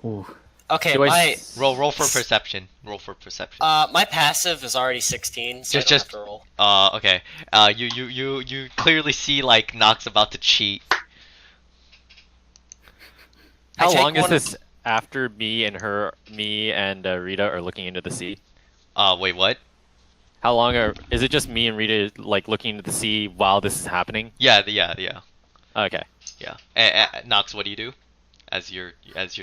Ooh. Okay, Do I my Roll for perception. Roll for perception. my passive is already 16, so Just- I don't just- have to roll. Okay. You clearly see like Nox about to cheat. I How take long is one- this after me and Rita are looking into the sea? Wait, what? How long is it just me and Rita like looking into the sea while this is happening? Yeah. Okay. Nox, what do you do? As you're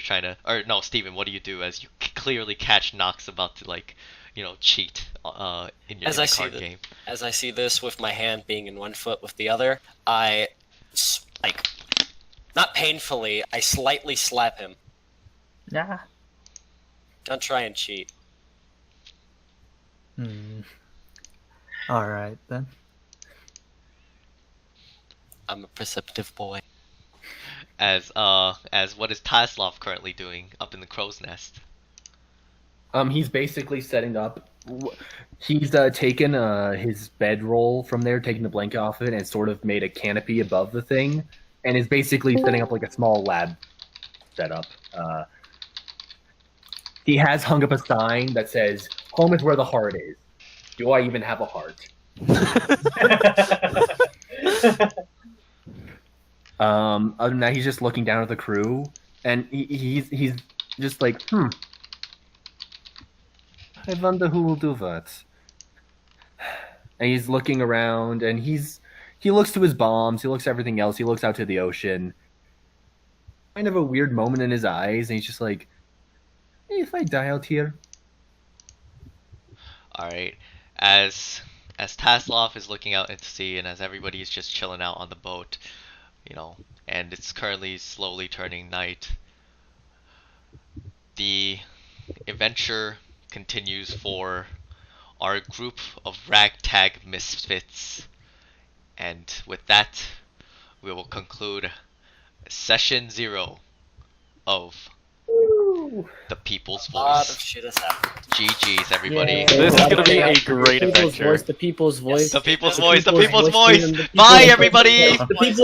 trying to, or no, Steven, what do you do as you clearly catch Nox about to like, cheat in your As I see card the- game? As I see this with my hand being in one foot with the other, I like not painfully, I slightly slap him. Nah. Don't try and cheat. All right then. I'm a perceptive boy. As what is Taslov currently doing up in the crow's nest? He's basically setting up. He's taken his bedroll from there, taken the blanket off of it, and sort of made a canopy above the thing, and is basically setting up like a small lab setup. He has hung up a sign that says, "Home is where the heart is." Do I even have a heart? Other than that, he's just looking down at the crew, and he's just like, I wonder who will do that. And he's looking around, and he looks to his bombs, he looks at everything else, he looks out to the ocean. Kind of a weird moment in his eyes, and he's just like, hey, if I die out here. All right. As Taslov is looking out into sea, and as everybody is just chilling out on the boat, and it's currently slowly turning night, the adventure continues for our group of ragtag misfits. And with that, we will conclude session 0 of The People's A lot of Voice. shit has happened. GG's, everybody. Yeah. This is gonna be a great The people's adventure. voice, the people's voice. The People's The Voice, the People's People's Voice, Voice! the Bye, People's everybody! The people's